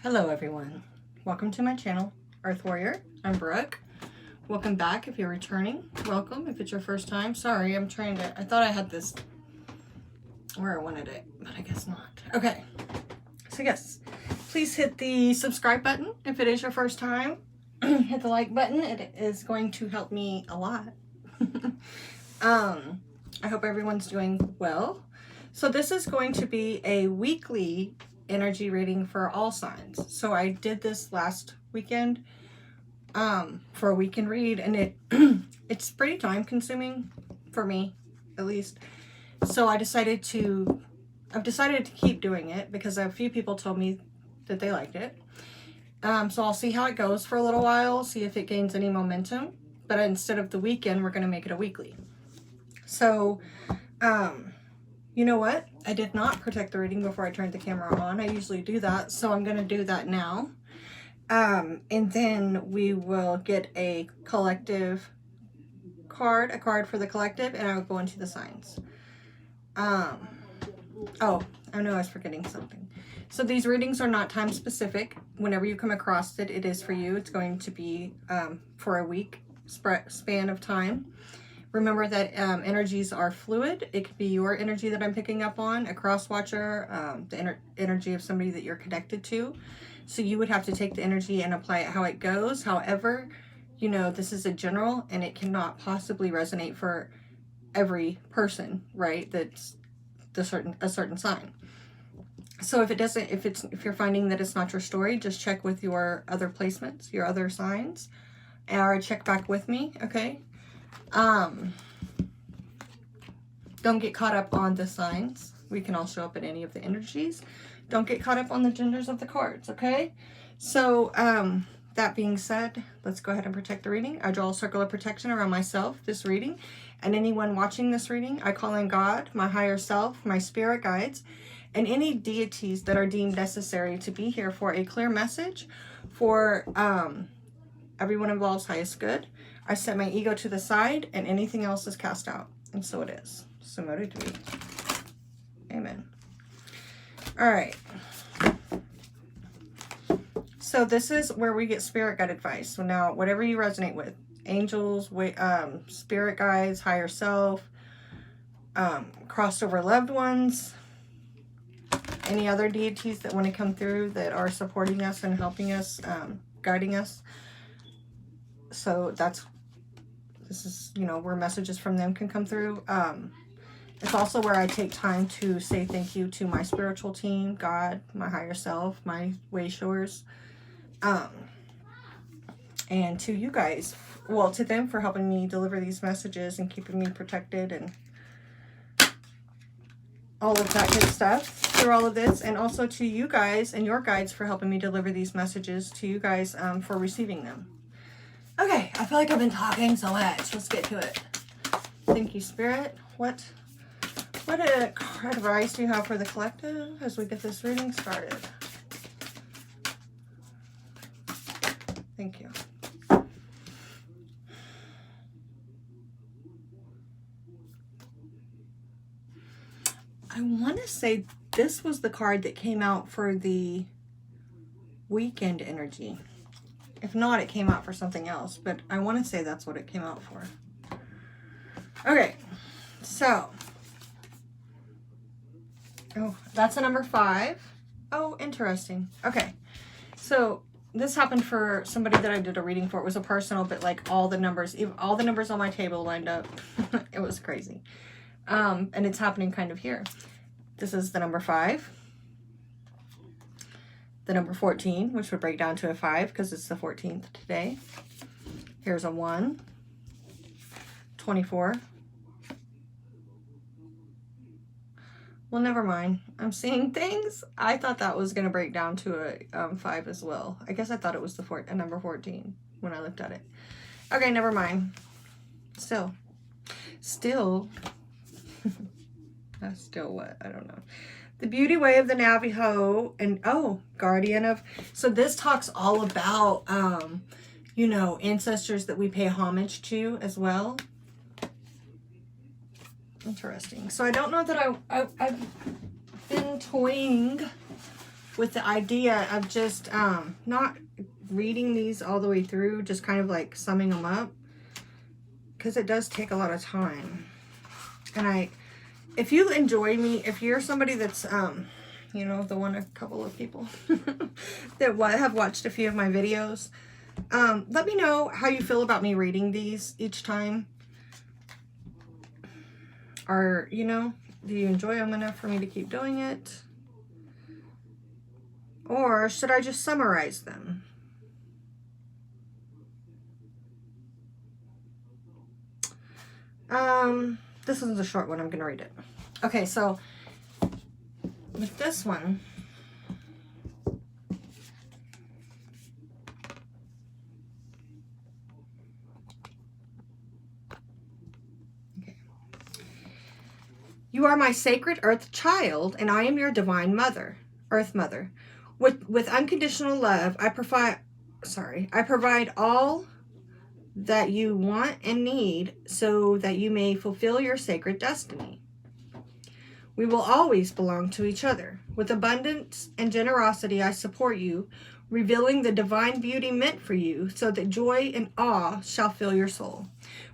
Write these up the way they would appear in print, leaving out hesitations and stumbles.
Hello everyone, welcome to my channel, Earth Warrior. I'm Brooke. Welcome back if you're returning. Welcome if it's your first time. Sorry, I thought I had this where I wanted it, but I guess not. Okay, so yes, please hit the subscribe button if it is your first time. Hit the like button, it is going to help me a lot. I hope everyone's doing well. So this is going to be a weekly energy reading for all signs. So I did this last weekend for a weekend read, and it's pretty time consuming for me, at least. So I've decided to keep doing it because a few people told me that they liked it. So I'll see how it goes for a little while, see if it gains any momentum. But instead of the weekend, we're going to make it a weekly. So, you know what? I did not protect the reading before I turned the camera on. I usually do that, so I'm going to do that now. And then we will get a collective card, a card for the collective, and I will go into the signs. Oh, I know I was forgetting something. So these readings are not time specific. Whenever you come across it, it is for you. It's going to be for a week span of time. Remember that energies are fluid. It could be your energy that I'm picking up on, a cross watcher, the energy of somebody that you're connected to. So you would have to take the energy and apply it how it goes. However, you know, this is a general and it cannot possibly resonate for every person, right? That's a certain sign. So if it doesn't, if you're finding that it's not your story, just check with your other placements, your other signs, or check back with me, okay? Don't get caught up on the signs. We can all show up in any of the energies. Don't get caught up on the genders of the cards, okay? So, that being said, let's go ahead and protect the reading. I draw a circle of protection around myself, this reading, and anyone watching this reading. I call in God, my higher self, my spirit guides, and any deities that are deemed necessary to be here for a clear message for everyone involved's highest good. I set my ego to the side and anything else is cast out. And so it is. So mote it be. Amen. All right. So this is where we get spirit guide advice. So now whatever you resonate with, angels, spirit guides, higher self, crossover loved ones, any other deities that want to come through that are supporting us and helping us, guiding us. So this is, you know, where messages from them can come through. It's also where I take time to say thank you to my spiritual team, God, my higher self, my way showers, and to you guys, well, to them for helping me deliver these messages and keeping me protected and all of that good stuff through all of this, and also to you guys and your guides for helping me deliver these messages to you guys for receiving them. Okay, I feel like I've been talking so much. Let's get to it. Thank you, Spirit. What advice do you have for the collective as we get this reading started? Thank you. I want to say this was the card that came out for the weekend energy. If not, it came out for something else, but I want to say that's what it came out for. Okay, so, oh, that's a number 5. Oh, interesting. Okay, so this happened for somebody that I did a reading for. It was a personal, but like all the numbers on my table lined up. It was crazy. And it's happening kind of here. This is the number 5. The number 14, which would break down to a 5 because it's the 14th today. Here's a 1, 24. Well, never mind. I'm seeing things. I thought that was going to break down to a 5 as well. I guess I thought it was a number 14 when I looked at it. Okay, never mind. Still. That's still what? I don't know. The beauty way of the Navajo, and oh, guardian of, so this talks all about, you know, ancestors that we pay homage to as well. Interesting. So I don't know that I've been toying with the idea of just not reading these all the way through, just kind of like summing them up, because it does take a lot of time. And if you enjoy me, if you're somebody that's you know, a couple of people that have watched a few of my videos, let me know how you feel about me reading these each time. Or, you know, do you enjoy them enough for me to keep doing it? Or should I just summarize them? This one's a short one. I'm going to read it. Okay, so with this one, you are my sacred earth child, and I am your divine mother, earth mother. With unconditional love, I provide all that you want and need so that you may fulfill your sacred destiny. We will always belong to each other. With abundance and generosity, I support you, revealing the divine beauty meant for you so that joy and awe shall fill your soul.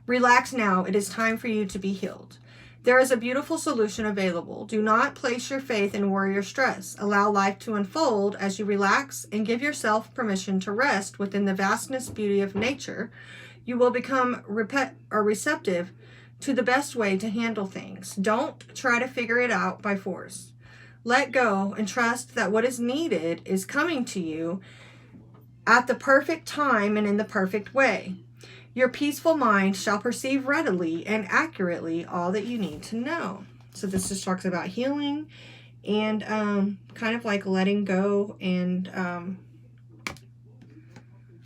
Relax now. It is time for you to be healed. There is a beautiful solution available. Do not place your faith in worry or stress. Allow life to unfold as you relax and give yourself permission to rest within the vastness beauty of nature. You will become receptive to the best way to handle things. Don't try to figure it out by force. Let go and trust that what is needed is coming to you at the perfect time and in the perfect way. Your peaceful mind shall perceive readily and accurately all that you need to know. So this just talks about healing and kind of like letting go and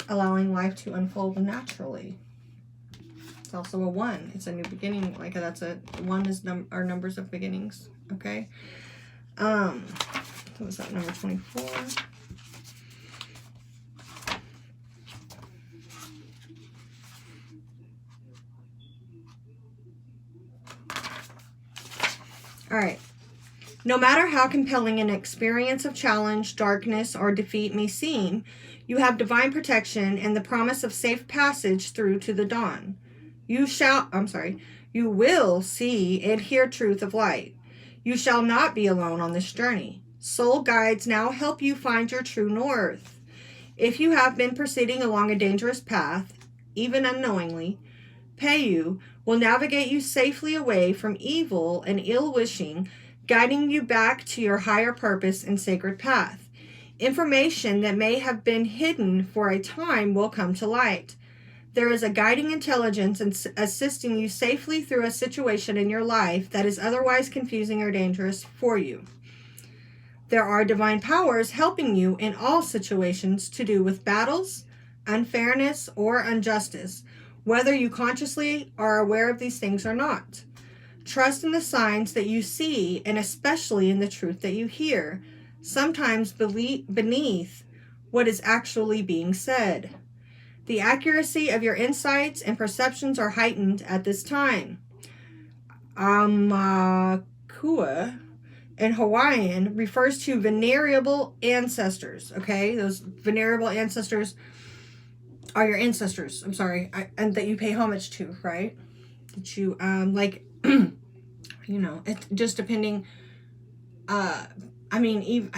allowing life to unfold naturally. It's also a 1. It's a new beginning. Like that's a 1 is our numbers of beginnings. Okay. What was that, number 24? All right. No matter how compelling an experience of challenge, darkness, or defeat may seem, you have divine protection and the promise of safe passage through to the dawn. You will see and hear truth of light. You shall not be alone on this journey. Soul guides now help you find your true north. If you have been proceeding along a dangerous path, even unknowingly, Payu will navigate you safely away from evil and ill-wishing, guiding you back to your higher purpose and sacred path. Information that may have been hidden for a time will come to light. There is a guiding intelligence assisting you safely through a situation in your life that is otherwise confusing or dangerous for you. There are divine powers helping you in all situations to do with battles, unfairness, or injustice, whether you consciously are aware of these things or not. Trust in the signs that you see, and especially in the truth that you hear, sometimes beneath what is actually being said. The accuracy of your insights and perceptions are heightened at this time. Amakua in Hawaiian refers to venerable ancestors, okay? Those venerable ancestors are your ancestors, and that you pay homage to, right? That you, you know, it just depending, I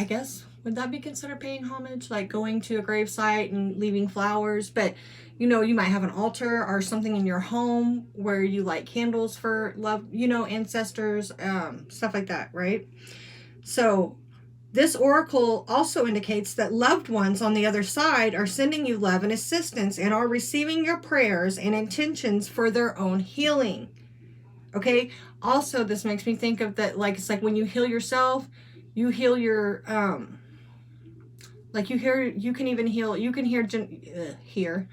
guess, would that be considered paying homage? Like going to a gravesite and leaving flowers, but, you know, you might have an altar or something in your home where you light candles for love, you know, ancestors, stuff like that, right? So this oracle also indicates that loved ones on the other side are sending you love and assistance and are receiving your prayers and intentions for their own healing. Okay. Also, this makes me think of that, like, it's like when you heal yourself, you heal your, like you can hear,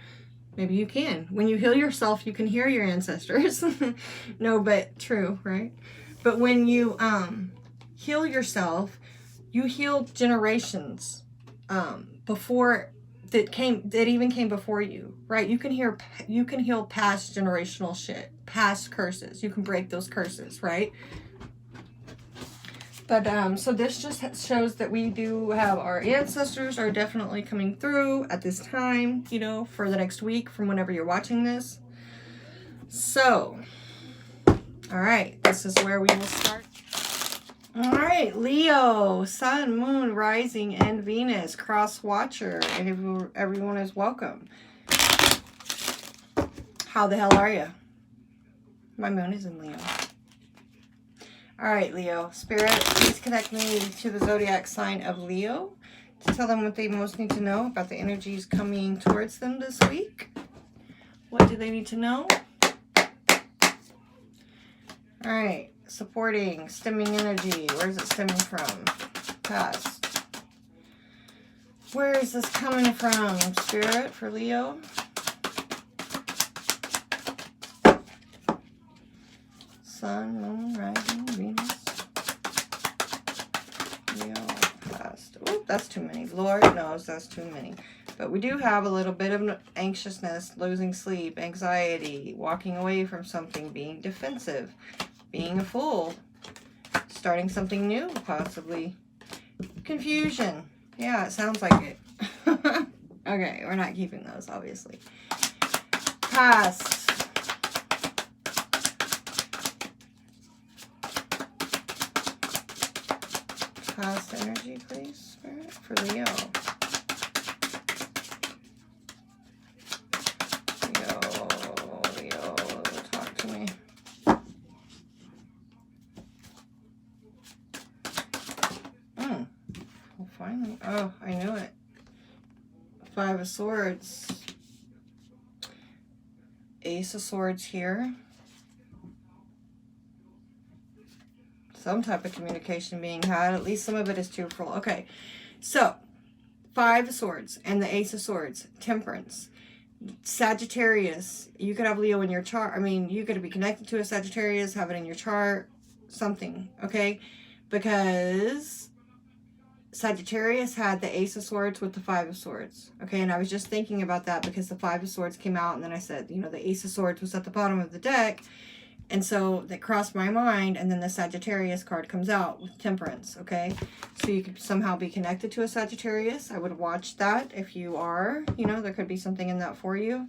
maybe you can. When you heal yourself, you can hear your ancestors. No, but true, right? But when you heal yourself, you healed generations before that even came before you, right? You can heal past generational shit, past curses. You can break those curses, right? But so this just shows that we do have our ancestors are definitely coming through at this time, you know, for the next week from whenever you're watching this. So, all right, this is where we will start. All right, Leo, Sun, Moon, Rising, and Venus, Cross Watcher, and everyone is welcome. How the hell are you? My moon is in Leo. All right, Leo. Spirit, please connect me to the zodiac sign of Leo to tell them what they most need to know about the energies coming towards them this week. What do they need to know? All right. Supporting, stemming energy. Where is it stemming from? Past. Where is this coming from, Spirit, for Leo? Sun, Moon, Rising, Venus. Leo, past. Oh, that's too many. Lord knows that's too many. But we do have a little bit of anxiousness, losing sleep, anxiety, walking away from something, being defensive, being a fool, starting something new, possibly. Confusion. Yeah, it sounds like it. Okay, we're not keeping those, obviously. Past. Past energy, please, Spirit, for Leo. Leo, talk to me. Well, finally. Oh, I knew it. Five of Swords. Ace of Swords here. Some type of communication being had. At least some of it is truthful. Okay, so Five of Swords and the Ace of Swords. Temperance. Sagittarius. You could have Leo in your chart. I mean, you could be connected to a Sagittarius, have it in your chart. Something, okay? Because Sagittarius had the Ace of Swords with the Five of Swords. Okay, and I was just thinking about that because the Five of Swords came out, and then I said, you know, the Ace of Swords was at the bottom of the deck. And so that crossed my mind, and then the Sagittarius card comes out with Temperance, okay? So you could somehow be connected to a Sagittarius. I would watch that if you are. You know, there could be something in that for you.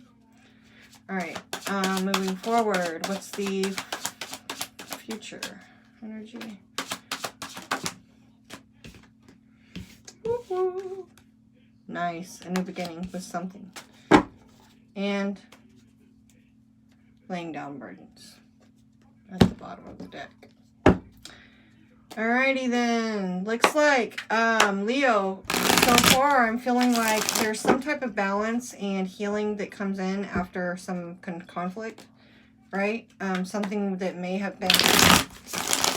All right, moving forward, what's the future energy? Woo-hoo. Nice, a new beginning with something. And laying down burdens. At the bottom of the deck. Alrighty then. Looks like Leo, so far I'm feeling like there's some type of balance and healing that comes in after some conflict, right? Something that may have been,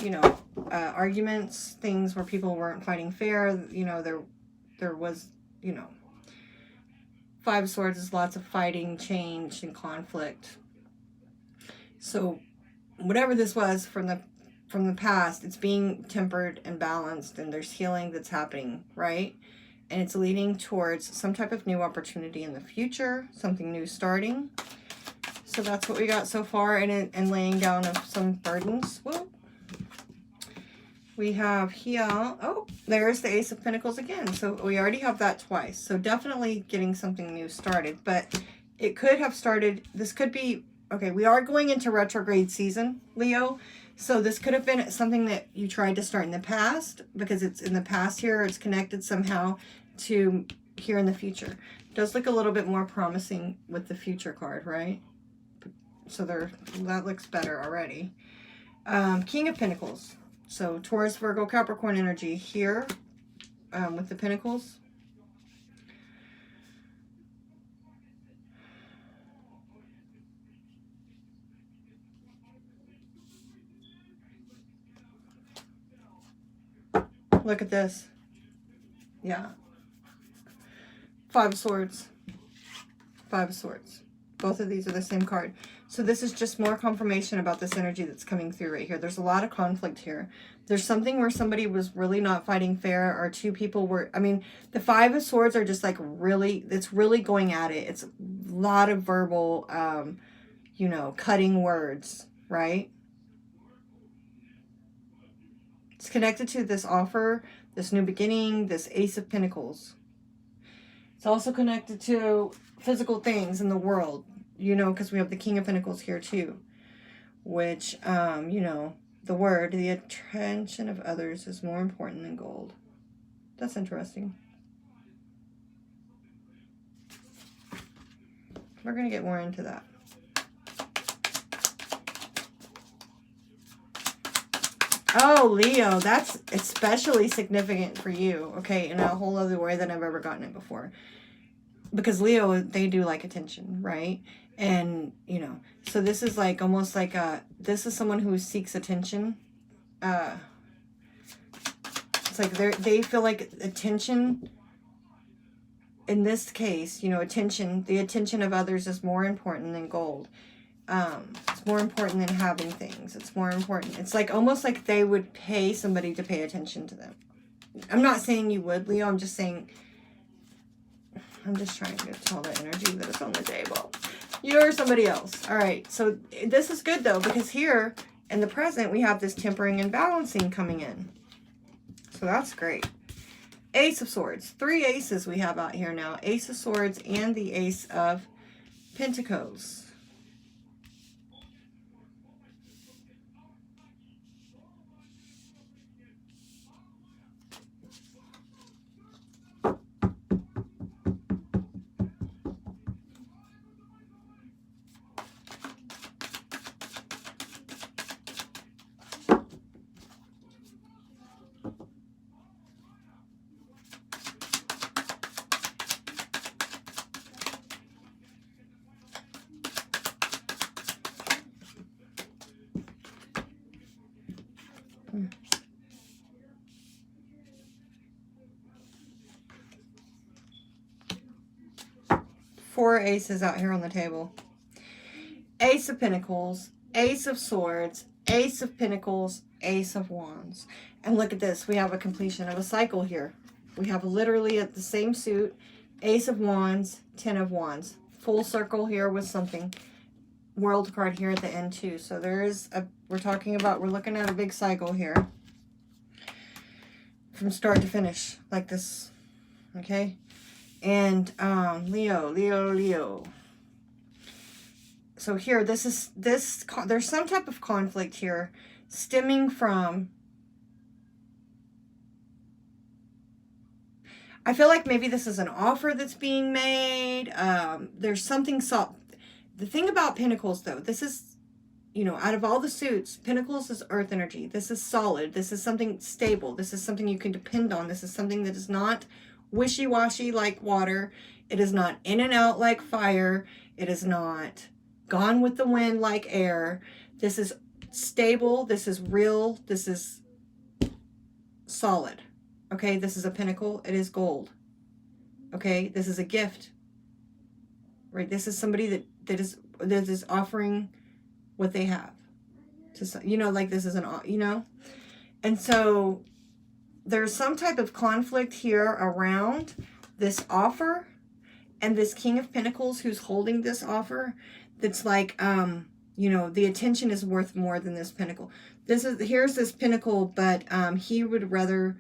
you know, arguments, things where people weren't fighting fair. You know, there was, you know, Five of Swords is lots of fighting, change, and conflict. So whatever this was from the past, it's being tempered and balanced, and there's healing that's happening, right? And it's leading towards some type of new opportunity in the future, something new starting. So that's what we got so far, and laying down of some burdens. Whoa. We have here, oh, there's the Ace of Pentacles again. So we already have that twice. So definitely getting something new started, but it could have started, this could be, okay, we are going into retrograde season, Leo. So this could have been something that you tried to start in the past, because it's in the past here, it's connected somehow to here in the future. It does look a little bit more promising with the future card, right? So that looks better already. King of Pentacles. So Taurus, Virgo, Capricorn energy here with the Pentacles. Look at this. Yeah. Five of Swords. Five of Swords. Both of these are the same card. So this is just more confirmation about this energy that's coming through right here. There's a lot of conflict here. There's something where somebody was really not fighting fair, or two people were, I mean, the Five of Swords are just like really, it's really going at it. It's a lot of verbal, you know, cutting words, right? It's connected to this offer, this new beginning, this Ace of Pentacles. It's also connected to physical things in the world, you know, because we have the King of Pentacles here too, which, you know, the attention of others is more important than gold. That's interesting. We're going to get more into that. Oh, Leo, that's especially significant for you, okay, in a whole other way than I've ever gotten it before. Because Leo, they do like attention, right? And, you know, so this is like almost like this is someone who seeks attention. It's like they feel like attention, in this case, you know, the attention of others is more important than gold. It's more important than having things. It's more important. It's like almost like they would pay somebody to pay attention to them. I'm not saying you would, Leo. I'm just saying, I'm just trying to tell the energy that is on the table. You're somebody else. All right. So this is good though, because here in the present, we have this tempering and balancing coming in. So that's great. Ace of Swords. 3 aces we have out here now. Ace of Swords and the Ace of Pentacles. Four aces out here on the table. Ace of Pentacles, Ace of Swords, Ace of Pentacles, Ace of Wands. And look at this. We have a completion of a cycle here. We have literally at the same suit, Ace of Wands, 10 of Wands. Full circle here with something. World card here at the end too. So there is a, we're looking at a big cycle here. From start to finish, like this. Okay? And Leo. So here, there's some type of conflict here stemming from, I feel like maybe this is an offer that's being made. There's something, the thing about Pentacles though, this is, you know, out of all the suits, Pentacles is earth energy. This is solid. This is something stable. This is something you can depend on. This is something that is not wishy-washy like water. It is not in and out like fire. It is not gone with the wind like air. This is stable. This is real. This is solid. Okay, this is a pentacle. It is gold. Okay, this is a gift. Right, this is somebody that is offering what they have to, you know, like this is an, you know, and so there's some type of conflict here around this offer and this King of Pentacles who's holding this offer. That's like, you know, the attention is worth more than this pentacle. Here's this pentacle, but he would rather,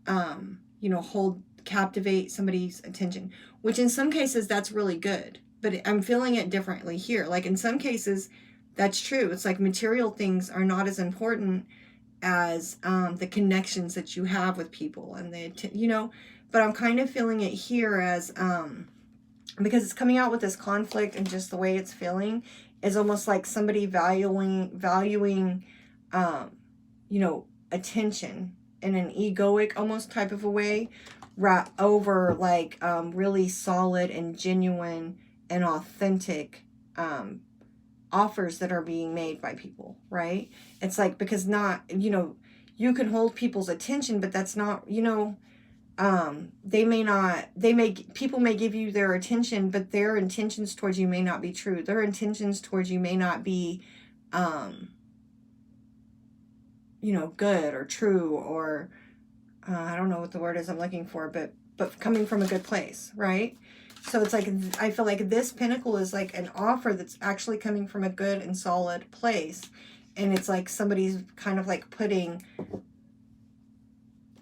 you know, captivate somebody's attention, which in some cases that's really good, but I'm feeling it differently here. Like in some cases that's true. It's like material things are not as important as the connections that you have with people and you know, but I'm kind of feeling it here as, because it's coming out with this conflict and just the way it's feeling is almost like somebody valuing, you know, attention in an egoic almost type of a way, over like really solid and genuine and authentic offers that are being made by people, right? It's like, because not, you know, you can hold people's attention, but that's not, you know, people may give you their attention, but their intentions towards you may not be true. Their intentions towards you may not be, you know, good or true, or, I don't know what the word is I'm looking for, but coming from a good place, right? So it's like, I feel like this pentacle is like an offer that's actually coming from a good and solid place. And it's like somebody's kind of like putting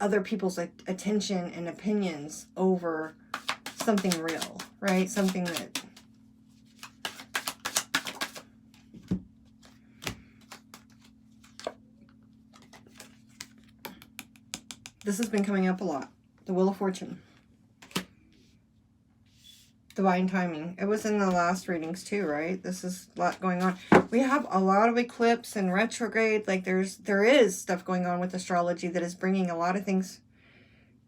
other people's attention and opinions over something real, right? Something that this has been coming up a lot. The Wheel of Fortune. Divine timing. It was in the last readings too, right? This is a lot going on. We have a lot of eclipse and retrograde. Like there is stuff going on with astrology that is bringing a lot of things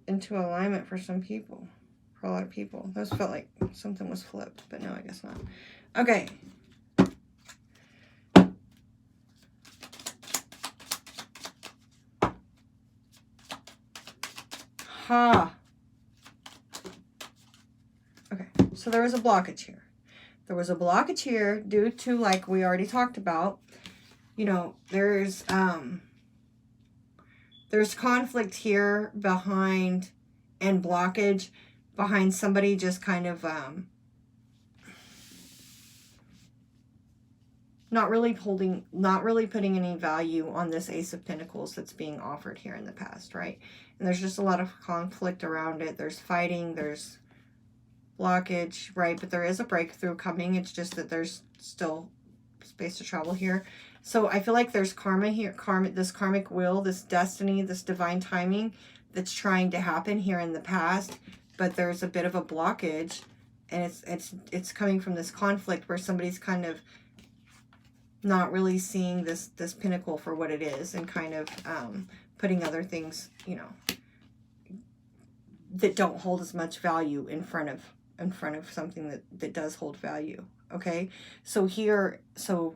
into alignment for some people. For a lot of people. Those felt like something was flipped, but no, I guess not. Okay. Ha. Okay, so there was a blockage here. There was a blockage here due to, like we already talked about, you know, there's conflict here behind, and blockage behind somebody just kind of not really putting any value on this Ace of Pentacles that's being offered here in the past, right? And there's just a lot of conflict around it. There's fighting, there's blockage, right? But there is a breakthrough coming. It's just that there's still space to travel here. So I feel like there's karma here, this karmic will, this destiny, this divine timing that's trying to happen here in the past, but there's a bit of a blockage, and it's coming from this conflict where somebody's kind of not really seeing this pinnacle for what it is, and kind of putting other things, you know, that don't hold as much value in front of something that does hold value. Okay, so here, so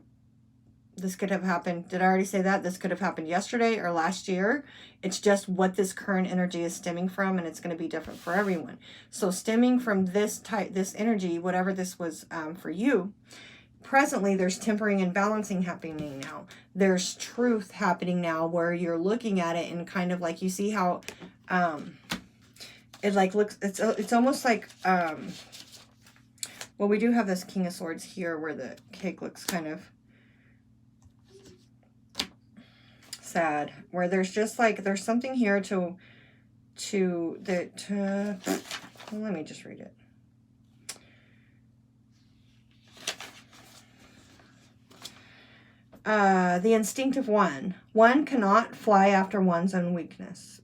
this could have happened. Did I already say that? This could have happened yesterday or last year. It's just what this current energy is stemming from, and it's going to be different for everyone. So stemming from this energy, whatever this was for you, presently there's tempering and balancing happening now. There's truth happening now where you're looking at it and kind of like, you see how it like looks, it's almost like, well, we do have this King of Swords here where the cake looks kind of sad, where there's just like, there's something here let me just read it. The instinctive one cannot fly after one's own weakness.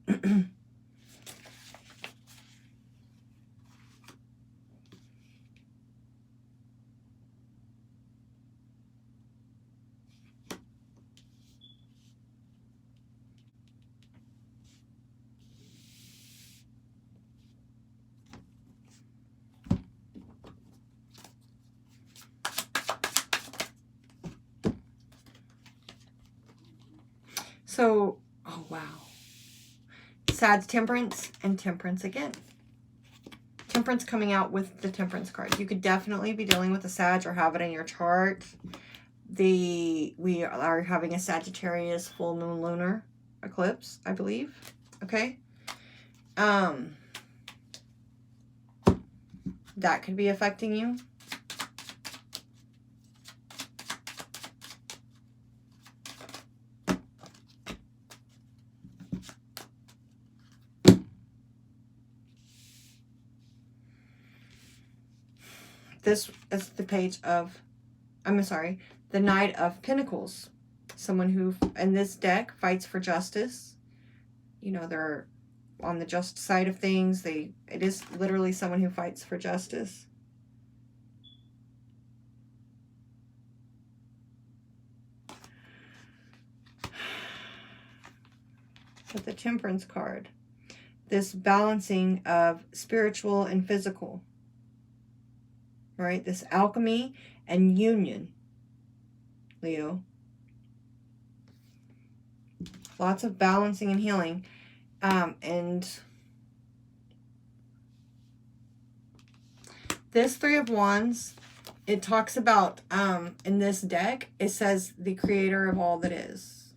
So, oh wow. Sad Temperance and Temperance again. Temperance coming out with the Temperance card. You could definitely be dealing with a Sag or have it in your chart. We are having a Sagittarius full moon lunar eclipse, I believe. Okay. That could be affecting you. This is the page of, the Knight of Pentacles. Someone who, in this deck, fights for justice. You know, they're on the just side of things. It is literally someone who fights for justice. With the Temperance card, this balancing of spiritual and physical. Right? This alchemy and union, Leo. Lots of balancing and healing. And this Three of Wands, it talks about, in this deck, it says the creator of all that is.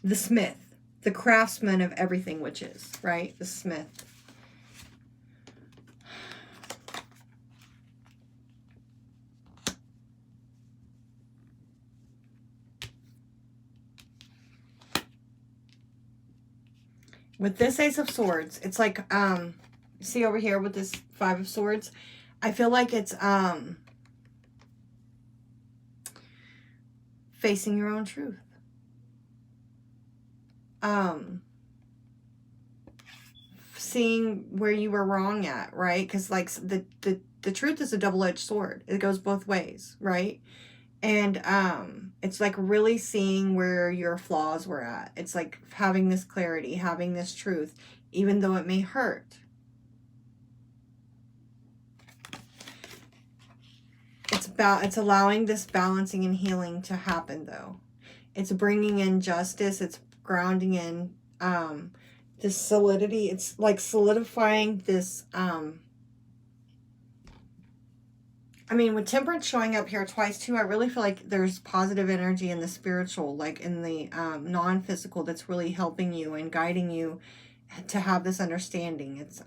The smith, the craftsman of everything which is, right? The smith. with this Ace of Swords, it's like, see over here with this Five of Swords, I feel like it's, facing your own truth. Seeing where you were wrong at, right? Because like the truth is a double-edged sword. It goes both ways, right? And it's like really seeing where your flaws were at. It's like having this clarity, having this truth, even though it may hurt. It's allowing this balancing and healing to happen, though. It's bringing in justice. It's grounding in this solidity. It's like solidifying this. I mean, with Temperance showing up here twice too, I really feel like there's positive energy in the spiritual, like in the non-physical, that's really helping you and guiding you to have this understanding. It's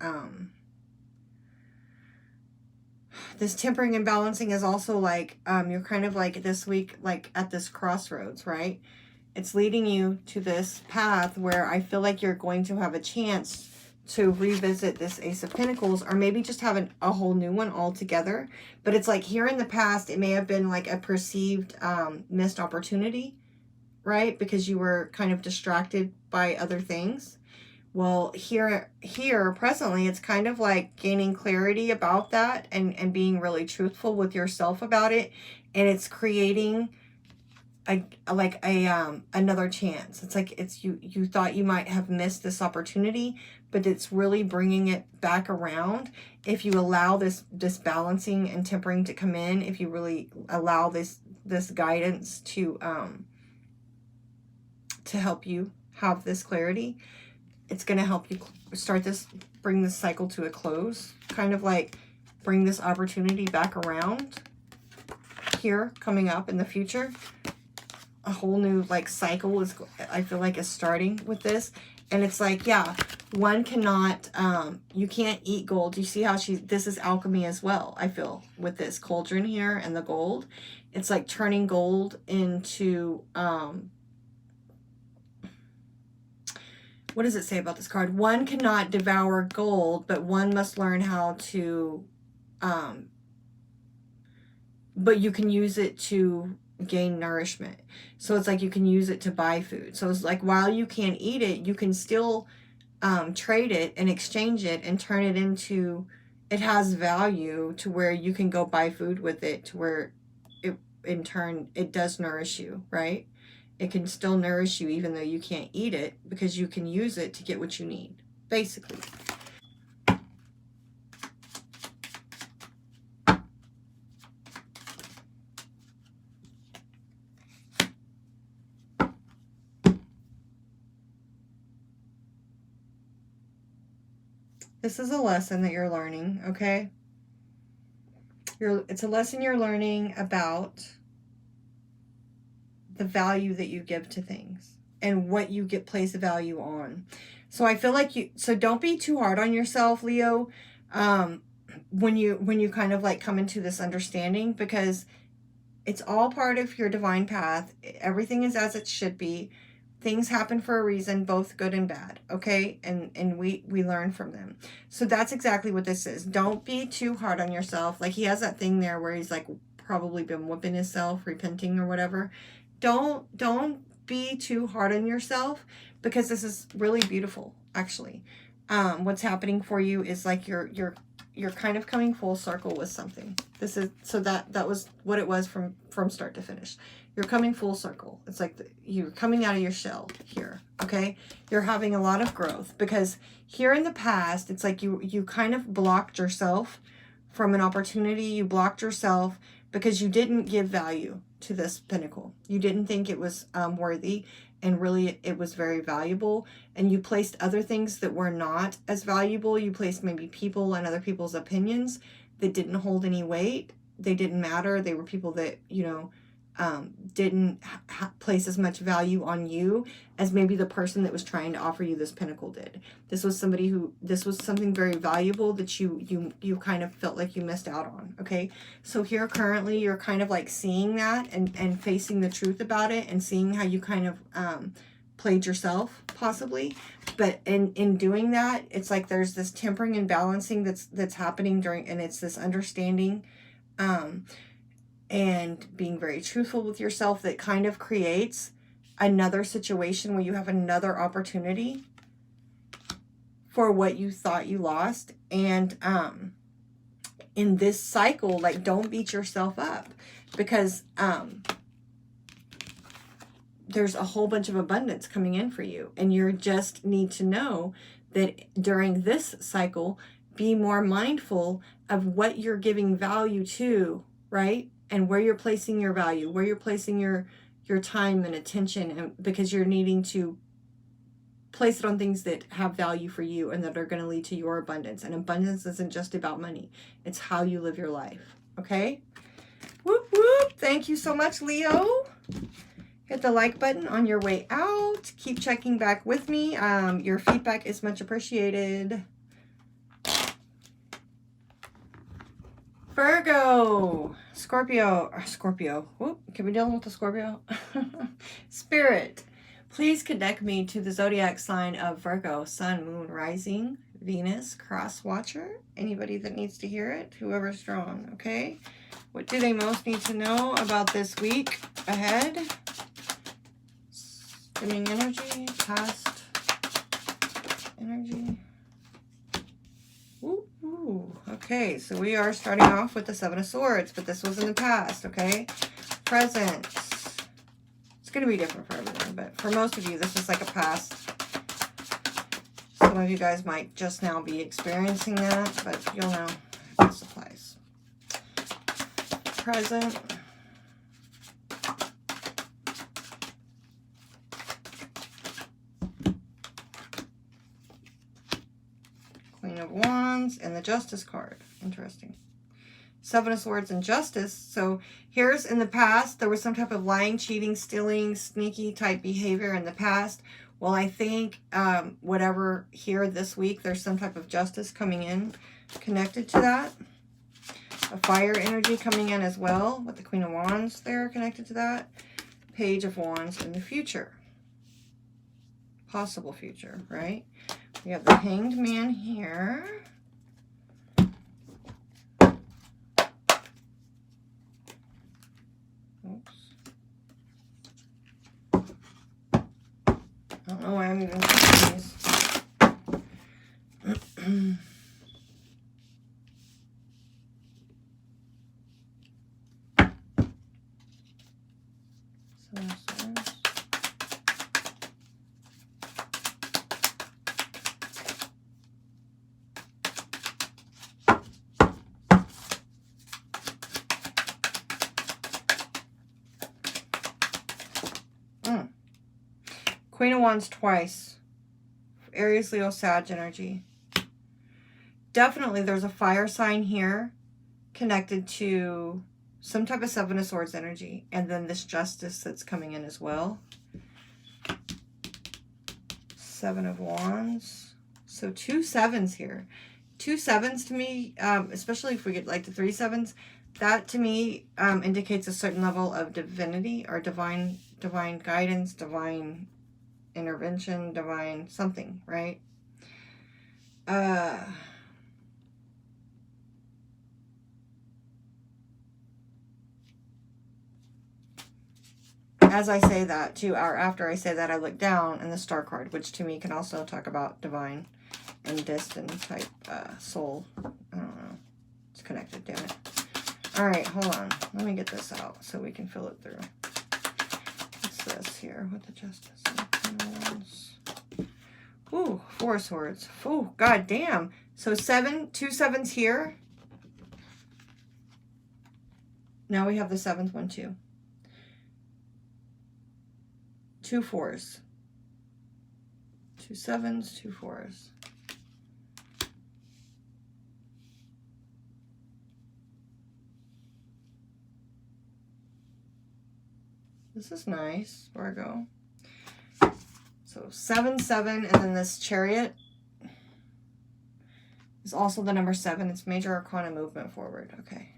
this tempering and balancing is also like you're kind of like this week, like at this crossroads, right? It's leading you to this path where I feel like you're going to have a chance to revisit this Ace of Pentacles, or maybe just have a whole new one altogether. But it's like here in the past, it may have been like a perceived missed opportunity, right? Because you were kind of distracted by other things. Well, here presently, it's kind of like gaining clarity about that and being really truthful with yourself about it. And it's creating another chance. It's like you thought you might have missed this opportunity, but it's really bringing it back around if you allow this balancing and tempering to come in. If you really allow this guidance to help you have this clarity, it's going to help you bring this cycle to a close, kind of like bring this opportunity back around here coming up in the future. A whole new like cycle is, I feel like, is starting with this. And it's like, yeah, one cannot, you can't eat gold. You see how this is alchemy as well, I feel, with this cauldron here and the gold. It's like turning gold into, what does it say about this card? One cannot devour gold, but one must learn how to, but you can use it to gain nourishment. So it's like you can use it to buy food. So it's like while you can't eat it, you can still trade it and exchange it and turn it into, it has value to where you can go buy food with it, to where it in turn it does nourish you, right? It can still nourish you even though you can't eat it, because you can use it to get what you need, basically. This is a lesson that you're learning, okay? It's a lesson you're learning about the value that you give to things and what you place a value on. So I feel like so don't be too hard on yourself, Leo, when you kind of like come into this understanding, because it's all part of your divine path. Everything is as it should be. Things happen for a reason, both good and bad, okay? And we learn from them. So that's exactly what this is. Don't be too hard on yourself. Like he has that thing there where he's like probably been whipping himself, repenting or whatever. Don't be too hard on yourself, because this is really beautiful, actually. What's happening for you is like you're kind of coming full circle with something. This is, so that was what it was from start to finish. You're coming full circle. It's like you're coming out of your shell here, okay? You're having a lot of growth, because here in the past, it's like you kind of blocked yourself from an opportunity. You blocked yourself because you didn't give value to this pinnacle. You didn't think it was worthy, and really it was very valuable. And you placed other things that were not as valuable. You placed maybe people and other people's opinions that didn't hold any weight. They didn't matter. They were people that, you know, didn't place as much value on you as maybe the person that was trying to offer you this pinnacle did. This was something very valuable that you kind of felt like you missed out on, okay? So here currently you're kind of like seeing that and facing the truth about it, and seeing how you kind of played yourself, possibly. But in doing that, it's like there's this tempering and balancing that's happening during, and it's this understanding and being very truthful with yourself that kind of creates another situation where you have another opportunity for what you thought you lost. And in this cycle, like, don't beat yourself up, because there's a whole bunch of abundance coming in for you, and you just need to know that during this cycle, be more mindful of what you're giving value to, right? And where you're placing your value, where you're placing your time and attention, and because you're needing to place it on things that have value for you and that are going to lead to your abundance. And abundance isn't just about money. It's how you live your life. Okay? Whoop, whoop. Thank you so much, Leo. Hit the like button on your way out. Keep checking back with me. Your feedback is much appreciated. Virgo, Scorpio. Whoop, can we deal with the Scorpio? Spirit, please connect me to the zodiac sign of Virgo, Sun, Moon, Rising, Venus, Cross Watcher. Anybody that needs to hear it, whoever's drawn, okay? What do they most need to know about this week ahead? Spinning energy, past energy. Ooh, okay, so we are starting off with the Seven of Swords, but this was in the past, okay? Present. It's going to be different for everyone, but for most of you, this is like a past. Some of you guys might just now be experiencing that, but you'll know if this applies. Present. Queen of Wands and the Justice card. Interesting. Seven of Swords and Justice. So here's in the past, there was some type of lying, cheating, stealing, sneaky type behavior in the past. Well, I think whatever here this week, there's some type of justice coming in connected to that. A fire energy coming in as well with the Queen of Wands there connected to that. Page of Wands in the future. Possible future, right? We have the Hanged Man here. Oops. I don't know why I'm even doing these. Queen of Wands twice. Aries, Leo, Sag energy. Definitely there's a fire sign here connected to some type of Seven of Swords energy. And then this justice that's coming in as well. Seven of Wands. So 2 sevens here. 2 sevens to me, especially if we get like the 3 sevens, that to me indicates a certain level of divinity or divine guidance, divine intervention, divine something, right? As I say that too, or after I say that, I look down and the Star card, which to me can also talk about divine and destined type soul. I don't know. It's connected, damn it. All right, hold on. Let me get this out so we can fill it through. What's this here with the Justice? Ooh, 4 swords. Oh, god damn. So 2 sevens here. Now we have the 7th one too. 2 4s. 2 sevens, 2 4s. This is nice, Virgo. So 7 7, and then this Chariot is also the number 7. It's major arcana movement forward. Okay.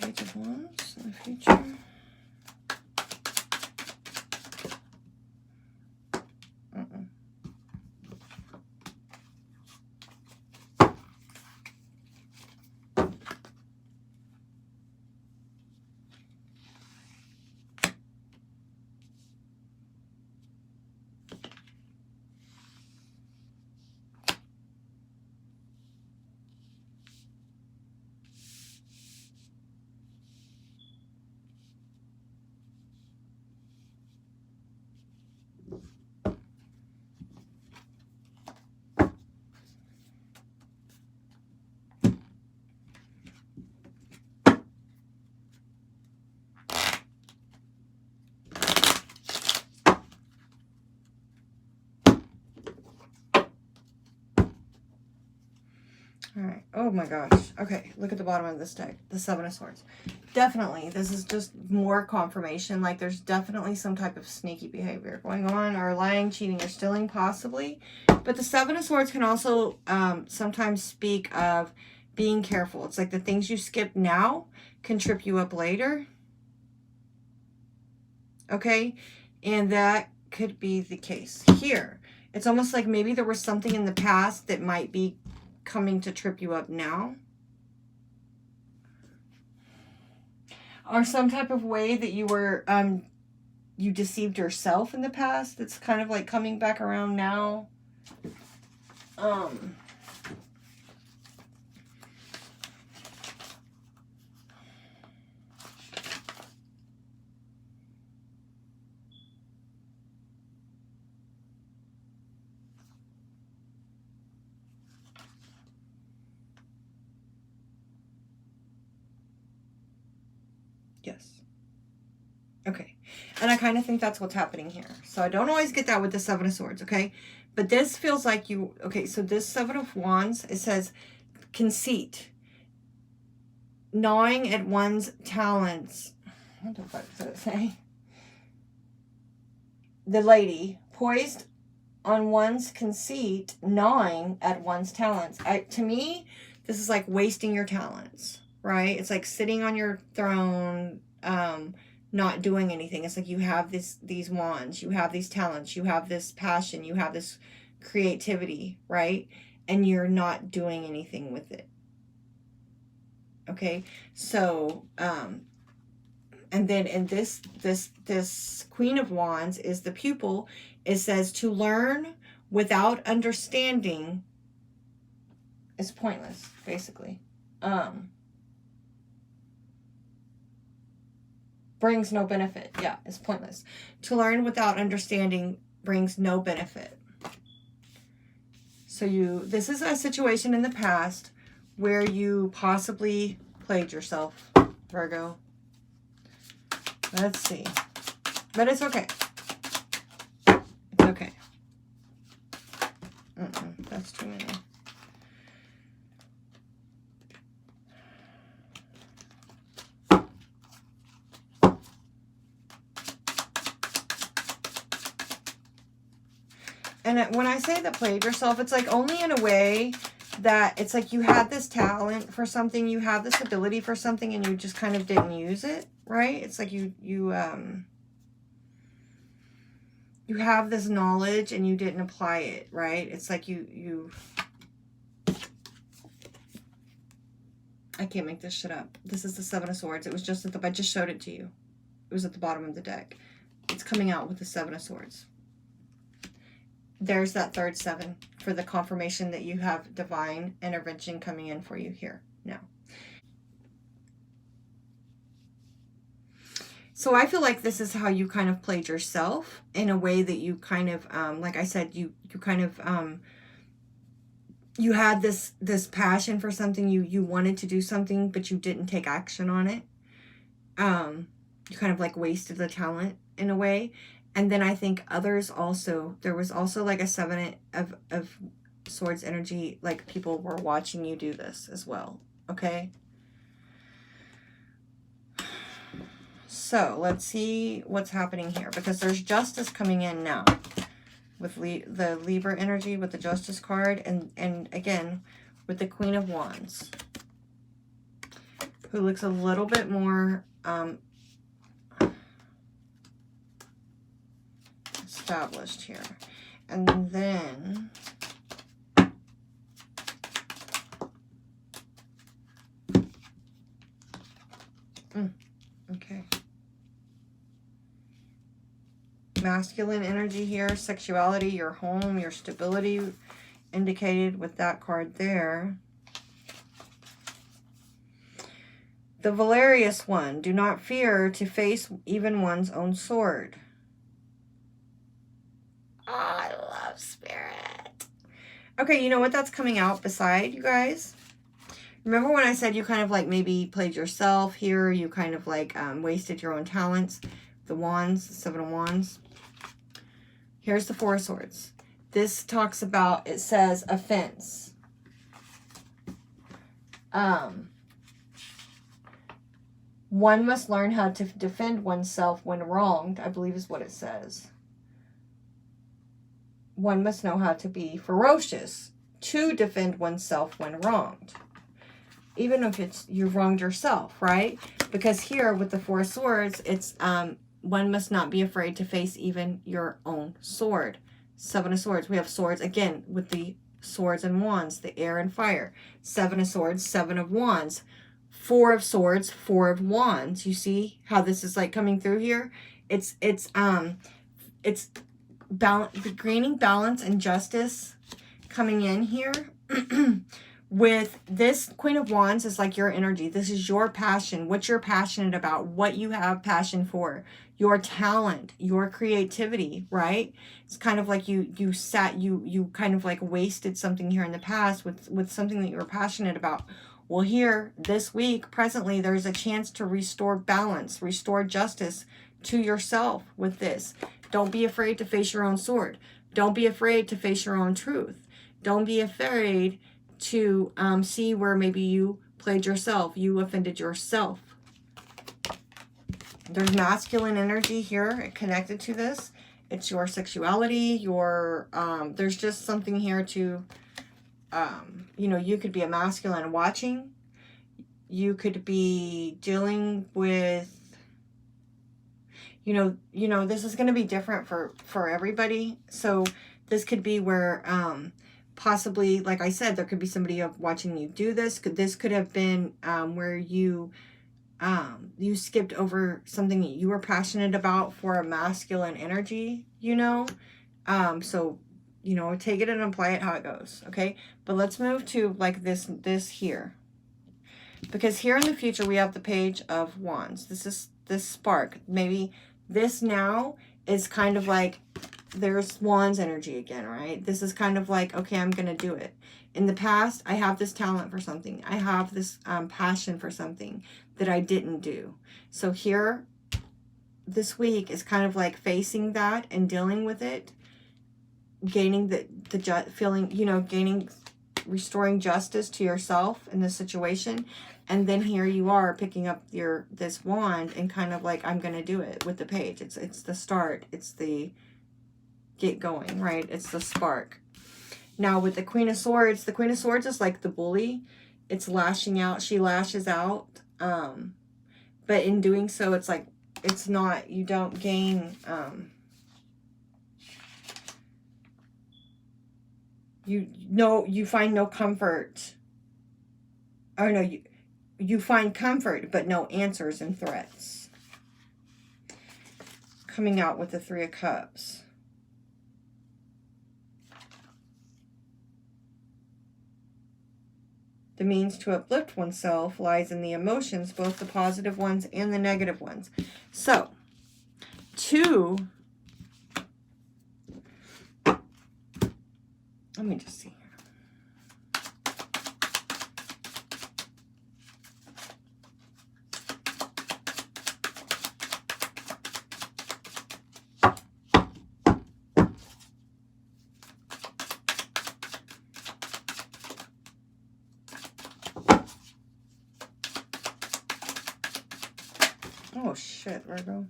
Page of Wands in the future. Oh my gosh. Okay, look at the bottom of this deck. The Seven of Swords. Definitely, this is just more confirmation. Like, there's definitely some type of sneaky behavior going on, or lying, cheating, or stealing, possibly. But the Seven of Swords can also sometimes speak of being careful. It's like the things you skip now can trip you up later. Okay? And that could be the case here. It's almost like maybe there was something in the past that might be coming to trip you up now. Or some type of way that you were, you deceived yourself in the past. It's kind of like coming back around now. Yes. Okay. And I kind of think that's what's happening here. So I don't always get that with the Seven of Swords, okay? But this feels like you... Okay, so this Seven of Wands, it says conceit. Gnawing at one's talents. What the fuck does it say? The lady, poised on one's conceit, gnawing at one's talents. To me, this is like wasting your talents, right? It's like sitting on your throne, not doing anything. It's like you have these wands, you have these talents, you have this passion, you have this creativity, right? And you're not doing anything with it. Okay, so and then in this Queen of Wands is the pupil. It says to learn without understanding is pointless, basically. Brings no benefit. Yeah, it's pointless. To learn without understanding brings no benefit. So this is a situation in the past where you possibly played yourself, Virgo. Let's see. But it's okay. It's okay. That's too many. And when I say that played yourself, it's like only in a way that it's like you had this talent for something, you have this ability for something, and you just kind of didn't use it, right? It's like you have this knowledge and you didn't apply it, right? It's like you I can't make this shit up. This is the Seven of Swords. It was just at I just showed it to you. It was at the bottom of the deck. It's coming out with the Seven of Swords. There's that third seven for the confirmation that you have divine intervention coming in for you here now. So I feel like this is how you kind of played yourself in a way that you kind of, like I said, you kind of, you had this passion for something, you wanted to do something, but you didn't take action on it. You kind of like wasted the talent in a way. And then I think others also, there was also like a Seven of Swords energy, like people were watching you do this as well, okay? So let's see what's happening here, because there's justice coming in now with the Libra energy with the Justice card, and again with the Queen of Wands, who looks a little bit more established here. And then okay, masculine energy here, sexuality, your home, your stability indicated with that card there. The Valerius one, do not fear to face even one's own sword. Oh, I love Spirit. Okay, you know what that's coming out beside, you guys? Remember when I said you kind of like maybe played yourself here, you kind of like wasted your own talents? The Wands, the Seven of Wands. Here's the Four of Swords. This talks about, it says offense. One must learn how to defend oneself when wronged, I believe is what it says. One must know how to be ferocious to defend oneself when wronged. Even if it's you've wronged yourself, right? Because here with the Four of Swords, it's one must not be afraid to face even your own sword. Seven of Swords. We have swords again with the swords and wands, the air and fire. Seven of Swords, Seven of Wands. Four of Swords, Four of Wands. You see how this is like coming through here? It's gaining balance and justice coming in here. With this Queen of Wands is like your energy. This is your passion, what you're passionate about, what you have passion for, your talent, your creativity, right? It's kind of like you kind of like wasted something here in the past with something that you were passionate about. Well, here, this week, presently, there's a chance to restore balance, restore justice to yourself with this. Don't be afraid to face your own sword. Don't be afraid to face your own truth. Don't be afraid to see where maybe you played yourself, you offended yourself. There's masculine energy here connected to this. It's your sexuality, your, there's just something here to, you know, you could be a masculine watching. You could be dealing with, you know, this is going to be different for everybody. So this could be where, possibly, like I said, there could be somebody watching you do this. This could have been where you skipped over something that you were passionate about for a masculine energy, you know. So, you know, take it and apply it how it goes, okay? But let's move to like this here. Because here in the future, we have the Page of Wands. This is this spark. Maybe this now is kind of like, there's Wands energy again, right? This is kind of like, okay, I'm going to do it. In the past, I have this talent for something. I have this passion for something that I didn't do. So here, this week is kind of like facing that and dealing with it, gaining the feeling, you know, restoring justice to yourself in this situation. And then here you are picking up this wand and kind of like, I'm going to do it with the page. It's the start. It's the get going, right? It's the spark. Now with the Queen of Swords is like the bully. It's lashing out. She lashes out. But in doing so, it's like, it's not, you don't gain, you find no comfort. Or no, you find comfort, but no answers and threats. Coming out with the Three of Cups. The means to uplift oneself lies in the emotions, both the positive ones and the negative ones. So, let me just see here. Oh, shit, Virgo.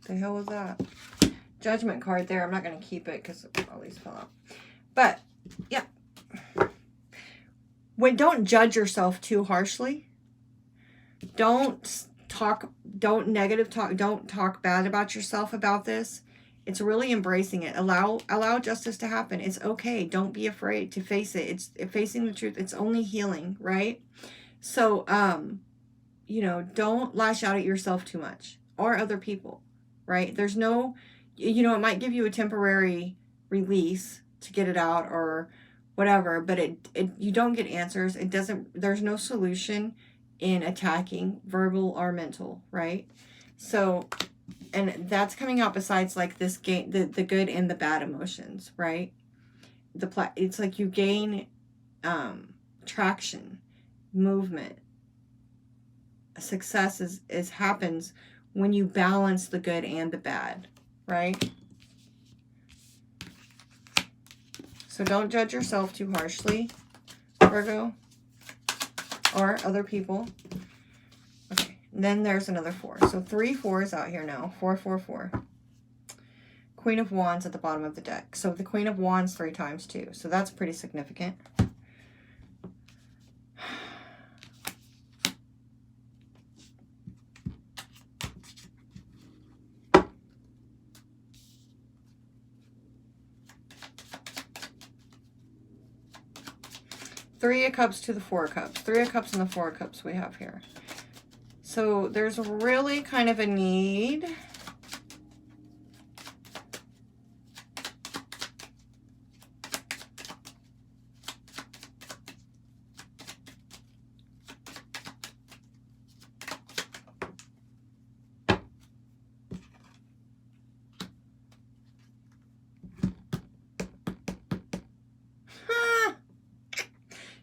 The hell was that? Judgment card there. I'm not going to keep it because all these fell out. But, yeah. Don't judge yourself too harshly. Don't talk bad about yourself about this. It's really embracing it. Allow justice to happen. It's okay. Don't be afraid to face it. It's facing the truth. It's only healing, right? So, you know, don't lash out at yourself too much or other people, right? There's no, you know, it might give you a temporary release to get it out or whatever, but you don't get answers. There's no solution in attacking, verbal or mental, right? So, and that's coming out besides like this gain, the good and the bad emotions, right? It's like you gain traction, movement. Success happens when you balance the good and the bad, right? So don't judge yourself too harshly, Virgo. or other people. Okay, and then there's another 4. So 3 4s out here now. 4, 4, 4. Queen of Wands at the bottom of the deck. So the Queen of Wands 3 times too. So that's pretty significant. Three of Cups to the 4 of Cups. 3 of Cups and the 4 of Cups we have here. So there's really kind of a need.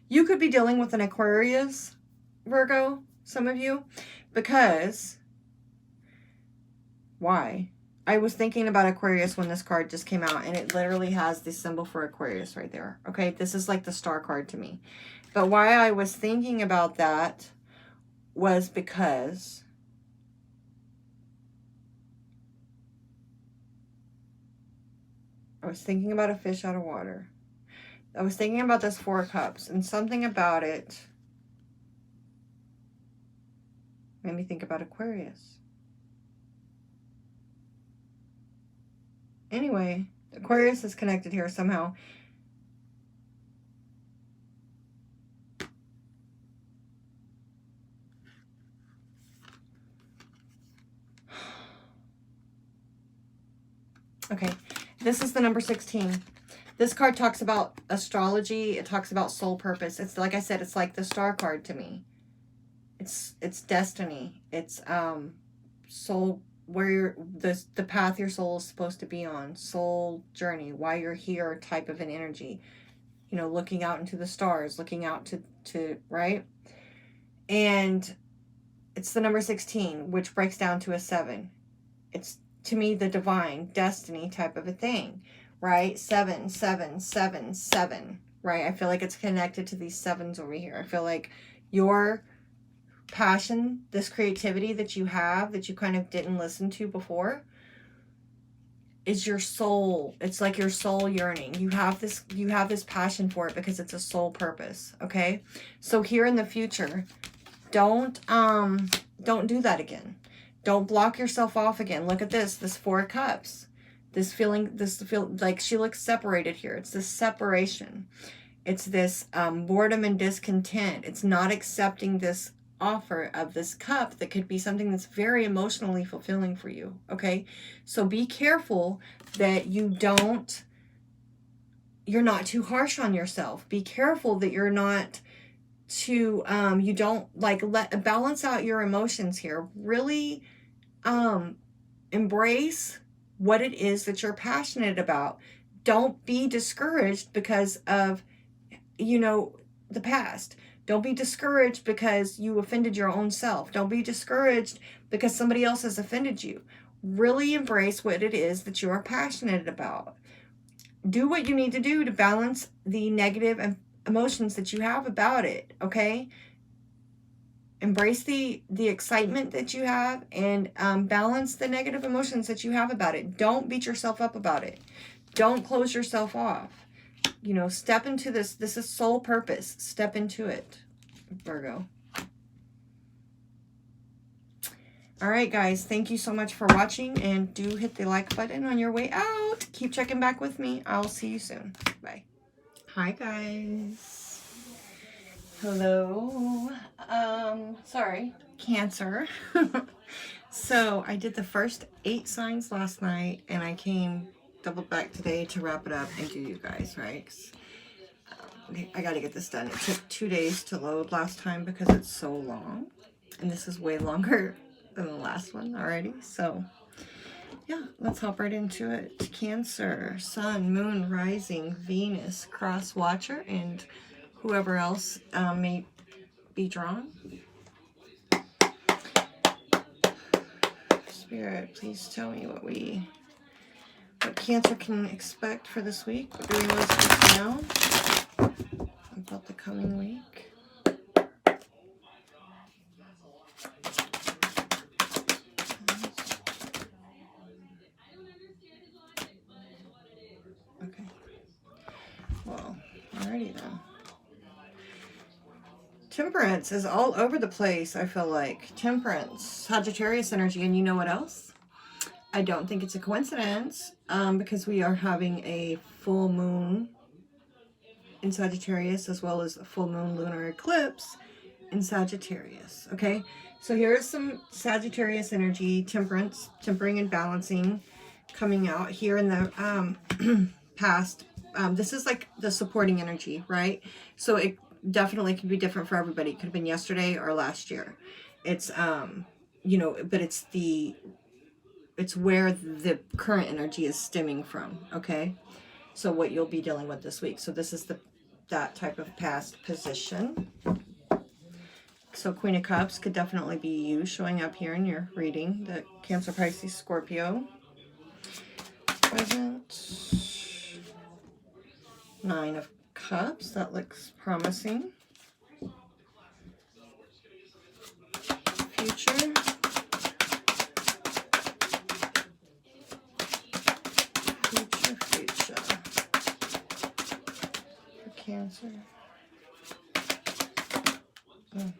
You could be dealing with an Aquarius, Virgo, some of you, because, why? I was thinking about Aquarius when this card just came out, and it literally has the symbol for Aquarius right there. Okay, this is like the star card to me. But why I was thinking about that was because I was thinking about a fish out of water. I was thinking about this 4 of Cups, and something about it made me think about Aquarius. Anyway, Aquarius is connected here somehow. Okay, this is the number 16. This card talks about astrology. It talks about soul purpose. It's like I said, it's like the star card to me. It's destiny. It's soul, where you're, the path your soul is supposed to be on. Soul journey, why you're here type of an energy. You know, looking out into the stars, looking out to right? And it's the number 16, which breaks down to a 7. It's, to me, the divine destiny type of a thing. Right? 7, 7, 7, 7. Right? I feel like it's connected to these 7s over here. I feel like your passion, this creativity that you have, that you kind of didn't listen to before, is your soul. It's like your soul yearning. You have this passion for it because it's a soul purpose. Okay? So here in the future, don't do that again. Don't block yourself off again. Look at this 4 of Cups. This feel like she looks separated here. It's this separation. It's this boredom and discontent. It's not accepting this offer of this cup that could be something that's very emotionally fulfilling for you. Okay, so be careful that you're not too harsh on yourself. Be careful that you're not too you don't balance out your emotions here. Really embrace what it is that you're passionate about. Don't be discouraged because of, the past. Don't be discouraged because you offended your own self. Don't be discouraged because somebody else has offended you. Really embrace what it is that you are passionate about. Do what you need to do to balance the negative emotions that you have about it, okay? Embrace the excitement that you have, and balance the negative emotions that you have about it. Don't beat yourself up about it. Don't close yourself off. Step into this. This is soul purpose. Step into it, Virgo. All right, guys. Thank you so much for watching, and do hit the like button on your way out. Keep checking back with me. I'll see you soon. Bye. Hi, guys. Hello. Sorry, Cancer. So I did the first 8 signs last night, and I came double back today to wrap it up and do you guys, right? Okay, I got to get this done. It took 2 days to load last time because it's so long, and this is way longer than the last one already. So yeah, let's hop right into it. Cancer, Sun, Moon, Rising, Venus, Cross Watcher, and whoever else may be drawn. Spirit, please tell me what Cancer can expect for this week. What do we want to know about the coming week? Alrighty then. Temperance is all over the place, I feel like. Temperance, Sagittarius energy, and you know what else? I don't think it's a coincidence, because we are having a full moon in Sagittarius, as well as a full moon lunar eclipse in Sagittarius. Okay, so here's some Sagittarius energy, temperance, tempering and balancing, coming out here in the past. This is like the supporting energy, right? So it definitely can be different for everybody. It could have been yesterday or last year. It's you know, but it's where the current energy is stemming from. Okay, so what you'll be dealing with this week. So this is that type of past position. So Queen of Cups could definitely be you showing up here in your reading. The Cancer, Pisces, Scorpio. Present. 9 of Cups. That looks promising. Future. Future. For Cancer. Oh.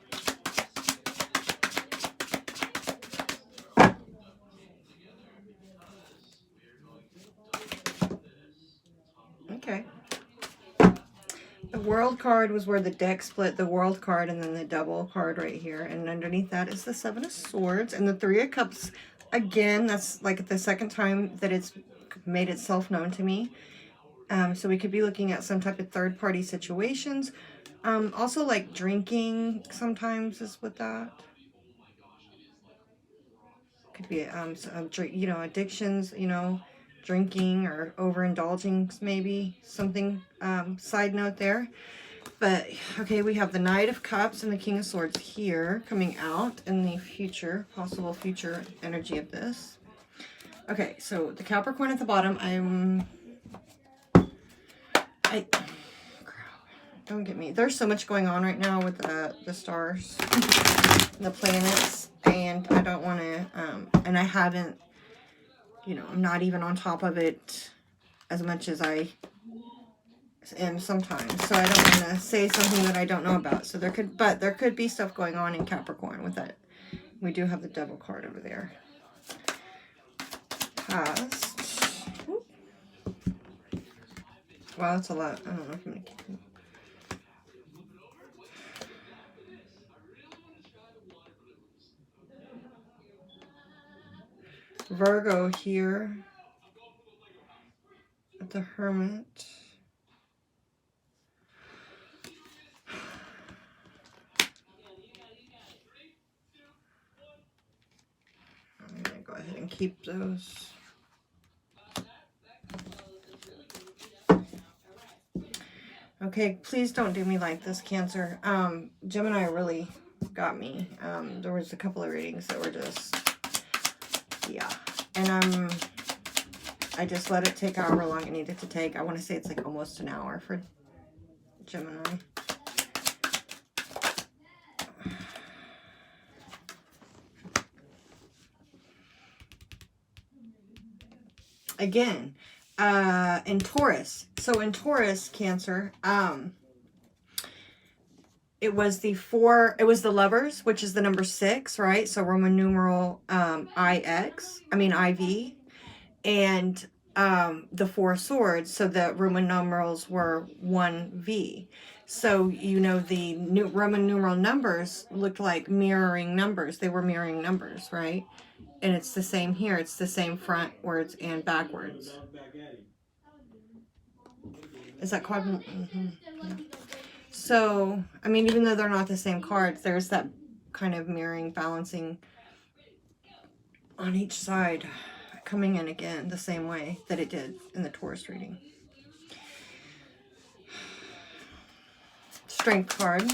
Okay. The World card was where the deck split, the World card and then the Double card right here. And underneath that is the 7 of Swords and the 3 of Cups. Again, that's like the second time that it's made itself known to me. So we could be looking at some type of third-party situations. Also like drinking sometimes is with that. Could be, you know, addictions, you know, drinking or overindulging, maybe something, side note there. But okay, we have the Knight of Cups and the King of Swords here coming out in the future, possible future energy of this. Okay, so the Capricorn at the bottom, don't get me, there's so much going on right now with the stars, the planets, and I don't want to, and I haven't, you know, I'm not even on top of it as much as I am sometimes. So I don't want to say something that I don't know about. So there could be stuff going on in Capricorn with that. We do have the Devil card over there. Past. Wow, that's a lot. I don't know if I'm going to keep it. Virgo here at the Hermit. I'm going to go ahead and keep those. Okay, please don't do me like this, Cancer. Gemini really got me. There was a couple of readings that were just, yeah. And I just let it take however long it needed to take. I want to say it's like almost an hour for Gemini. Again, in Taurus. So in Taurus, Cancer, it was the Lovers, which is the number 6, right? So Roman numeral IV, and the 4 swords. So the Roman numerals were 1V. So, you know, the Roman numeral numbers looked like mirroring numbers. They were mirroring numbers, right? And it's the same here. It's the same frontwards and backwards. Is that card? Mm-hmm. Yeah. So, I mean, even though they're not the same cards, there's that kind of mirroring, balancing on each side, coming in again the same way that it did in the Taurus reading. Strength card.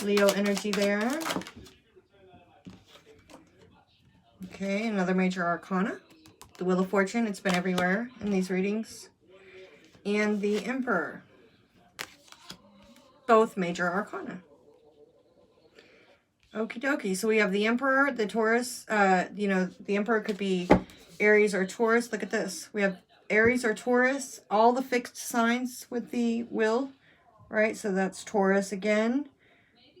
Leo energy there. Okay, another major arcana. The Wheel of Fortune. It's been everywhere in these readings. And the Emperor. Both major arcana. Okie dokie. So we have the Emperor, the Taurus. You know, the Emperor could be Aries or Taurus. Look at this. We have Aries or Taurus. All the fixed signs with the wheel. right? So that's Taurus again.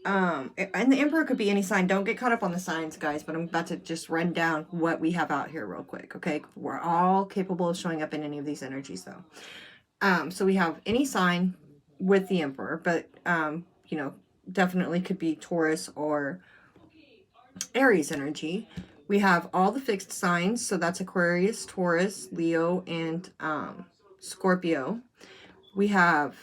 And the Emperor could be any sign. Don't get caught up on the signs, guys, but I'm about to just run down what we have out here real quick, okay? We're all capable of showing up in any of these energies, though. So we have any sign with the Emperor, but, you know, definitely could be Taurus or Aries energy. We have all the fixed signs, so that's Aquarius, Taurus, Leo, and Scorpio. We have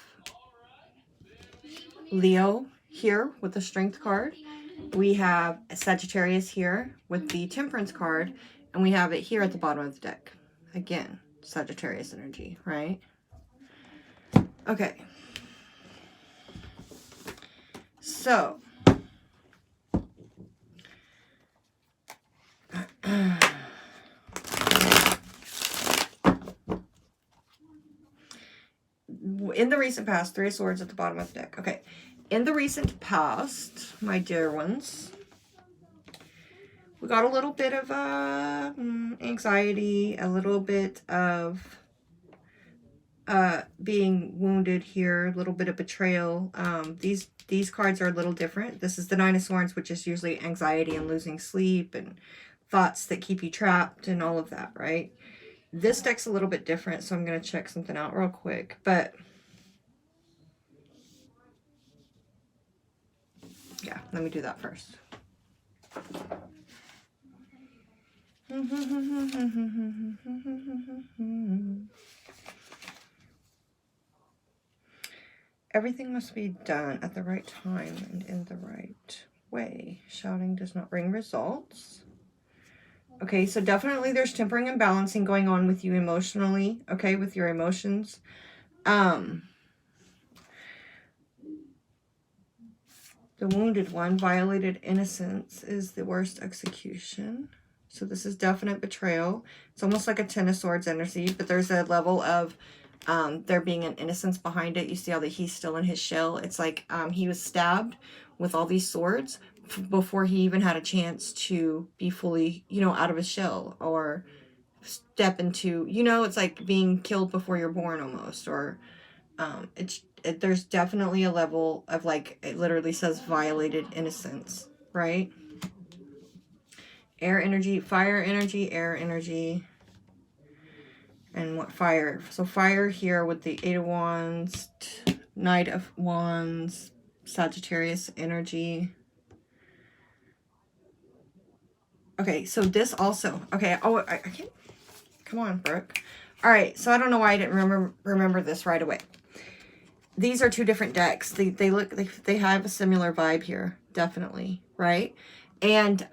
Leo here with the Strength card. We have Sagittarius here with the Temperance card, and we have it here at the bottom of the deck. Again, Sagittarius energy, right? Okay. So, in the recent past, Three of Swords at the bottom of the deck. Okay. In the recent past, my dear ones, we got a little bit of anxiety, a little bit of being wounded here, a little bit of betrayal. These cards are a little different. This is the Nine of Swords, which is usually anxiety and losing sleep and thoughts that keep you trapped and all of that, right? This deck's a little bit different, so I'm going to check something out real quick. But yeah, let me do that first. Everything must be done at the right time and in the right way. Shouting does not bring results. Okay, so definitely there's tempering and balancing going on with you emotionally, okay, with your emotions. The wounded one, violated innocence, is the worst execution. So this is definite betrayal. It's almost like a Ten of Swords energy, but there's a level of there being an innocence behind it. You see how that he's still in his shell. It's like he was stabbed with all these swords before he even had a chance to be fully, you know, out of his shell or step into, you know, it's like being killed before you're born almost. Or there's definitely a level of, like, it literally says violated innocence, right? Air energy, fire energy, air energy. And what fire? So fire here with the Eight of Wands, Knight of Wands, Sagittarius energy. Okay, so this also. Okay, oh, I can't. Come on, Brooke. All right, so I don't know why I didn't remember this right away. These are two different decks. They have a similar vibe here, definitely, right? And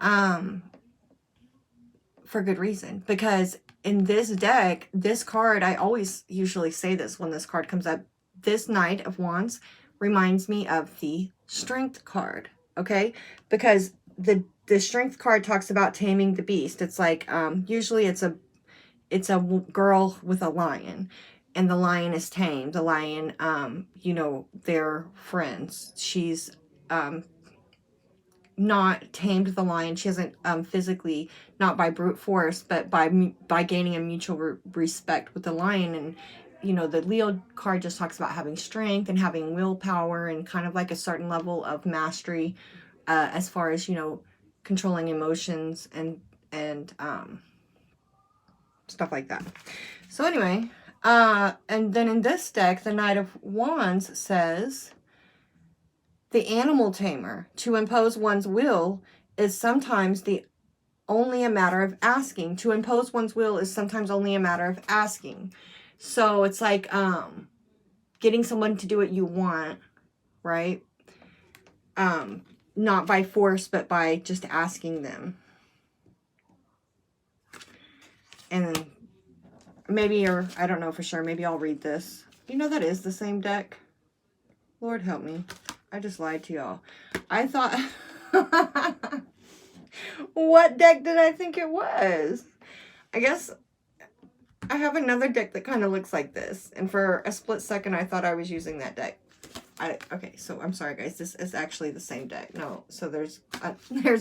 for good reason, because in this deck, this card, I always usually say this when this card comes up, this Knight of Wands reminds me of the Strength card, okay? Because the Strength card talks about taming the beast. It's like, usually it's a girl with a lion, and the lion is tamed. The lion, you know, they're friends. She's, not tamed the lion. She hasn't physically, not by brute force, but by gaining a mutual respect with the lion. And, you know, the Leo card just talks about having strength and having willpower and kind of like a certain level of mastery as far as, you know, controlling emotions and stuff like that. So anyway, and then in this deck, the Knight of Wands says, the animal tamer, to impose one's will is sometimes only a matter of asking. To impose one's will is sometimes only a matter of asking. So it's like getting someone to do what you want, right? Not by force, but by just asking them. And maybe, or I don't know for sure, maybe I'll read this. You know, that is the same deck. Lord help me. I just lied to y'all. I thought... What deck did I think it was? I guess I have another deck that kind of looks like this. And for a split second, I thought I was using that deck. Okay, so I'm sorry, guys. This is actually the same deck. No, so there's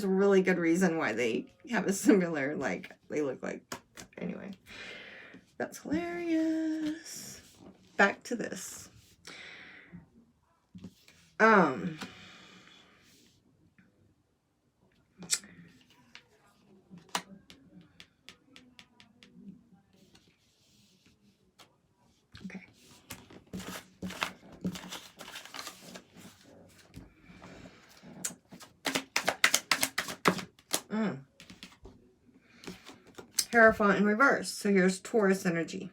a really good reason why they have a similar, like, they look like... Anyway, that's hilarious. Back to this. Okay. Hierophant in reverse. So here's Taurus energy.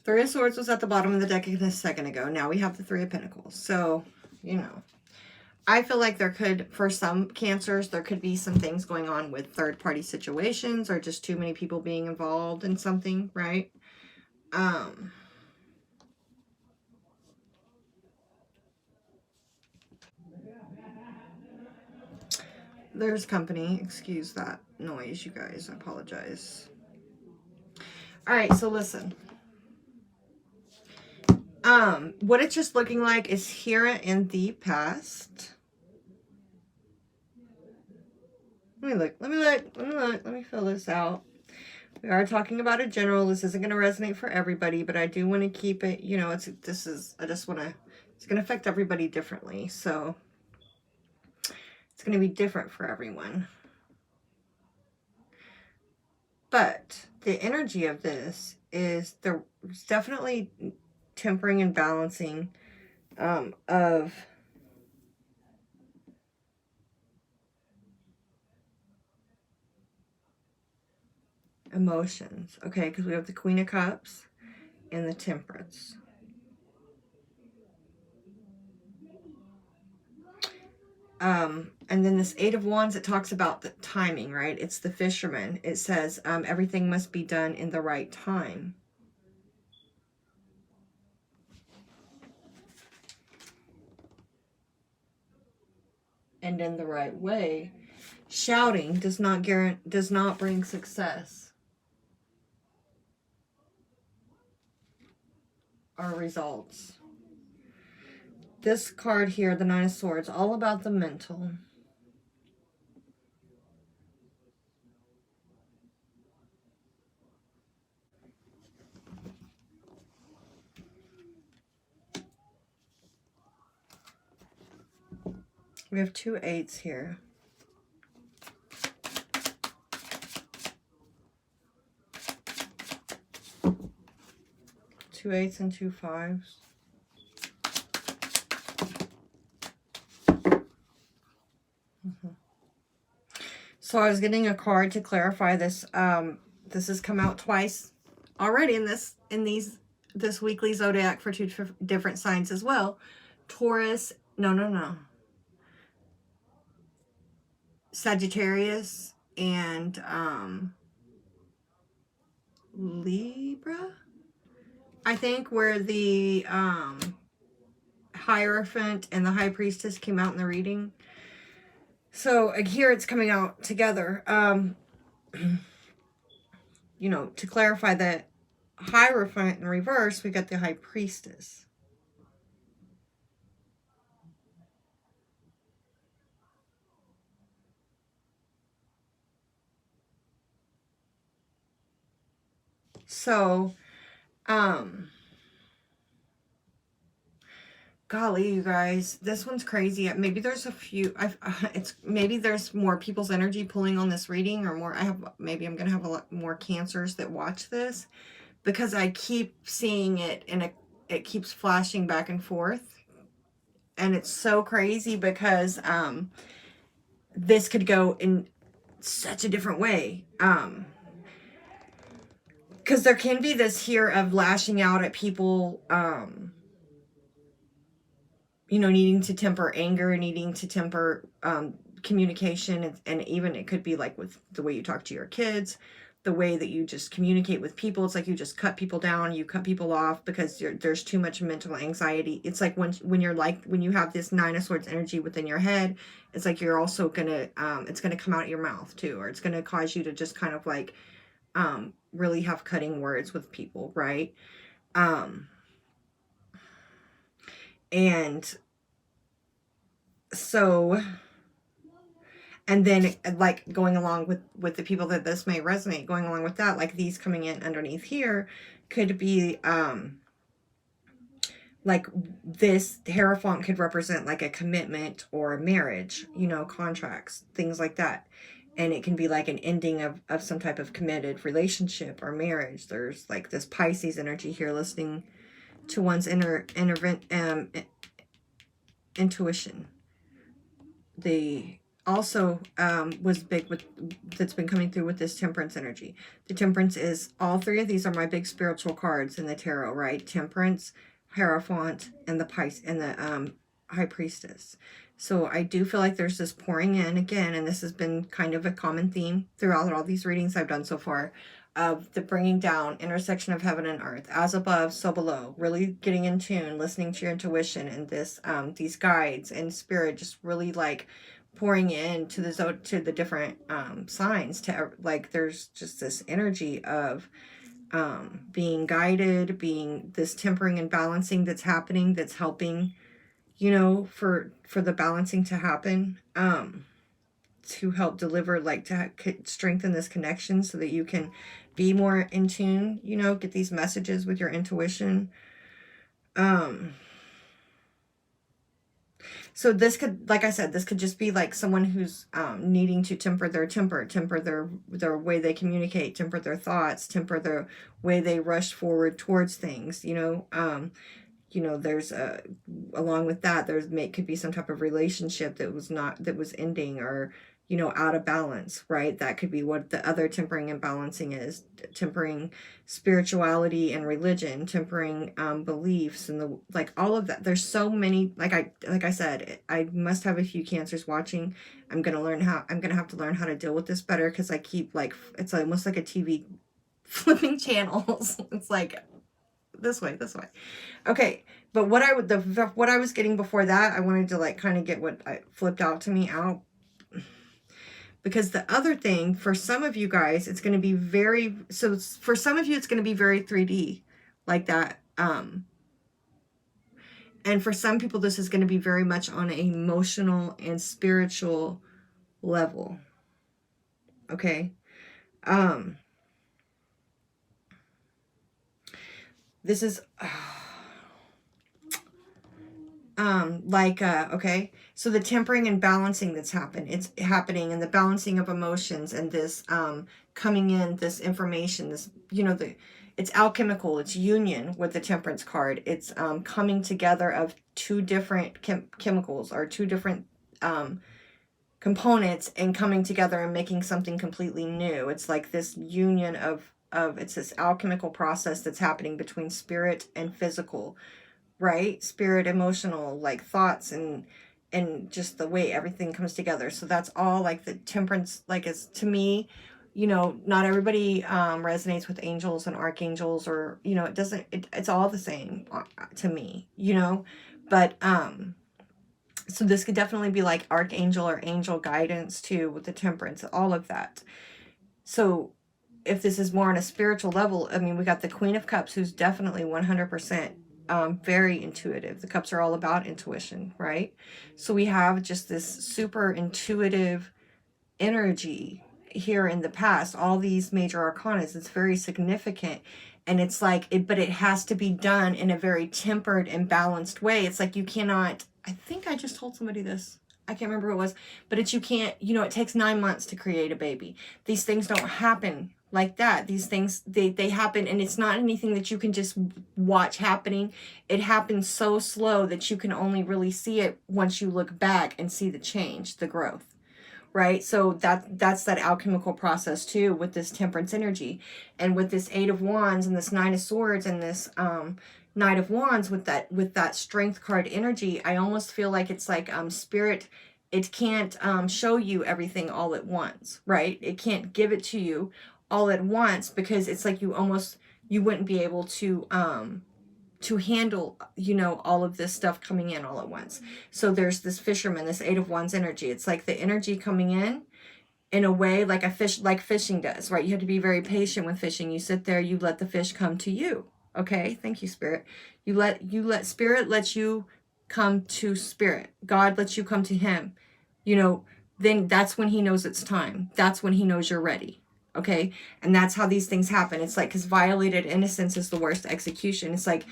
Three of Swords was at the bottom of the deck a second ago. Now we have the Three of Pentacles. So, you know, I feel like there could, for some Cancers, there could be some things going on with third-party situations or just too many people being involved in something, right? There's company. Excuse that noise, you guys. I apologize. All right, so listen. What it's just looking like is here in the past. Let me fill this out. We are talking about a general. This isn't going to resonate for everybody, but I do want to keep it, you know, it's going to affect everybody differently. So it's going to be different for everyone. But the energy of this is there's definitely tempering and balancing of emotions, okay? Because we have the Queen of Cups and the Temperance. And then this Eight of Wands, it talks about the timing, right? It's the Fisherman. It says everything must be done in the right time. And in the right way. Shouting does not bring success or results. This card here, the Nine of Swords, all about the mental. We have 2 8s here. Two 8s and 2 5s. So I was getting a card to clarify this. This has come out twice already in this weekly zodiac for 2 different signs as well. Taurus, no. Sagittarius and Libra, I think, where the Hierophant and the High Priestess came out in the reading. So here it's coming out together. You know, to clarify that Hierophant in reverse, we got the High Priestess. So, golly, you guys, this one's crazy. Maybe there's a few, maybe there's more people's energy pulling on this reading, or more, maybe I'm going to have a lot more Cancers that watch this, because I keep seeing it and it keeps flashing back and forth. And it's so crazy because, this could go in such a different way. Because there can be this here of lashing out at people, you know, needing to temper anger, needing to temper communication, and even it could be like with the way you talk to your kids, the way that you just communicate with people. It's like you just cut people down, you cut people off because there's too much mental anxiety. It's like when you have this Nine of Swords energy within your head, it's like you're also gonna it's gonna come out your mouth too, or it's gonna cause you to just kind of like really have cutting words with people, right? And so And then like going along with the people that this may resonate, going along with that, like these coming in underneath here could be like this Hierophant could represent like a commitment or a marriage, you know, contracts, things like that. And it can be like an ending of some type of committed relationship or marriage. There's like this Pisces energy here, listening to one's intuition. The also was big with, that's been coming through with this Temperance energy. The Temperance is, all three of these are my big spiritual cards in the tarot, right? Temperance, Hierophant, and the Pisces, and the High Priestess. So I do feel like there's this pouring in again, and this has been kind of a common theme throughout all these readings I've done so far, of the bringing down, intersection of heaven and earth, as above, so below, really getting in tune, listening to your intuition, and this these guides and spirit just really like pouring in to the different signs, to like there's just this energy of being guided, being this tempering and balancing that's happening, that's helping, you know, for the balancing to happen, to help deliver, like to strengthen this connection so that you can be more in tune, you know, get these messages with your intuition. So this could, like I said, this could just be like someone who's needing to temper their temper, temper their way they communicate, temper their thoughts, temper their way they rush forward towards things, you know. You know, there's along with that, could be some type of relationship that was ending, or, you know, out of balance, right? That could be what the other tempering and balancing is. Tempering spirituality and religion, tempering beliefs, and the like, all of that. There's so many, like I said, I must have a few Cancers watching. I'm gonna have to learn how to deal with this better, because I keep like, it's almost like a TV flipping channels. It's like this way. Okay, but what I was getting before that, I wanted to like kind of get what I flipped out to me out. Because the other thing, for some of you guys, it's going to be very, so for some of you, it's going to be very 3D like that. And for some people, this is going to be very much on an emotional and spiritual level. Okay. This is okay, so the tempering and balancing that's it's happening, and the balancing of emotions, and this coming in, this information, this, you know, it's alchemical, it's union with the Temperance card. It's coming together of two different chemicals, or two different components, and coming together and making something completely new. It's like this union of it's this alchemical process that's happening between spirit and physical, right? Spirit, emotional, like thoughts, and just the way everything comes together. So that's all like the Temperance, like, is, to me, you know, not everybody resonates with angels and archangels, or, you know, it's all the same to me, you know. But so this could definitely be like archangel or angel guidance too, with the Temperance, all of that. So if this is more on a spiritual level, I mean, we got the Queen of Cups, who's definitely 100% very intuitive. The cups are all about intuition, right? So we have just this super intuitive energy here in the past. All these major arcanas, it's very significant. And it's like, but it has to be done in a very tempered and balanced way. It's like, you cannot, I think I just told somebody this, I can't remember who it was, but it's, you can't, you know, it takes 9 months to create a baby. These things don't happen like that. These things, they happen, and it's not anything that you can just watch happening. It happens so slow that you can only really see it once you look back and see the change, the growth, right? So that's that alchemical process too, with this Temperance energy, and with this 8 of Wands and this 9 of Swords and this Knight of Wands, with that Strength card energy. I almost feel like it's like spirit, it can't show you everything all at once, right? It can't give it to you all at once, because it's like you wouldn't be able to handle, you know, all of this stuff coming in all at once. So there's this Fisherman, this 8 of Wands energy. It's like the energy coming in a way like like fishing does, right? You have to be very patient with fishing. You sit there, you let the fish come to you. Okay, thank you, Spirit. You let Spirit let you come to Spirit. God lets you come to Him. You know, then that's when he knows it's time. That's when he knows you're ready. Okay. And that's how these things happen. It's like, because violated innocence is the worst execution. It's like,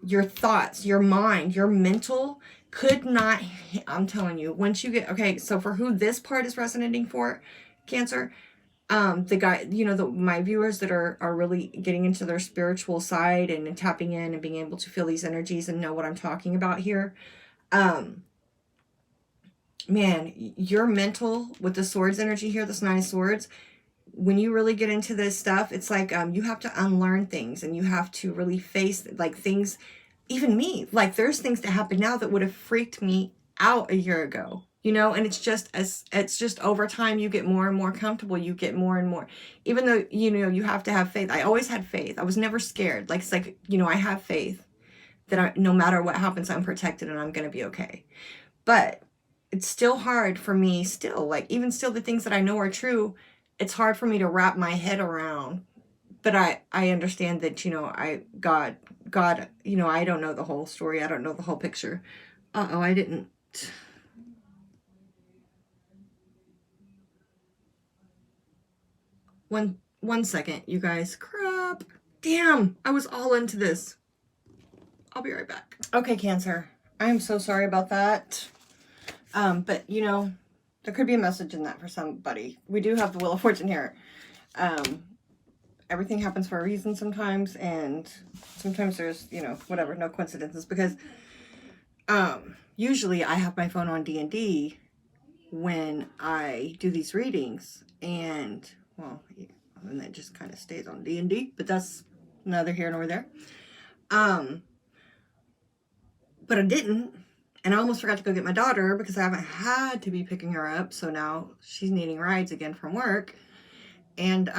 your thoughts, your mind, your mental could not, I'm telling you, once you get, okay, so for who this part is resonating for, Cancer, the guy, you know, my viewers that are really getting into their spiritual side and tapping in and being able to feel these energies and know what I'm talking about here. Man, your mental with the swords energy here, this 9 of swords, when you really get into this stuff, it's like you have to unlearn things, and you have to really face like things. Even me, like there's things that happen now that would have freaked me out a year ago, you know. And it's just over time you get more and more comfortable, you get more and more, even though, you know, you have to have faith. I always had faith. I was never scared. Like, it's like, you know, I have faith that no matter what happens, I'm protected and I'm gonna be okay. But it's still hard for me still, like even still the things that I know are true, it's hard for me to wrap my head around. But I understand that, you know, God, you know, I don't know the whole story. I don't know the whole picture. Uh-oh, I didn't. One second, you guys. Crap. Damn, I was all into this. I'll be right back. Okay, Cancer. I am so sorry about that. But, you know, there could be a message in that for somebody. We do have the Wheel of Fortune here. Everything happens for a reason sometimes, and sometimes there's, you know, whatever, no coincidences, because usually I have my phone on D&D when I do these readings, and, well, and that just kind of stays on D&D, but that's neither here nor there. But I didn't. And I almost forgot to go get my daughter because I haven't had to be picking her up. So now she's needing rides again from work. And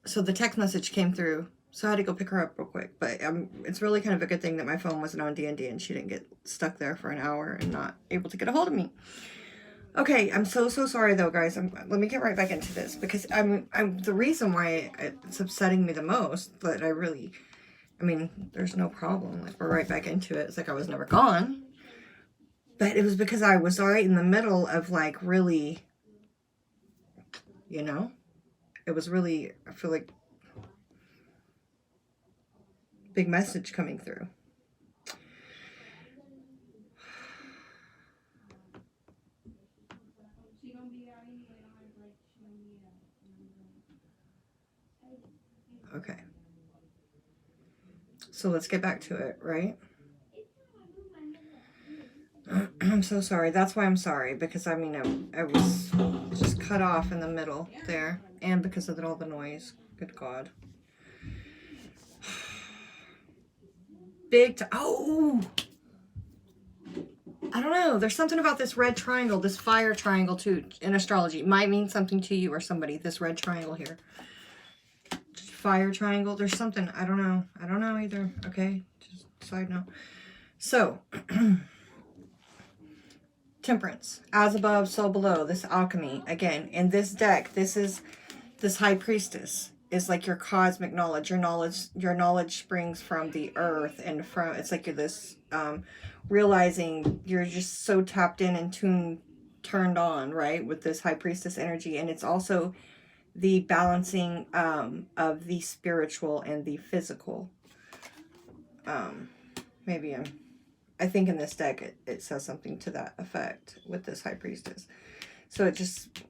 so the text message came through. So I had to go pick her up real quick. But it's really kind of a good thing that my phone wasn't on D&D and she didn't get stuck there for an hour and not able to get a hold of me. Okay, I'm so sorry though, guys. Let me get right back into this because I'm the reason why it's upsetting me the most, but I mean, there's no problem. Like, we're right back into it. It's like I was never gone. But it was because I was right in the middle of, like, really, you know? It was really, I feel like, big message coming through. Okay. So let's get back to it, right? I'm so sorry. That's why I'm sorry. Because, I mean, I was just cut off in the middle there. And because of all the noise. Good God. Oh! I don't know. There's something about this red triangle, this fire triangle, too, in astrology. It might mean something to you or somebody, this red triangle here. Fire triangle. There's something. I don't know. I don't know either. Okay. Just side note. So, Temperance. As above, so below. This alchemy. Again, in this deck, this High Priestess is like your cosmic knowledge. Your knowledge springs from the earth and from, it's like you're this, realizing you're just so tapped in and turned on, right? With this High Priestess energy. And it's also the balancing of the spiritual and the physical. Maybe I think in this deck it says something to that effect with this High Priestess. So it just...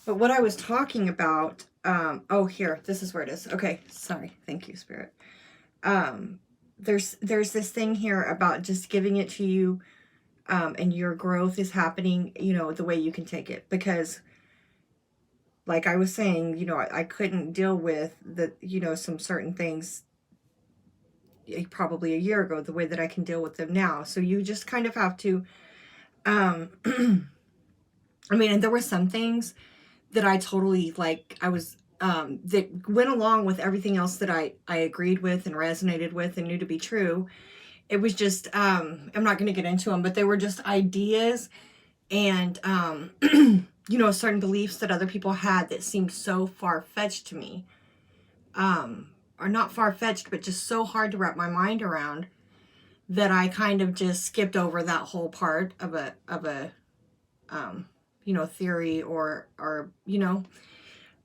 But what I was talking about... oh, here. This is where it is. Okay. Sorry. Thank you, Spirit. There's this thing here about just giving it to you, and your growth is happening, you know, the way you can take it. Because, like I was saying, you know, I couldn't deal with you know, some certain things probably a year ago, the way that I can deal with them now. So you just kind of have to, I mean, and there were some things that I totally, like, I was, that went along with everything else that I agreed with and resonated with and knew to be true. It was just, I'm not going to get into them, but they were just ideas and, you know, certain beliefs that other people had that seemed so far-fetched to me. or not far-fetched, but just so hard to wrap my mind around that I kind of just skipped over that whole part of a you know, theory or you know,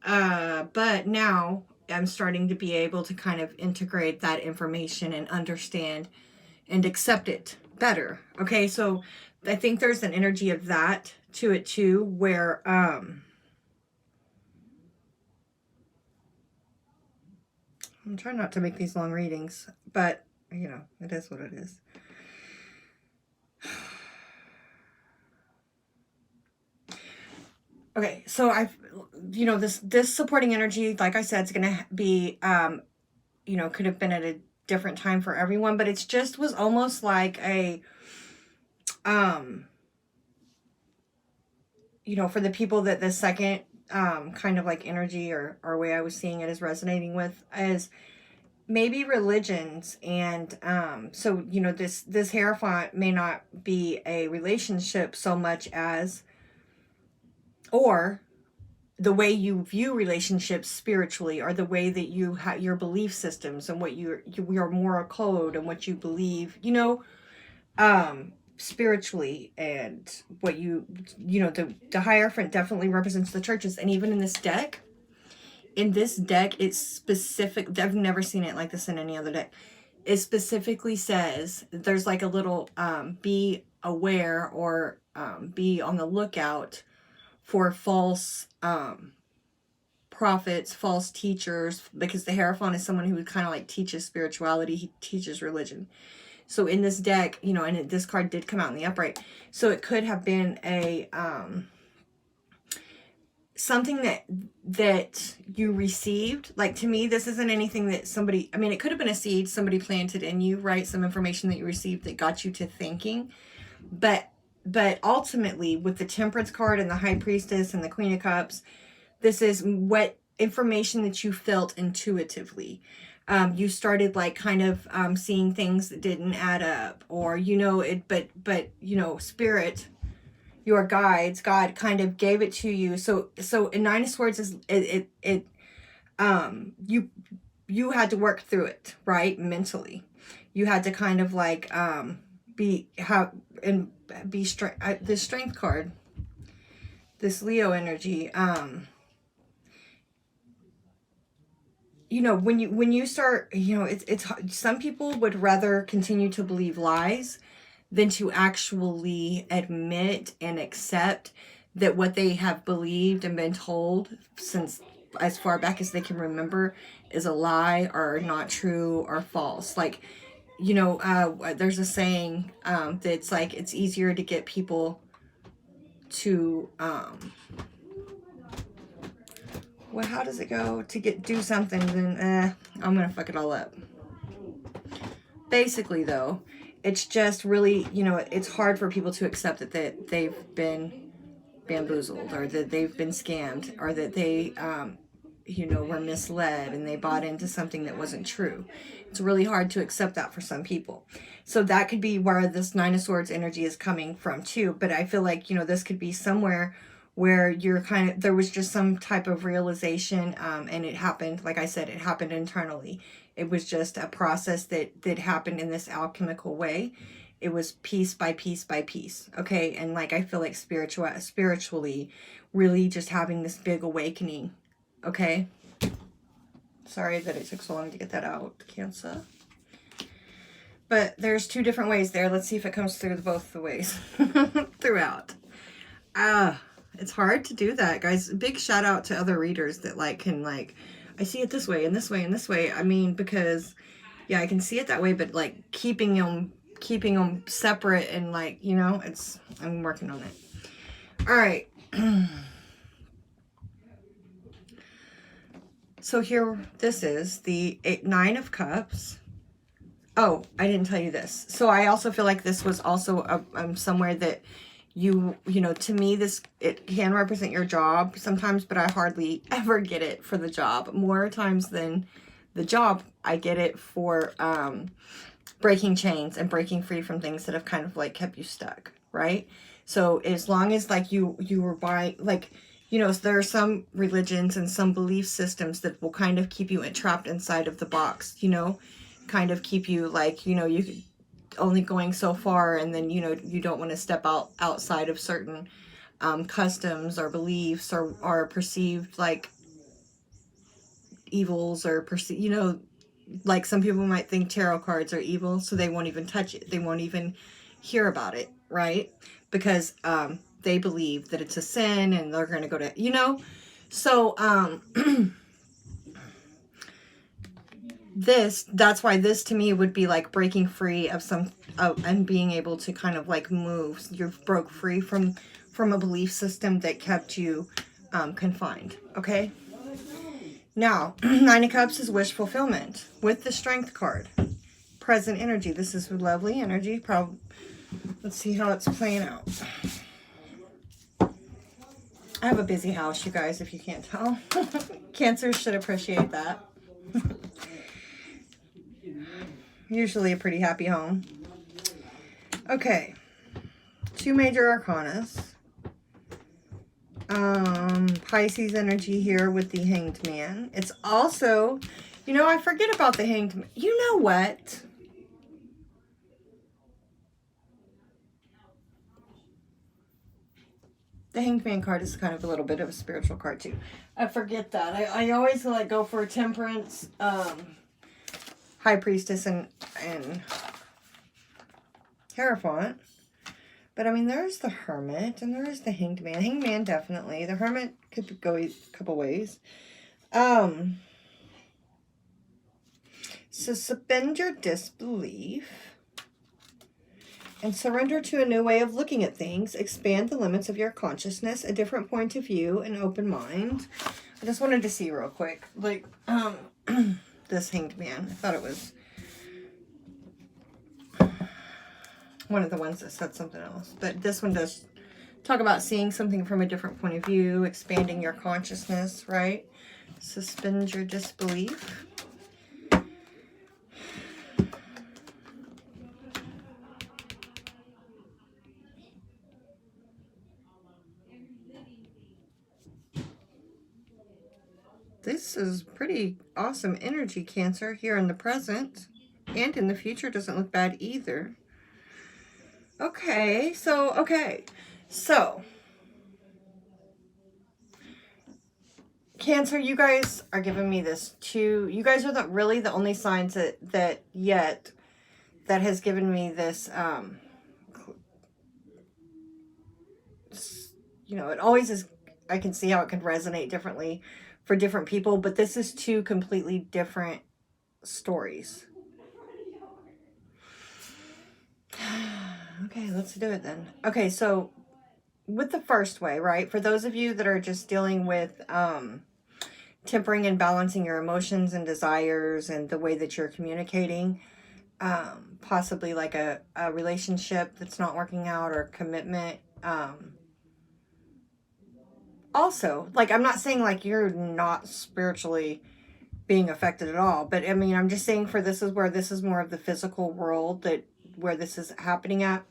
but now I'm starting to be able to kind of integrate that information and understand and accept it better. Okay, so I think there's an energy of that to it too, where I'm trying not to make these long readings, but you know, it is what it is. Okay, so I've, you know, this supporting energy, like I said, it's gonna be, you know, could have been at a different time for everyone, but it's just was almost like a, you know, for the people that the second, kind of like energy or way I was seeing it is resonating with is maybe religions. And, so, you know, this Hierophant may not be a relationship so much as, or the way you view relationships spiritually, or the way that you have your belief systems and what your moral code and what you believe, you know, spiritually, and what you know, the Hierophant definitely represents the churches. And even in this deck, it's specific. I've never seen it like this in any other deck. It specifically says there's like a little be aware, or be on the lookout for false prophets, false teachers, because the Hierophant is someone who kind of like teaches spirituality, he teaches religion. So in this deck, you know, and this card did come out in the upright, so it could have been a something that you received. Like, to me, this isn't anything that somebody, I mean, it could have been a seed somebody planted in you, right? Some information that you received that got you to thinking. But ultimately, with the Temperance card and the High Priestess and the Queen of Cups, this is what information that you felt intuitively. You started like kind of seeing things that didn't add up, or, you know, it, but you know, Spirit, your guides, God kind of gave it to you. So in Nine of Swords is you had to work through it, right? Mentally, you had to kind of like be strength. This Strength card, this Leo energy, you know, when you start, you know, it's some people would rather continue to believe lies than to actually admit and accept that what they have believed and been told since as far back as they can remember is a lie, or not true, or false. Like, you know, there's a saying that's like, it's easier to get people to well, how does it go? To do something, then I'm gonna fuck it all up. Basically, though, it's just really, you know, it's hard for people to accept that they've been bamboozled, or that they've been scammed, or that they, you know, were misled and they bought into something that wasn't true. It's really hard to accept that for some people. So that could be where this Nine of Swords energy is coming from too. But I feel like, you know, this could be somewhere where you're kind of, there was just some type of realization, and it happened, like I said, it happened internally. It was just a process that happened in this alchemical way. It was piece by piece by piece, okay? And like, I feel like spiritually, really just having this big awakening, okay? Sorry that it took so long to get that out, Cancer. But there's two different ways there. Let's see if it comes through both the ways throughout. It's hard to do that, guys. Big shout out to other readers that like can like, I see it this way and this way and this way. I mean, because yeah, I can see it that way, but like keeping them separate and like, you know, I'm working on it. All right. So here, this is the Nine of Cups. Oh, I didn't tell you this. So I also feel like this was also somewhere that you know, to me, it can represent your job sometimes, but I hardly ever get it for the job. More times than the job, I get it for breaking chains and breaking free from things that have kind of like kept you stuck, right? So as long as like you were buying, like, you know, there are some religions and some belief systems that will kind of keep you trapped inside of the box, you know, kind of keep you like, you know, you could only going so far, and then, you know, you don't want to step outside of certain customs or beliefs or perceived like evils or you know, like some people might think tarot cards are evil, so they won't even touch it. They won't even hear about it, right? Because they believe that it's a sin and they're going to go to, you know. So that's why this to me would be like breaking free of some and being able to kind of like move. You broke free from a belief system that kept you confined. Okay. Now, Nine of Cups is wish fulfillment with the Strength card. Present energy. This is lovely energy. Probably. Let's see how it's playing out. I have a busy house, you guys, if you can't tell. Cancers should appreciate that. Usually a pretty happy home. Okay. 2 major arcanas. Pisces energy here with the Hanged Man. It's also, you know, I forget about the Hanged Man. You know what? The Hanged Man card is kind of a little bit of a spiritual card too. I forget that. I always like go for Temperance, High Priestess, and Hierophant. But I mean, there's the Hermit and there's the Hanged Man. Hanged Man definitely. The Hermit could go a couple ways. So suspend your disbelief and surrender to a new way of looking at things. Expand the limits of your consciousness, a different point of view, an open mind. I just wanted to see real quick, like, this Hanged Man. I thought it was one of the ones that said something else. But this one does talk about seeing something from a different point of view, expanding your consciousness, right? Suspend your disbelief. This is pretty awesome energy, Cancer, here in the present. And in the future doesn't look bad either. Okay, so, Cancer, you guys are giving me this too. You guys are really the only signs that has given me this, you know, it always is, I can see how it can resonate differently for different people, but this is 2 completely different stories. Okay, let's do it then. Okay, so with the first way, right? For those of you that are just dealing with tempering and balancing your emotions and desires and the way that you're communicating, possibly like a relationship that's not working out or commitment. Also, like, I'm not saying like you're not spiritually being affected at all, but I mean, I'm just saying for this is more of the physical world where this is happening at.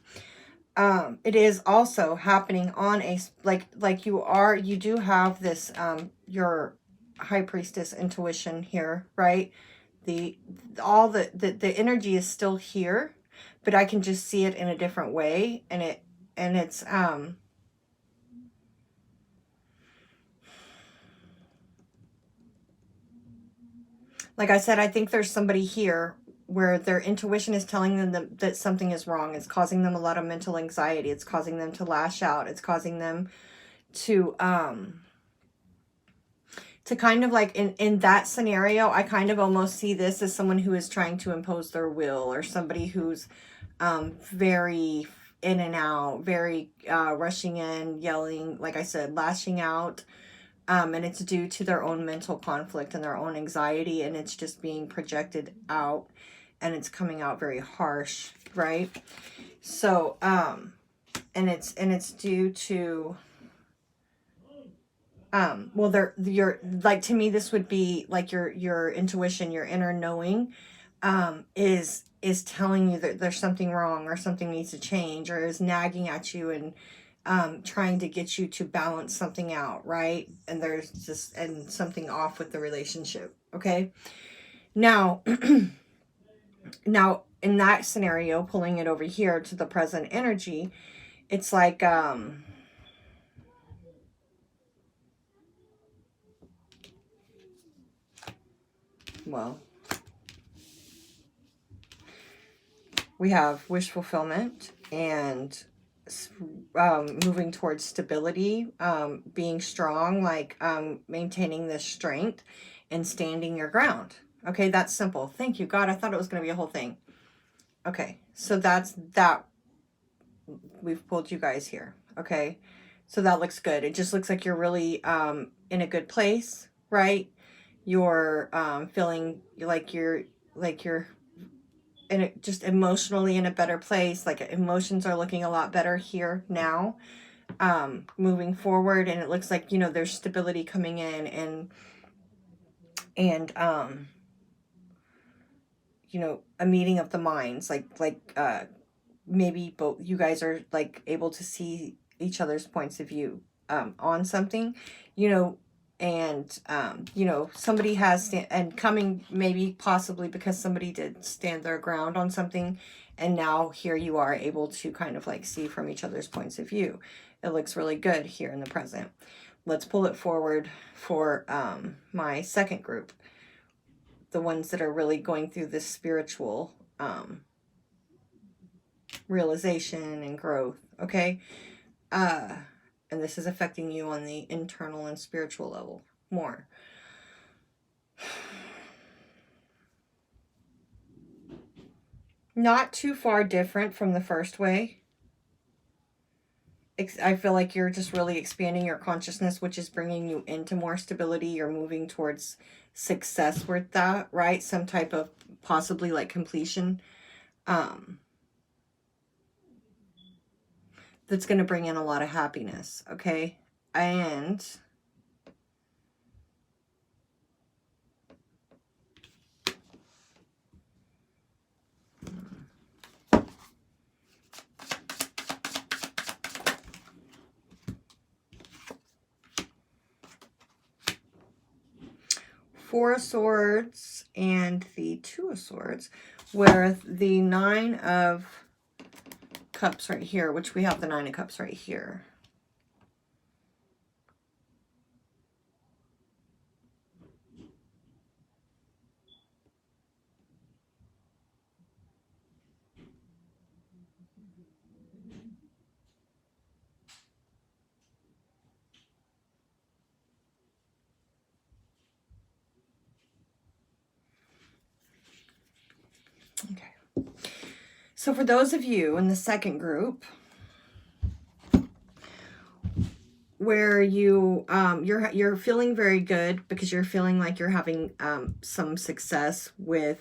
It is also happening on a, like you do have this, your High Priestess intuition here, right? The energy is still here, but I can just see it in a different way. And it's, like I said, I think there's somebody here where their intuition is telling them that something is wrong. It's causing them a lot of mental anxiety. It's causing them to lash out. It's causing them to kind of like, in that scenario, I kind of almost see this as someone who is trying to impose their will, or somebody who's very in and out, very rushing in, yelling, like I said, lashing out. And it's due to their own mental conflict and their own anxiety, and it's just being projected out, and it's coming out very harsh, right? So, and it's due to, well, you're like, to me, this would be like your intuition, your inner knowing, is telling you that there's something wrong or something needs to change, or is nagging at you trying to get you to balance something out, right? And there's just, and something off with the relationship, okay? Now, now in that scenario, pulling it over here to the present energy, it's like, well, we have wish fulfillment and moving towards stability, being strong, like maintaining this strength and standing your ground. Okay, that's simple. Thank you, God. I thought it was going to be a whole thing. Okay, so that's that. We've pulled you guys here. Okay, so that looks good. It just looks like you're really in a good place, right? You're feeling like you're and just emotionally in a better place. Like emotions are looking a lot better here now, moving forward. And it looks like, you know, there's stability coming in, and you know, a meeting of the minds, maybe both you guys are like able to see each other's points of view on something, you know. And you know, somebody has and coming, maybe possibly because somebody did stand their ground on something, and now here you are able to kind of like see from each other's points of view. It looks really good here in the present. Let's pull it forward for my second group, the ones that are really going through this spiritual realization and growth. Okay, and this is affecting you on the internal and spiritual level more. Not too far different from the first way. I feel like you're just really expanding your consciousness, which is bringing you into more stability. You're moving towards success with that, right? Some type of possibly like completion that's going to bring in a lot of happiness, okay? And Four of Swords and the Two of Swords, with the Nine of Cups right here, which we have the Nine of Cups right here. Okay. So for those of you in the second group, where you you're feeling very good because you're feeling like you're having some success with,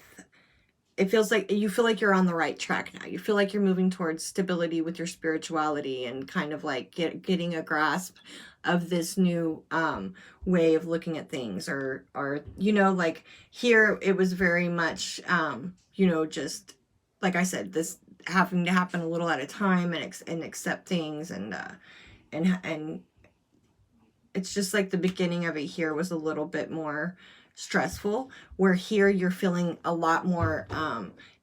it feels like you feel like you're on the right track now. You feel like you're moving towards stability with your spirituality and kind of like getting a grasp of this new way of looking at things, or you know, like here it was very much you know, just like I said, this having to happen a little at a time, and accept things, and it's just like the beginning of it here was a little bit more stressful, where here you're feeling a lot more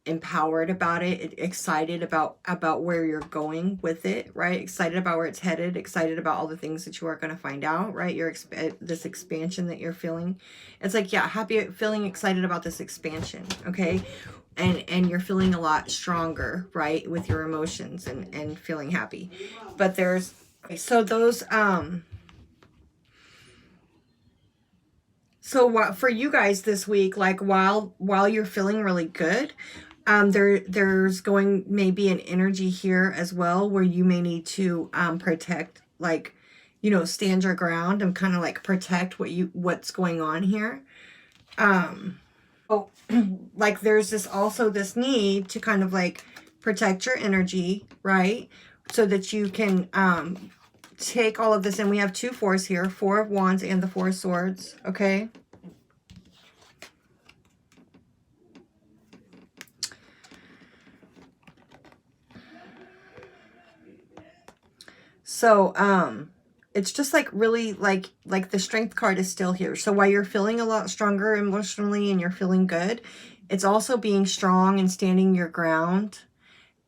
empowered about it, excited about where you're going with it, right? Excited about where it's headed, excited about all the things that you are going to find out, right? This expansion that you're feeling. It's like, yeah, happy, feeling excited about this expansion, okay? And you're feeling a lot stronger, right, with your emotions, and feeling happy. But there's, so those so what for you guys this week, like while you're feeling really good, there's going maybe an energy here as well where you may need to protect, like, you know, stand your ground and kind of like protect what's going on here. Oh, like there's this need to kind of like protect your energy, right? So that you can take all of this, and we have two fours here, Four of Wands and the Four of Swords, okay? So, it's just like really like the Strength card is still here. So while you're feeling a lot stronger emotionally and you're feeling good, it's also being strong and standing your ground.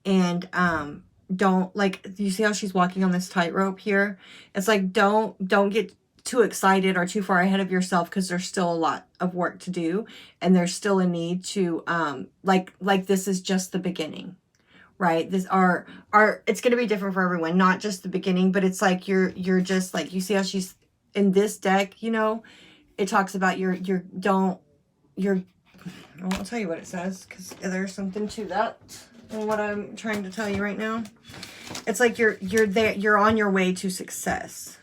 And don't, like, you see how she's walking on this tightrope here? It's like don't get too excited or too far ahead of yourself, because there's still a lot of work to do, and there's still a need to like this is just the beginning. Right, this are it's going to be different for everyone, not just the beginning, but it's like you're just like, you see how she's in this deck, you know, it talks about I'll tell you what it says, because there's something to that and what I'm trying to tell you right now. It's like you're there, you're on your way to success.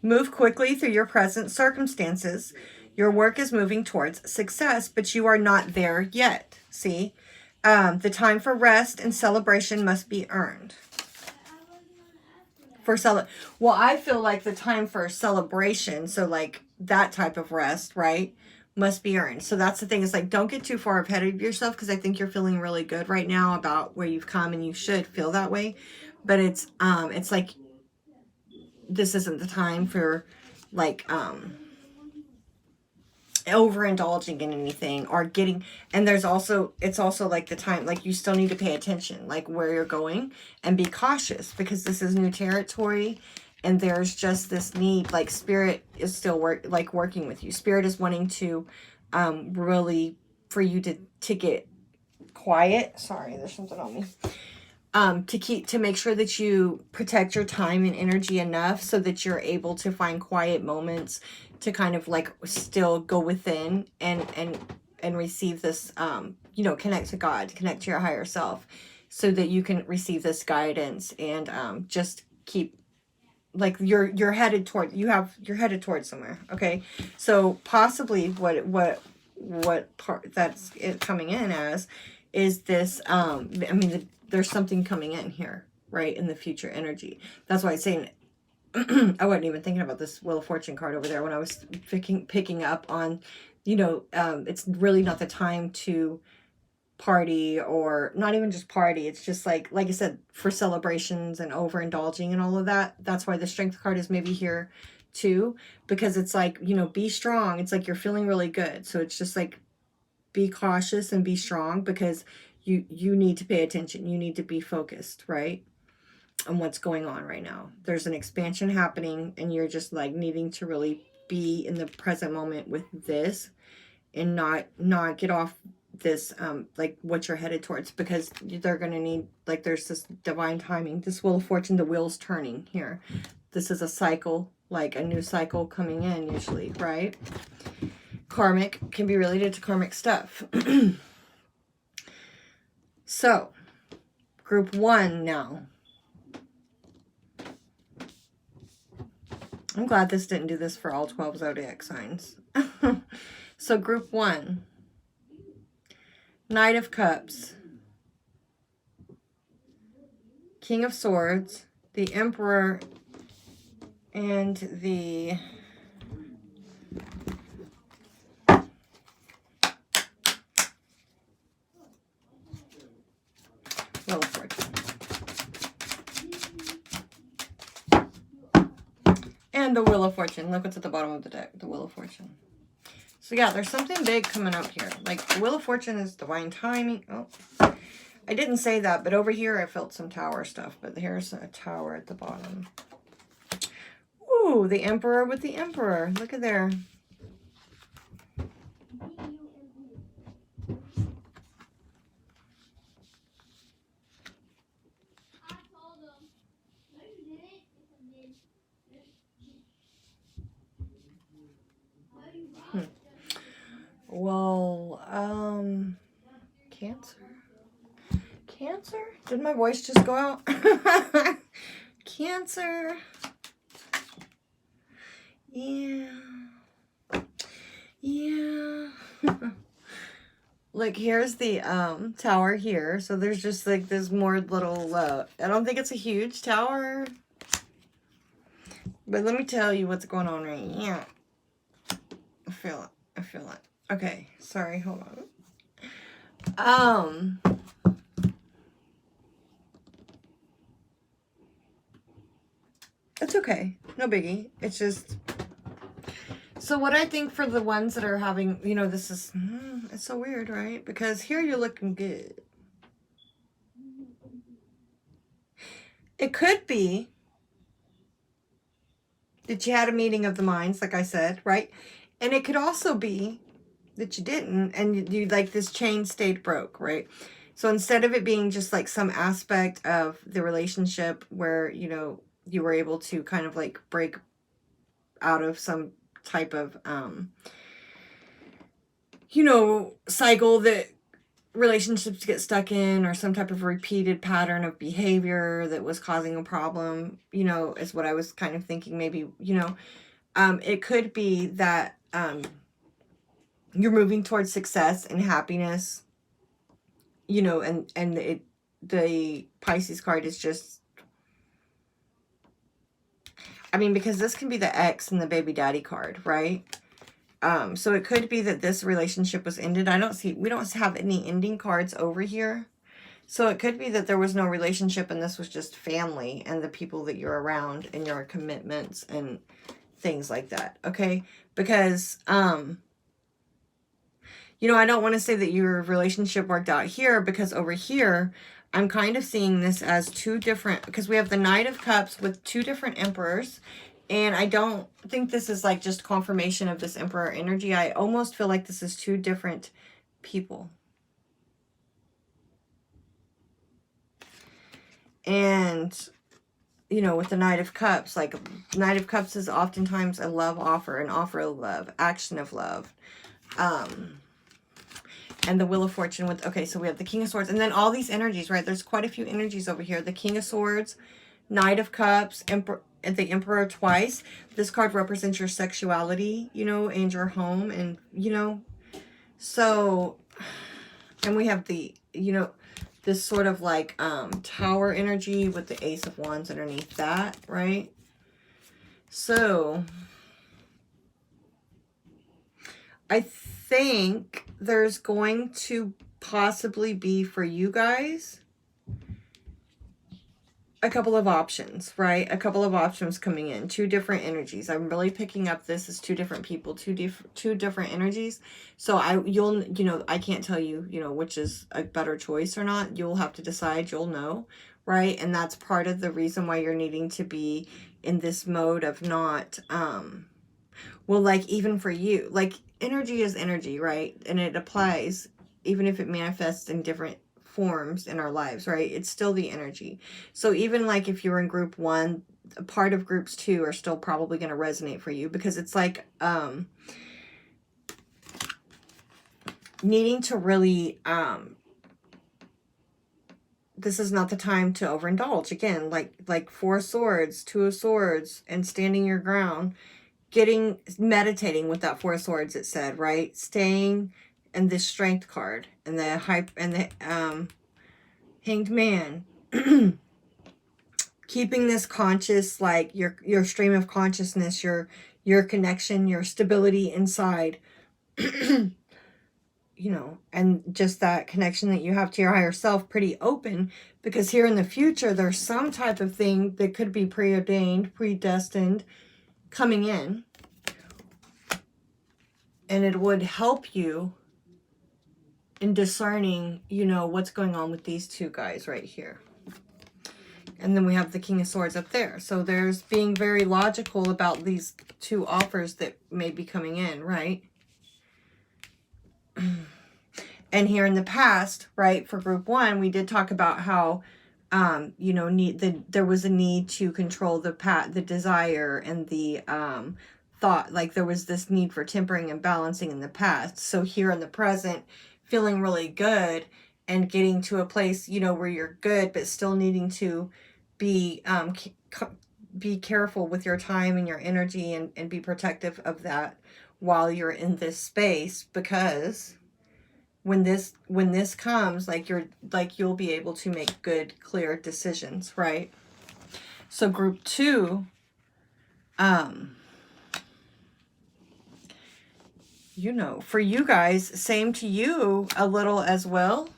Move quickly through your present circumstances. Your work is moving towards success, but you are not there yet. See? The time for rest and celebration must be earned. Well, I feel like the time for celebration, so like that type of rest, right, must be earned. So that's the thing. It's like, don't get too far ahead of yourself, because I think you're feeling really good right now about where you've come, and you should feel that way. But it's like, this isn't the time for like overindulging in anything or getting, and it's also like the time, like you still need to pay attention, like where you're going, and be cautious, because this is new territory, and there's just this need, like spirit is still working with you. Spirit is wanting to really for you to get quiet. Sorry, there's something on me. To make sure that you protect your time and energy enough so that you're able to find quiet moments to kind of like still go within and receive this, you know, connect to God, connect to your higher self, so that you can receive this guidance, and just keep, like, you're headed toward, you're headed towards somewhere. Okay, so possibly what part that's it coming in as is this, I mean, there's something coming in here, right, in the future energy. That's why I'm saying I wasn't even thinking about this Wheel of Fortune card over there when I was picking up on, you know, it's really not the time to party, or not even just party. It's just like I said, for celebrations and overindulging and all of that. That's why the Strength card is maybe here too, because it's like, you know, be strong. It's like you're feeling really good. So it's just like, be cautious and be strong, because you need to pay attention. You need to be focused, right, on what's going on right now. There's an expansion happening, and you're just like needing to really be in the present moment with this, and not get off this like what you're headed towards, because they're going to need, like, there's this divine timing. This Wheel of Fortune, the wheel's turning here. This is a cycle, like a new cycle coming in usually, right? Karmic can be related to karmic stuff. So, group 1 now. I'm glad this didn't do this for all 12 zodiac signs. So, group 1. Knight of Cups. King of Swords. The Emperor. And the... Wheel of Fortune. And the Wheel of Fortune. Look what's at the bottom of the deck. The Wheel of Fortune. So yeah, there's something big coming up here. Like, the Wheel of Fortune is divine timing. Oh, I didn't say that, but over here I felt some tower stuff. But here's a tower at the bottom. Ooh, the Emperor with the Emperor. Look at there. Well, Cancer? Cancer? Did my voice just go out? Cancer. Yeah. Yeah. Like, here's the tower here. So there's just like this more little, I don't think it's a huge tower. But let me tell you what's going on right here. I feel it. I feel it. Okay, sorry, hold on. It's okay. No biggie. It's just... So what I think for the ones that are having, you know, this is... it's so weird, right? Because here you're looking good. It could be that you had a meeting of the minds, like I said, right? And it could also be that you didn't, and you like this chain stayed broke, right? So instead of it being just like some aspect of the relationship where, you know, you were able to kind of like break out of some type of, you know, cycle that relationships get stuck in, or some type of repeated pattern of behavior that was causing a problem, you know, is what I was kind of thinking. Maybe, you know, it could be that you're moving towards success and happiness, you know, and the Pisces card is just, I mean, because this can be the ex and the baby daddy card, right? So it could be that this relationship was ended. We don't have any ending cards over here. So it could be that there was no relationship and this was just family and the people that you're around and your commitments and things like that, okay? Because, you know, I don't want to say that your relationship worked out here, because over here, I'm kind of seeing this as two different, because we have the Knight of Cups with two different emperors. And I don't think this is like just confirmation of this emperor energy. I almost feel like this is two different people. And, you know, with the Knight of Cups, like Knight of Cups is oftentimes a love offer, an offer of love, action of love. And the Wheel of Fortune with, okay, so we have the King of Swords, and then all these energies, right? There's quite a few energies over here. The King of Swords, Knight of Cups, the Emperor twice. This card represents your sexuality, you know, and your home, and, you know, so, and we have the, you know, this sort of like tower energy with the Ace of Wands underneath that, right? So I think there's going to possibly be for you guys a couple of options, right? A couple of options coming in, two different energies. I'm really picking up this as two different people, two different energies. So you'll, you know, I can't tell you, you know, which is a better choice or not. You'll have to decide, you'll know, right? And that's part of the reason why you're needing to be in this mode of not, well, like even for you, like energy is energy, right? And it applies even if it manifests in different forms in our lives, right? It's still the energy. So even like if you're in group 1, a part of groups 2 are still probably going to resonate for you, because it's like needing to really this is not the time to overindulge. Again, like 4 of Swords, 2 of Swords, and standing your ground, meditating with that 4 of Swords, it said, right? Staying, and this Strength card, and the Hanged Man. Keeping this conscious, like your stream of consciousness, your connection, your stability inside, you know, and just that connection that you have to your higher self pretty open, because here in the future, there's some type of thing that could be preordained, predestined, coming in, and it would help you in discerning, you know, what's going on with these two guys right here. And then we have the King of Swords up there. So there's being very logical about these two offers that may be coming in, right? And here in the past, right, for group 1, we did talk about how, you know, there was a need to control the desire and the thought. Like there was this need for tempering and balancing in the past. So here in the present, feeling really good and getting to a place, you know, where you're good, but still needing to be careful with your time and your energy, and be protective of that while you're in this space, because when this comes, like you'll be able to make good, clear decisions, right? So group 2, you know, for you guys, same to you a little as well.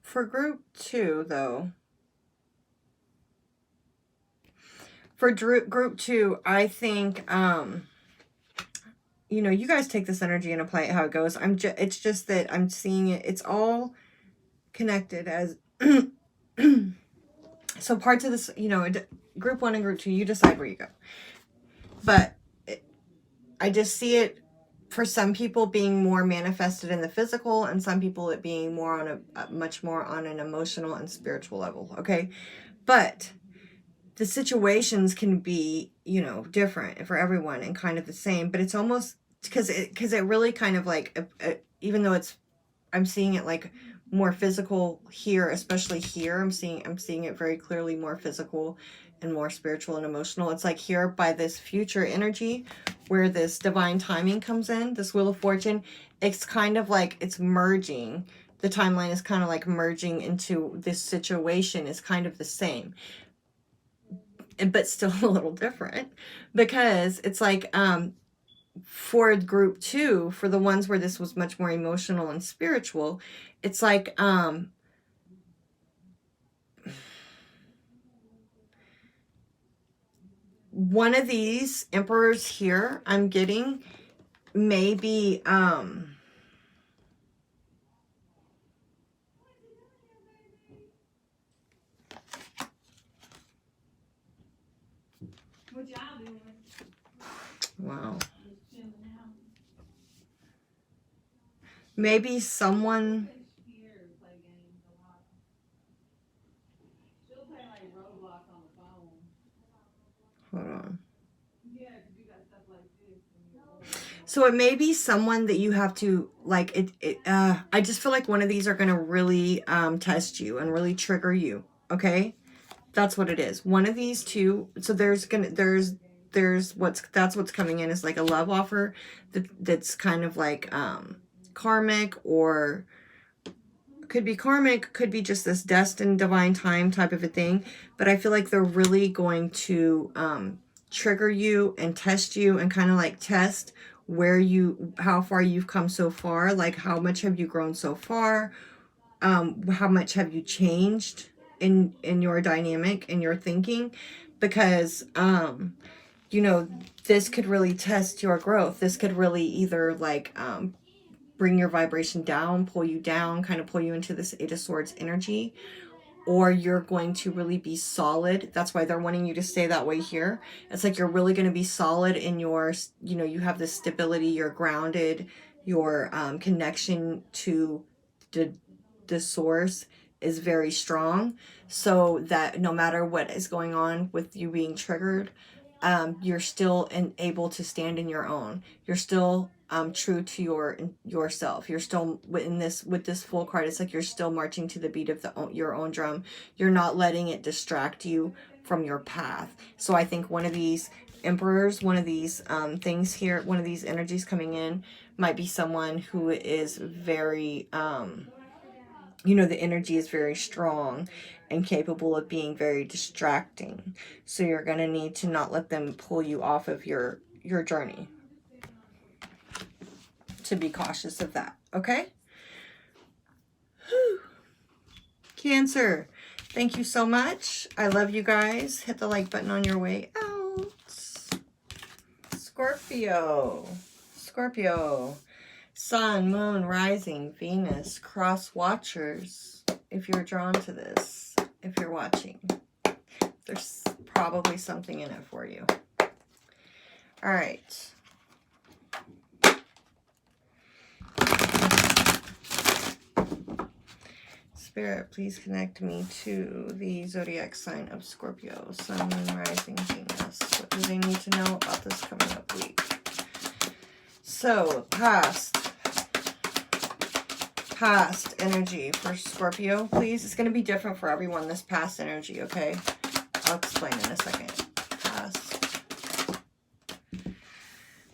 For group 2 though, for group 2, I think, you know, you guys take this energy and apply it how it goes. It's just that I'm seeing it, it's all connected as, so parts of this, you know, group 1 and group 2, you decide where you go. But I just see it for some people being more manifested in the physical, and some people it being more on much more on an emotional and spiritual level. Okay. But the situations can be, you know, different for everyone and kind of the same, but it's almost because it really kind of like, even though I'm seeing it like more physical here, especially here, I'm seeing it very clearly more physical and more spiritual and emotional. It's like here by this future energy where this divine timing comes in, this Wheel of Fortune, it's kind of like it's merging. The timeline is kind of like merging into this situation is kind of the same, but still a little different, because it's like, for group 2, for the ones where this was much more emotional and spiritual, it's like, one of these emperors here I'm getting maybe, wow, maybe someone, hold on. So it may be someone that you have to, like, I just feel like one of these are going to really test you and really trigger you. Okay. That's what it is. One of these two. So that's what's coming in is like a love offer that's kind of like karmic, or could be karmic, could be just this destined divine time type of a thing. But I feel like they're really going to trigger you and test you and kind of like test how far you've come so far. Like, how much have you grown so far? How much have you changed in your dynamic, in your thinking? Because you know, this could really test your growth. This could really either like bring your vibration down, pull you down, kind of pull you into this 8 of Swords energy, or you're going to really be solid. That's why they're wanting you to stay that way here. It's like you're really going to be solid in your, you know, you have this stability, you're grounded, your connection to the source is very strong, so that no matter what is going on with you being triggered, you're still able to stand in your own. You're still true to yourself. You're still with this full card. It's like you're still marching to the beat of your own drum. You're not letting it distract you from your path. So I think one of these emperors, one of these things here, one of these energies coming in might be someone who is very, you know, the energy is very strong and capable of being very distracting. So you're going to need to not let them pull you off of your journey. To be cautious of that, okay? Whew. Cancer, thank you so much. I love you guys. Hit the like button on your way out. Scorpio, Sun, Moon, Rising, Venus, cross watchers. If you're drawn to this, if you're watching, there's probably something in it for you. All right. Spirit, please connect me to the zodiac sign of Scorpio, Sun, Moon, Rising, Venus. What do they need to know about this coming up week? So, past energy for Scorpio, please. It's going to be different for everyone, this past energy, okay? I'll explain in a second.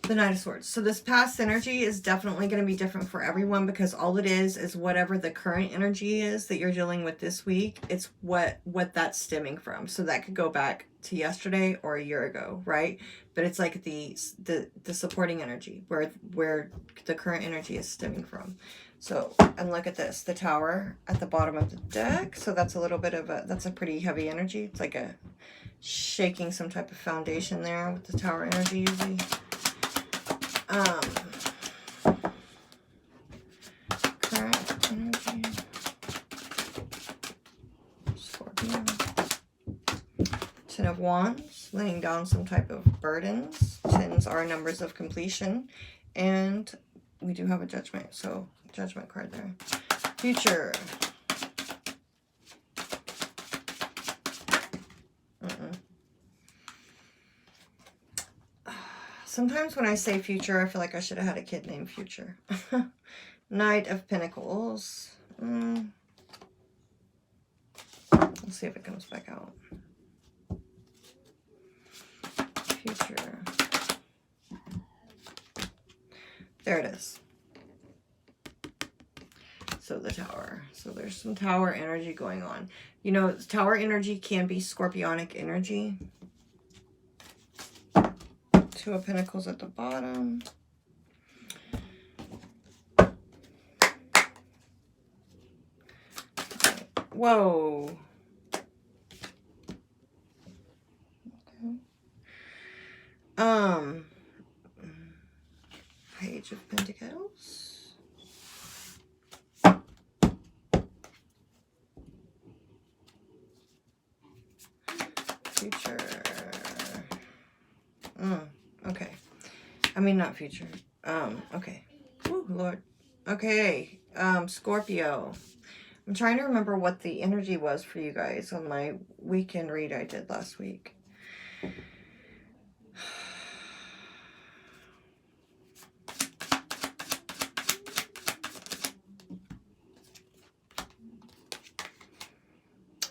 The Knight of Swords. So this past energy is definitely going to be different for everyone, because all it is whatever the current energy is that you're dealing with this week. It's what that's stemming from. So that could go back to yesterday or a year ago, right? But it's like the supporting energy where the current energy is stemming from. So, and look at this, the Tower at the bottom of the deck. So that's a little bit of that's a pretty heavy energy. It's like a shaking some type of foundation there with the Tower energy usually. Current energy, Scorpio. Ten of Wands, laying down some type of burdens. Tens are numbers of completion, and we do have a Judgment, so Judgment card there. Future. Sometimes when I say future, I feel like I should have had a kid named Future. Knight of Pentacles. Let's see if it comes back out. Future. There it is. So the Tower. So there's some Tower energy going on. You know, Tower energy can be Scorpionic energy. Two of Pentacles at the bottom. Whoa. Okay. Page of Pentacles. Future. Okay. I mean, not future. Okay. Ooh, Lord. Okay. Scorpio. I'm trying to remember what the energy was for you guys on my weekend read I did last week.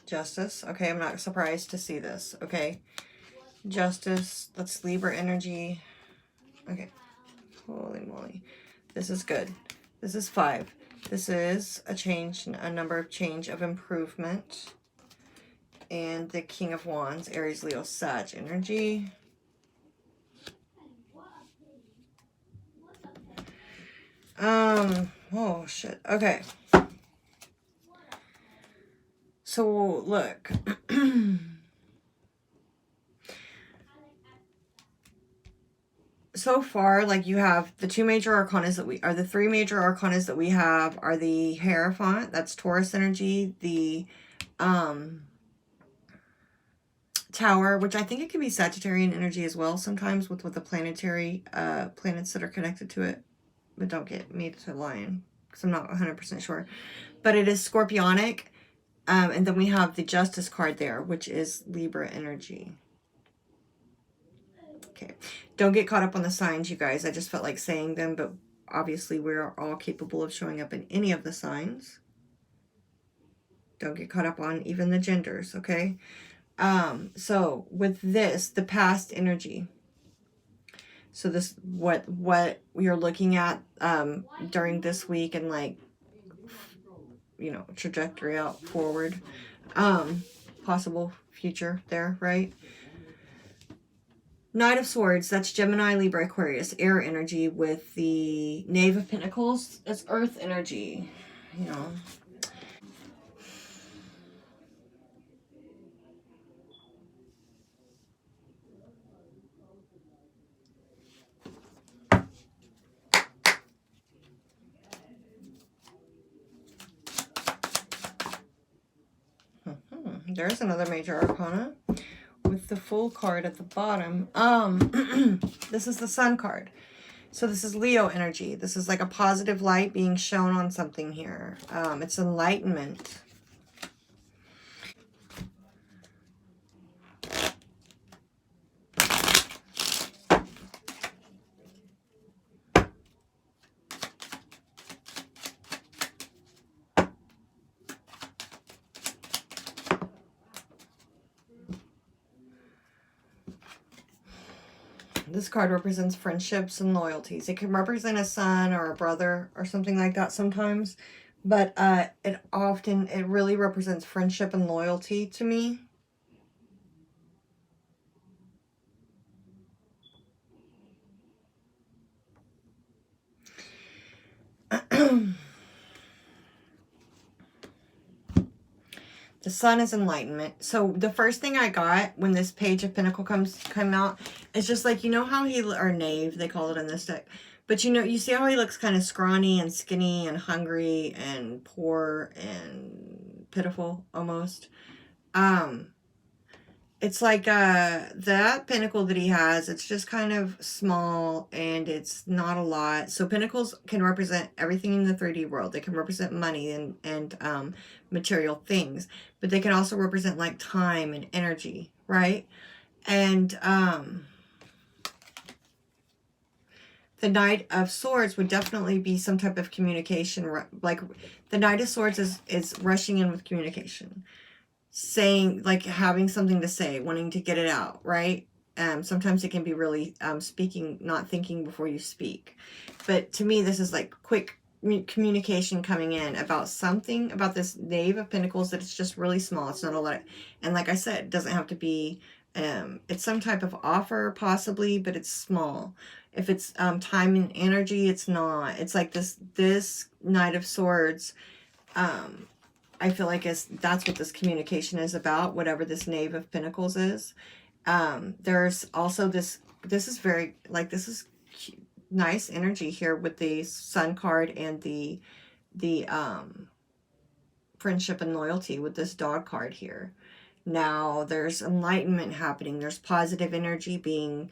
Justice. Okay, I'm not surprised to see this. Okay. Justice. That's Libra energy. Okay. Holy moly. This is good. This is 5. This is a change, a number of change of improvement. And the King of Wands, Aries, Leo, Sag energy. Oh shit. Okay. So look. So far, like, you have the two major arcanas that we are, the three major arcanas that we have are the Hierophant, that's Taurus energy, the Tower, which I think it can be Sagittarian energy as well sometimes with the planetary planets that are connected to it. But don't get me to lying because I'm not 100% sure. But it is Scorpionic. And then we have the Justice card there, which is Libra energy. Okay. Don't get caught up on the signs, you guys. I just felt like saying them, but obviously we're all capable of showing up in any of the signs. Don't get caught up on even the genders, okay? So with this, the past energy. So this, what we are looking at during this week and, like, you know, trajectory out forward, possible future there, right? Knight of Swords, that's Gemini, Libra, Aquarius, air energy, with the Knave of Pentacles, it's earth energy, you know. There's another major arcana with the Fool card at the bottom. This is the Sun card. So this is Leo energy. This is like a positive light being shown on something here. It's enlightenment. This card represents friendships and loyalties. It can represent a son or a brother or something like that sometimes. But it really represents friendship and loyalty to me. The sun is enlightenment. So the first thing I got when this Page of Pentacle come out is just like, you know how or knave, they call it in this deck. But you know, you see how he looks kind of scrawny and skinny and hungry and poor and pitiful almost. It's like that pentacle that he has, it's just kind of small and it's not a lot. So pentacles can represent everything in the 3D world. They can represent money and material things, but they can also represent like time and energy, right? And the Knight of Swords would definitely be some type of communication. Like the Knight of Swords is rushing in with communication. Saying, like, having something to say, wanting to get it out, right? Sometimes it can be really speaking, not thinking before you speak. But to me, this is like quick communication coming in about something, about this Knave of Pentacles, that it's just really small. It's not a lot. And like I said, it doesn't have to be, it's some type of offer possibly, but it's small. If it's time and energy, it's not. It's like this Knight of Swords, I feel like that's what this communication is about, whatever this Knave of Pentacles is. There's also this is very, like, this is nice energy here with the Sun card and the friendship and loyalty with this Dog card here. Now, there's enlightenment happening. There's positive energy being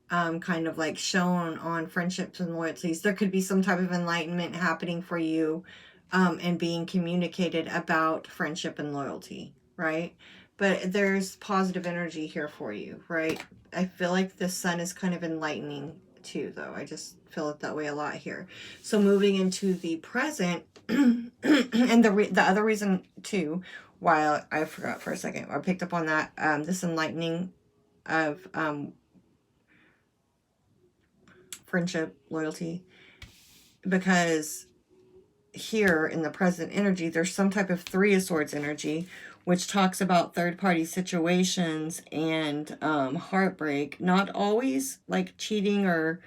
kind of like shown on friendships and loyalties. There could be some type of enlightenment happening for you. And being communicated about friendship and loyalty, right? But there's positive energy here for you, right? I feel like the sun is kind of enlightening too, though. I just feel it that way a lot here. So moving into the present, and the other reason too, why I forgot for a second, I picked up on that, this enlightening of friendship, loyalty, because here in the present energy, there's some type of Three of Swords energy, which talks about third-party situations and heartbreak. Not always like cheating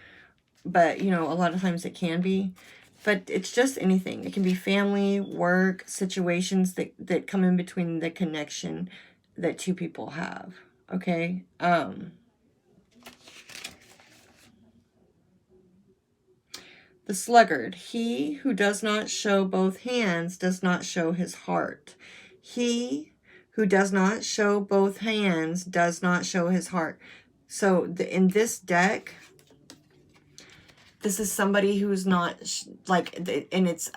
but you know, a lot of times it can be. But it's just anything. It can be family, work, situations that come in between the connection that two people have. Okay? The sluggard, he who does not show both hands does not show his heart. He who does not show both hands does not show his heart. So in this deck, this is somebody who's not and it's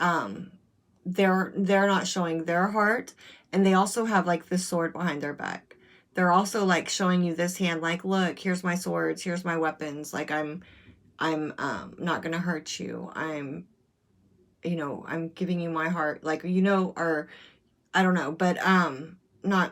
they're not showing their heart, and they also have like this sword behind their back. They're also like showing you this hand, like, look, here's my swords, here's my weapons, like I'm not gonna hurt you. I'm giving you my heart, like, you know, or I don't know, but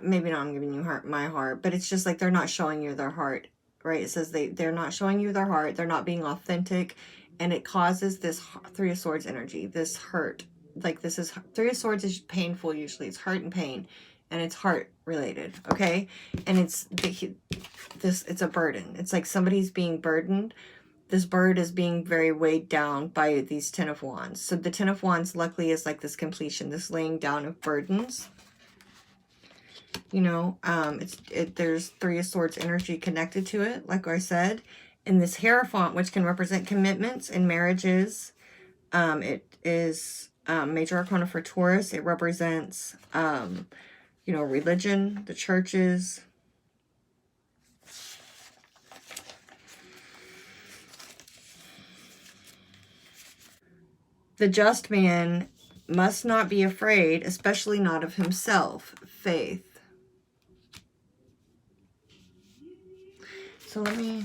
maybe not I'm giving you my heart, but it's just like they're not showing you their heart, right? It says they're not showing you their heart, they're not being authentic, and it causes this Three of Swords energy, this hurt. Like, this is Three of Swords is painful usually. It's hurt and pain, and it's heart related, okay? And it's a burden. It's like somebody's being burdened. This bird is being very weighed down by these Ten of Wands. So the Ten of Wands, luckily, is like this completion, this laying down of burdens. You know, there's Three of Swords energy connected to it, like I said. And this Hierophant, which can represent commitments and marriages. It is Major Arcana for Taurus. It represents, you know, religion, the churches. The just man must not be afraid, especially not of himself. Faith. So let me...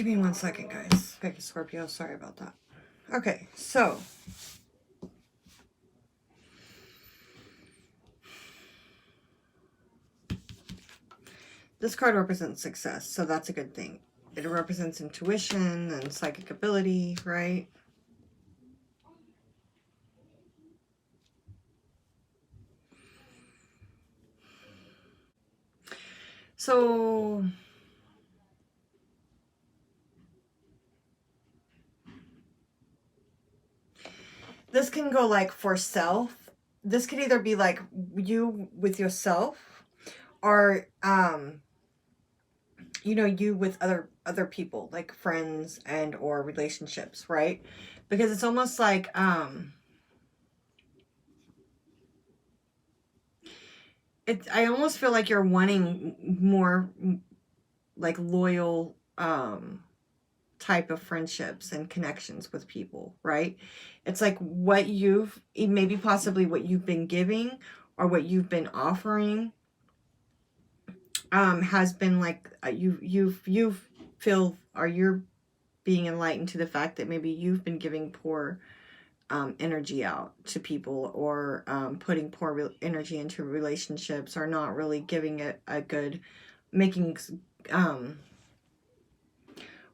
Give me 1 second, guys. Okay, Scorpio, sorry about that. Okay, so this card represents success, so that's a good thing. It represents intuition and psychic ability, right? So this can go like for self. This could either be like you with yourself, or you know, you with other people, like friends and or relationships, right? Because it's almost like I almost feel like you're wanting more like loyal type of friendships and connections with people, right? It's like what you've, maybe possibly what you've been giving or what you've been offering has been like you've feel, or you're being enlightened to the fact that maybe you've been giving poor energy out to people, or putting poor energy into relationships, or not really giving it a good, making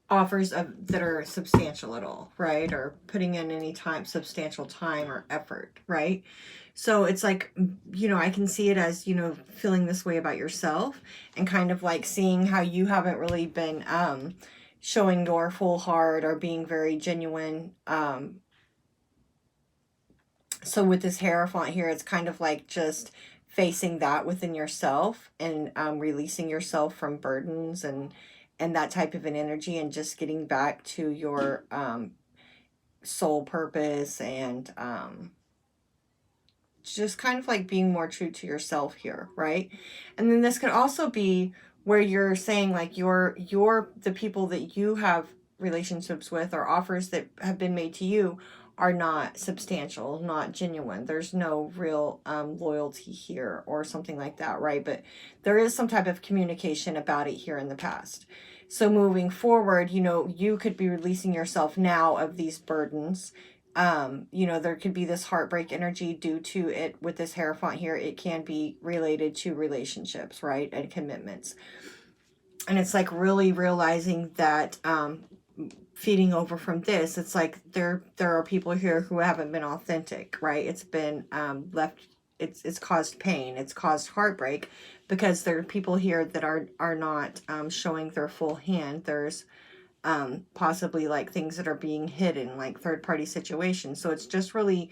offers of that are substantial at all, right? Or putting in any time, substantial time or effort, right? So it's like, you know, I can see it as, you know, feeling this way about yourself, and kind of like seeing how you haven't really been showing your full heart or being very genuine. So with this Hierophant here, it's kind of like just facing that within yourself, and releasing yourself from burdens and that type of an energy, and just getting back to your soul purpose, and just kind of like being more true to yourself here, right? And then this could also be where you're saying like you're the people that you have relationships with, or offers that have been made to you, are not substantial, not genuine. There's no real loyalty here or something like that, right? But there is some type of communication about it here in the past. So moving forward, you know, you could be releasing yourself now of these burdens. You know, there could be this heartbreak energy due to it with this Hierophant here. It can be related to relationships, right? And commitments. And it's like really realizing that feeding over from this, it's like there are people here who haven't been authentic, right? It's been left, it's caused pain, it's caused heartbreak, because there are people here that are not showing their full hand. There's possibly like things that are being hidden, like third-party situations. So it's just really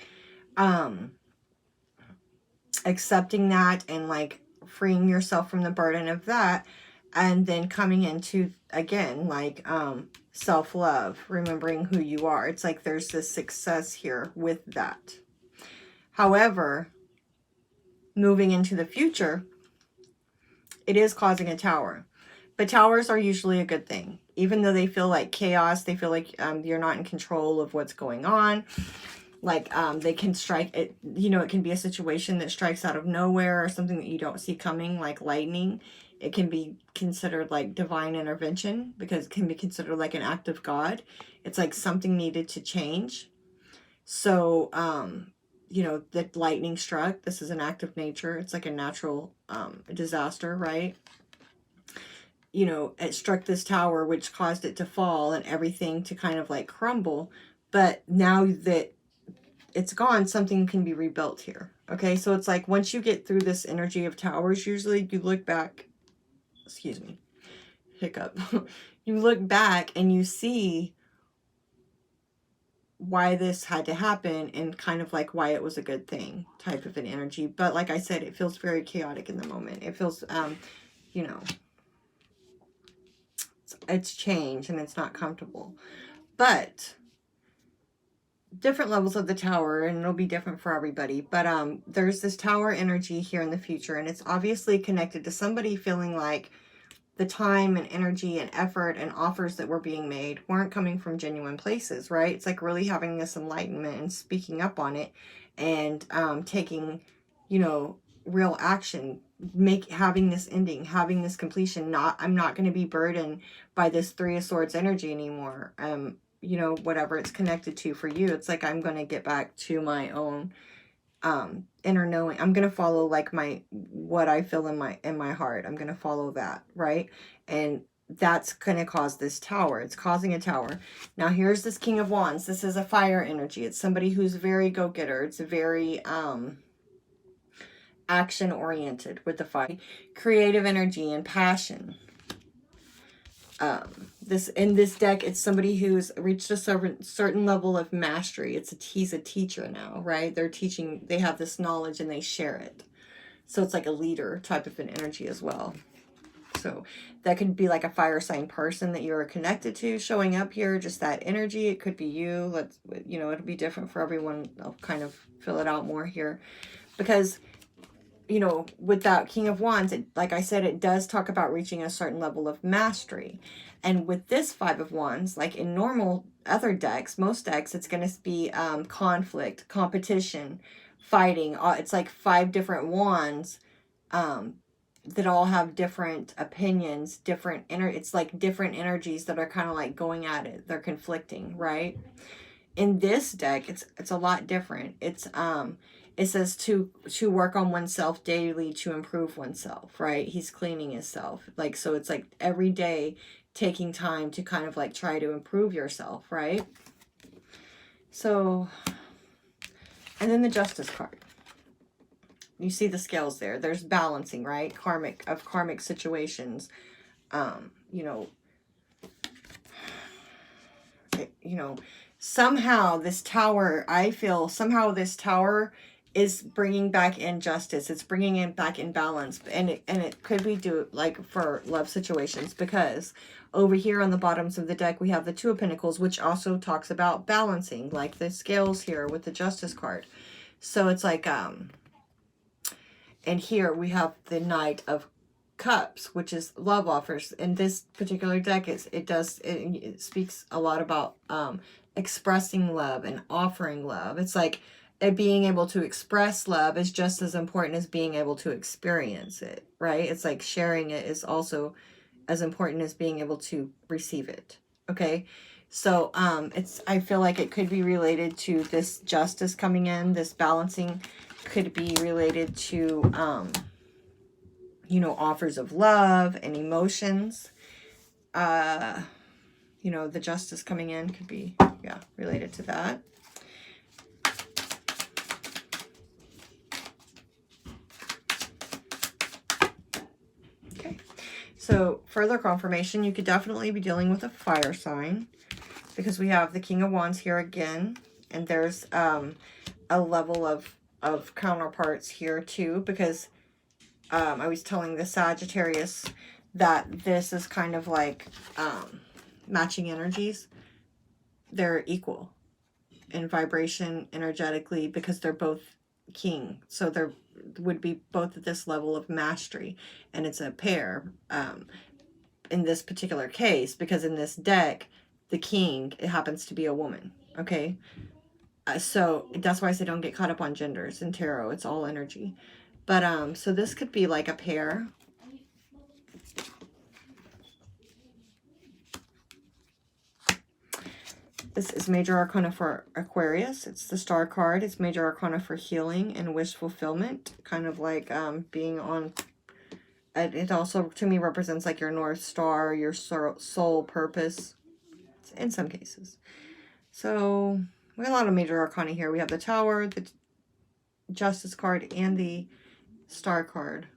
accepting that, and like freeing yourself from the burden of that, and then coming into, again, like self-love, remembering who you are. It's like there's this success here with that. However, moving into the future, it is causing a tower. But towers are usually a good thing. Even though they feel like chaos, they feel like you're not in control of what's going on. Like they can strike it, you know, it can be a situation that strikes out of nowhere, or something that you don't see coming, like lightning. It can be considered like divine intervention, because it can be considered like an act of God. It's like something needed to change. So, you know, that lightning struck. This is an act of nature. It's like a natural disaster, right? You know, it struck this tower, which caused it to fall and everything to kind of like crumble. But now that it's gone, something can be rebuilt here. Okay, so it's like once you get through this energy of towers, usually you look back, excuse me, hiccup. You look back and you see why this had to happen, and kind of like why it was a good thing, type of an energy. But like I said, it feels very chaotic in the moment. It feels, you know, it's change, and it's not comfortable. But different levels of the tower, and it'll be different for everybody, but there's this tower energy here in the future, and it's obviously connected to somebody feeling like the time and energy and effort and offers that were being made weren't coming from genuine places, right? It's like really having this enlightenment and speaking up on it, and taking, you know, real action, having this ending, having this completion. I'm not going to be burdened by this Three of Swords energy anymore. You know, whatever it's connected to for you, it's like I'm going to get back to my own inner knowing. I'm going to follow like what I feel in my heart. I'm going to follow that, right? And that's going to cause this tower. It's causing a tower. Now here's this King of Wands. This is a fire energy. It's somebody who's very go-getter. It's a very action oriented with the fire. Creative energy and passion. In this deck, it's somebody who's reached a certain level of mastery. He's a teacher now, right? They're teaching, they have this knowledge and they share it. So it's like a leader type of an energy as well. So that could be like a fire sign person that you're connected to showing up here, just that energy. It could be you. It'll be different for everyone. I'll kind of fill it out more here because, you know, with that King of Wands, like I said, it does talk about reaching a certain level of mastery. And with this Five of Wands, like in normal other decks, most decks, it's going to be conflict, competition, fighting. It's like 5 different wands that all have different opinions, it's like different energies that are kind of like going at it. They're conflicting, right? In this deck, it's a lot different. It says to work on oneself daily to improve oneself, right? He's cleaning himself. Like, so it's like every day taking time to kind of like try to improve yourself, right? So, and then the Justice card. You see the scales there. There's balancing, right? Karmic situations. Somehow this tower, I feel somehow this tower is bringing back in justice. It's bringing it back in balance. And it could be like for love situations, because over here on the bottoms of the deck, we have the Two of Pentacles, which also talks about balancing, like the scales here with the Justice card. So it's like, and here we have the Knight of Cups, which is love offers. In this particular deck, it speaks a lot about expressing love and offering love. It's like being able to express love is just as important as being able to experience it, right? It's like sharing it is also as important as being able to receive it. Okay. So I feel like it could be related to this justice coming in, this balancing could be related to offers of love and emotions. The justice coming in could be related to that. Okay, so further confirmation, you could definitely be dealing with a fire sign, because we have the King of Wands here again, and there's a level of counterparts here too, because I was telling the Sagittarius that this is kind of like matching energies. They're equal in vibration energetically because they're both king. So there would be both at this level of mastery, and it's a pair in this particular case, because in this deck, the king, it happens to be a woman. Okay. So that's why I say don't get caught up on genders in tarot. It's all energy. But so this could be like a pair. This is Major Arcana for Aquarius. It's the Star card. It's Major Arcana for healing and wish fulfillment. Kind of like being on... It also, to me, represents like your North Star, your soul purpose, in some cases. So we have a lot of Major Arcana here. We have the Tower, the Justice card, and the Star card.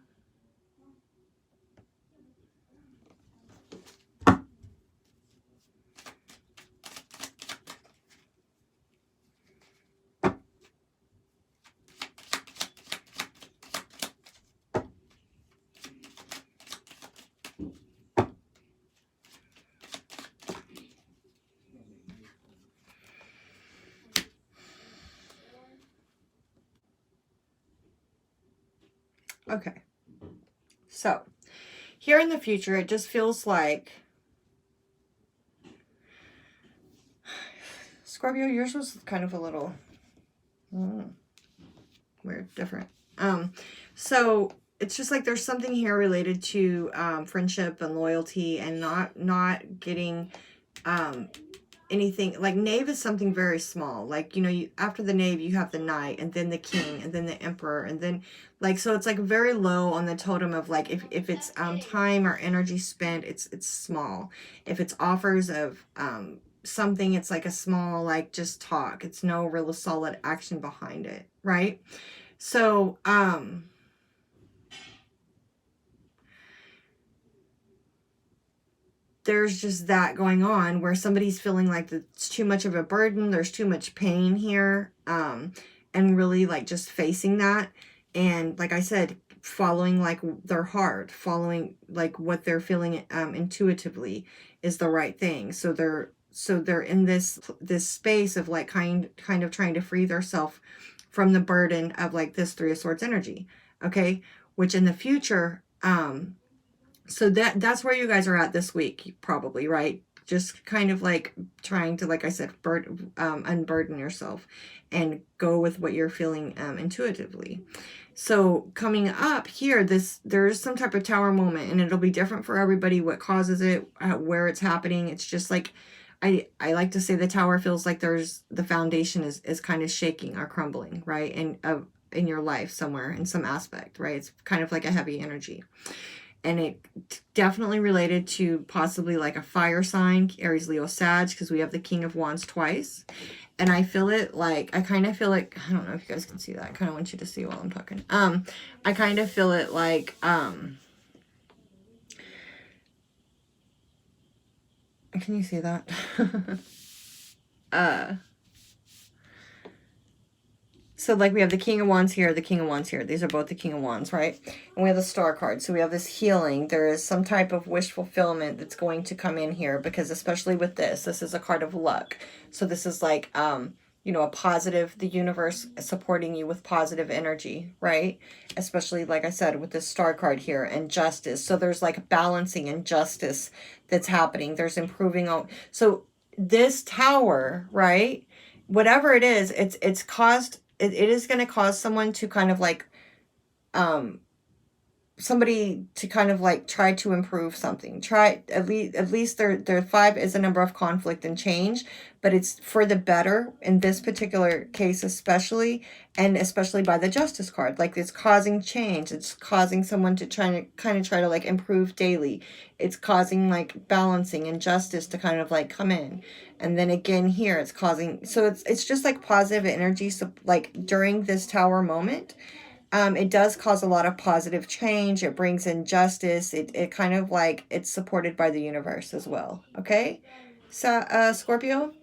Okay, so here in the future, it just feels like, Scorpio, yours was kind of a little weird, different. So it's just like there's something here related to friendship and loyalty, and not getting anything. Like knave is something very small. Like, you know, after the knave you have the knight, and then the king, and then the emperor, and then like, so it's like very low on the totem of like, if it's time or energy spent, it's small. If it's offers of something, it's like a small, like just talk. It's no real solid action behind it, right? So there's just that going on where somebody's feeling like it's too much of a burden, there's too much pain here, and really like just facing that, and like I said, following like their heart, following like what they're feeling intuitively is the right thing. So they're in this space of like kind of trying to free themselves from the burden of like this Three of Swords energy, okay, which in the future, so that's where you guys are at this week, probably, right? Just kind of like trying to, like I said, unburden yourself and go with what you're feeling intuitively. So coming up here, there's some type of tower moment, and it'll be different for everybody, what causes it, where it's happening. It's just like, I like to say the tower feels like there's the foundation is kind of shaking or crumbling, right? And in your life somewhere, in some aspect, right? It's kind of like a heavy energy. And it definitely related to possibly like a fire sign, Aries, Leo, Sag, because we have the King of Wands twice. And I feel it like, I kind of feel like, I don't know if you guys can see that. I kind of want you to see while I'm talking. I kind of feel it like, can you see that? So like we have the King of Wands here, the King of Wands here. These are both the King of Wands, right? And we have the Star card. So we have this healing. There is some type of wish fulfillment that's going to come in here, because especially with this is a card of luck. So this is like, you know, a positive, the universe supporting you with positive energy, right? Especially, like I said, with this Star card here, and justice. So there's like balancing and justice that's happening. There's improving on. So this tower, right? Whatever it is, it's caused, it is going to cause someone to kind of like, somebody to kind of like try to improve something. Try at least their 5 is a number of conflict and change, but it's for the better in this particular case, especially, and especially by the Justice card. Like it's causing change. It's causing someone to try to like improve daily. It's causing like balancing and justice to kind of like come in. And then again here it's causing, so it's just like positive energy. So like during this tower moment, it does cause a lot of positive change. It brings in justice. It kind of like, it's supported by the universe as well. Okay, so Scorpio.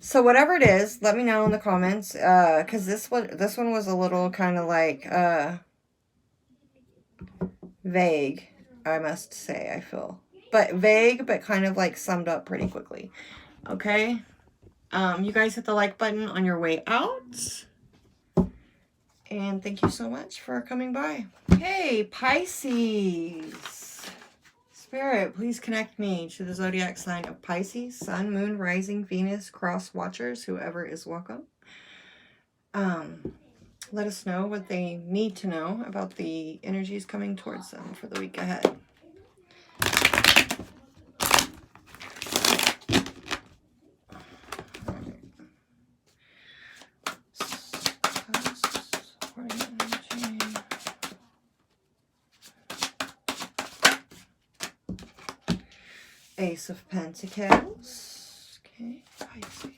So whatever it is, let me know in the comments, because this one was a little kind of like vague, I must say. I feel, but vague, but kind of like summed up pretty quickly. Okay, you guys hit the like button on your way out. And thank you so much for coming by. Hey, Pisces. Spirit, please connect me to the zodiac sign of Pisces, Sun, Moon, Rising, Venus, Cross Watchers, whoever is welcome. Let us know what they need to know about the energies coming towards them for the week ahead. Ace of Pentacles. Okay, Pisces.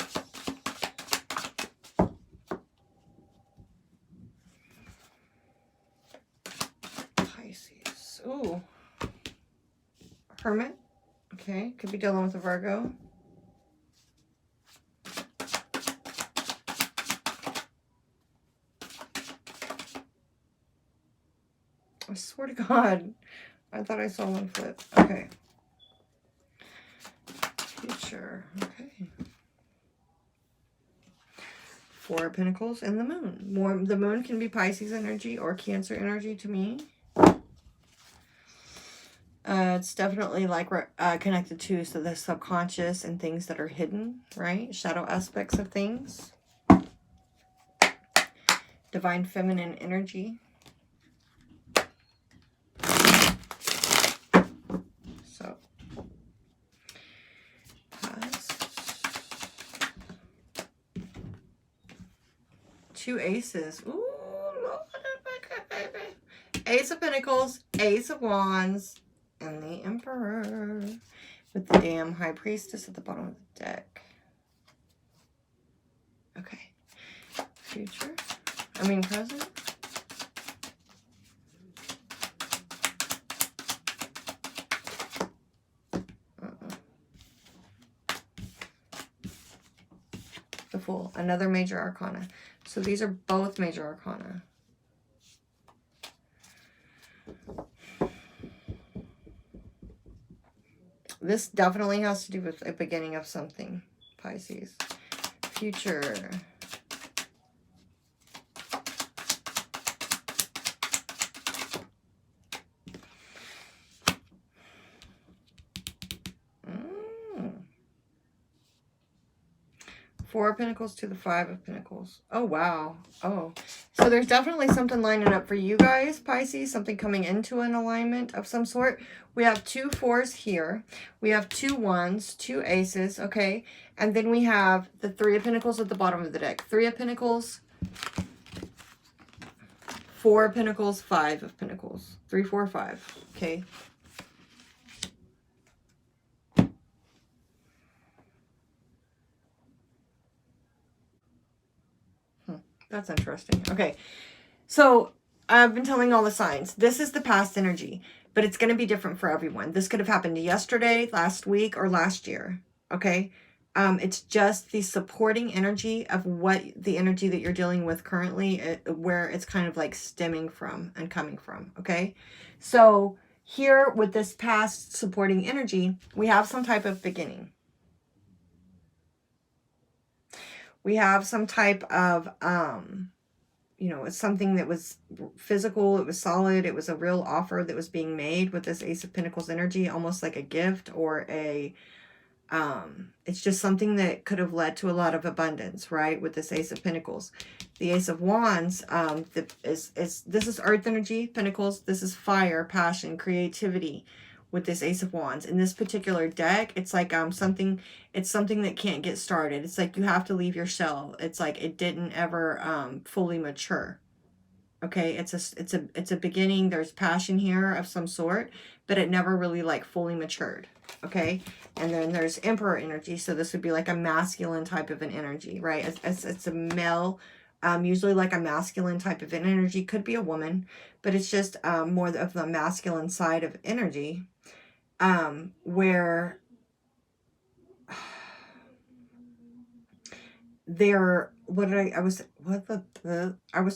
Pisces. Ooh. Hermit. Okay, could be dealing with a Virgo. I swear to God, I thought I saw one flip. Okay. Future. Okay. Four of Pentacles and the Moon. The Moon can be Pisces energy or Cancer energy to me. It's definitely like connected to the subconscious and things that are hidden, right? Shadow aspects of things. Divine feminine energy. So, two aces. Ooh, Lord, baby. Ace of Pentacles, Ace of Wands, and the Emperor. With the damn High Priestess at the bottom of the deck. Okay. Future. Present. The Fool. Another major arcana. So these are both major arcana. This definitely has to do with a beginning of something, Pisces. Future. Four of Pentacles to the Five of Pentacles. Oh, wow. Oh, so there's definitely something lining up for you guys, Pisces. Something coming into an alignment of some sort. We have two fours here. We have two ones, two aces, okay? And then we have the Three of Pentacles at the bottom of the deck. Three of Pentacles, Four of Pentacles, Five of Pentacles. 3, 4, 5, okay? That's interesting. Okay, so I've been telling all the signs. This is the past energy, but it's going to be different for everyone. This could have happened yesterday, last week, or last year. Okay, it's just the supporting energy of what the energy that you're dealing with currently, where it's kind of like stemming from and coming from. Okay, so here with this past supporting energy, we have some type of beginning. We have some type of, you know, it's something that was physical, it was solid, it was a real offer that was being made with this Ace of Pentacles energy, almost like a gift or a, it's just something that could have led to a lot of abundance, right? With this Ace of Pentacles. The Ace of Wands, this is earth energy, Pentacles, this is fire, passion, creativity. With this Ace of Wands in this particular deck, it's like something that can't get started. It's like you have to leave your shell. It's like it didn't ever fully mature. Okay, it's a beginning. There's passion here of some sort, but it never really like fully matured. Okay, and then there's Emperor energy, so this would be like a masculine type of an energy, right? It's a male, usually like a masculine type of an energy. Could be a woman, but it's just more of the masculine side of energy. Where there, what did I was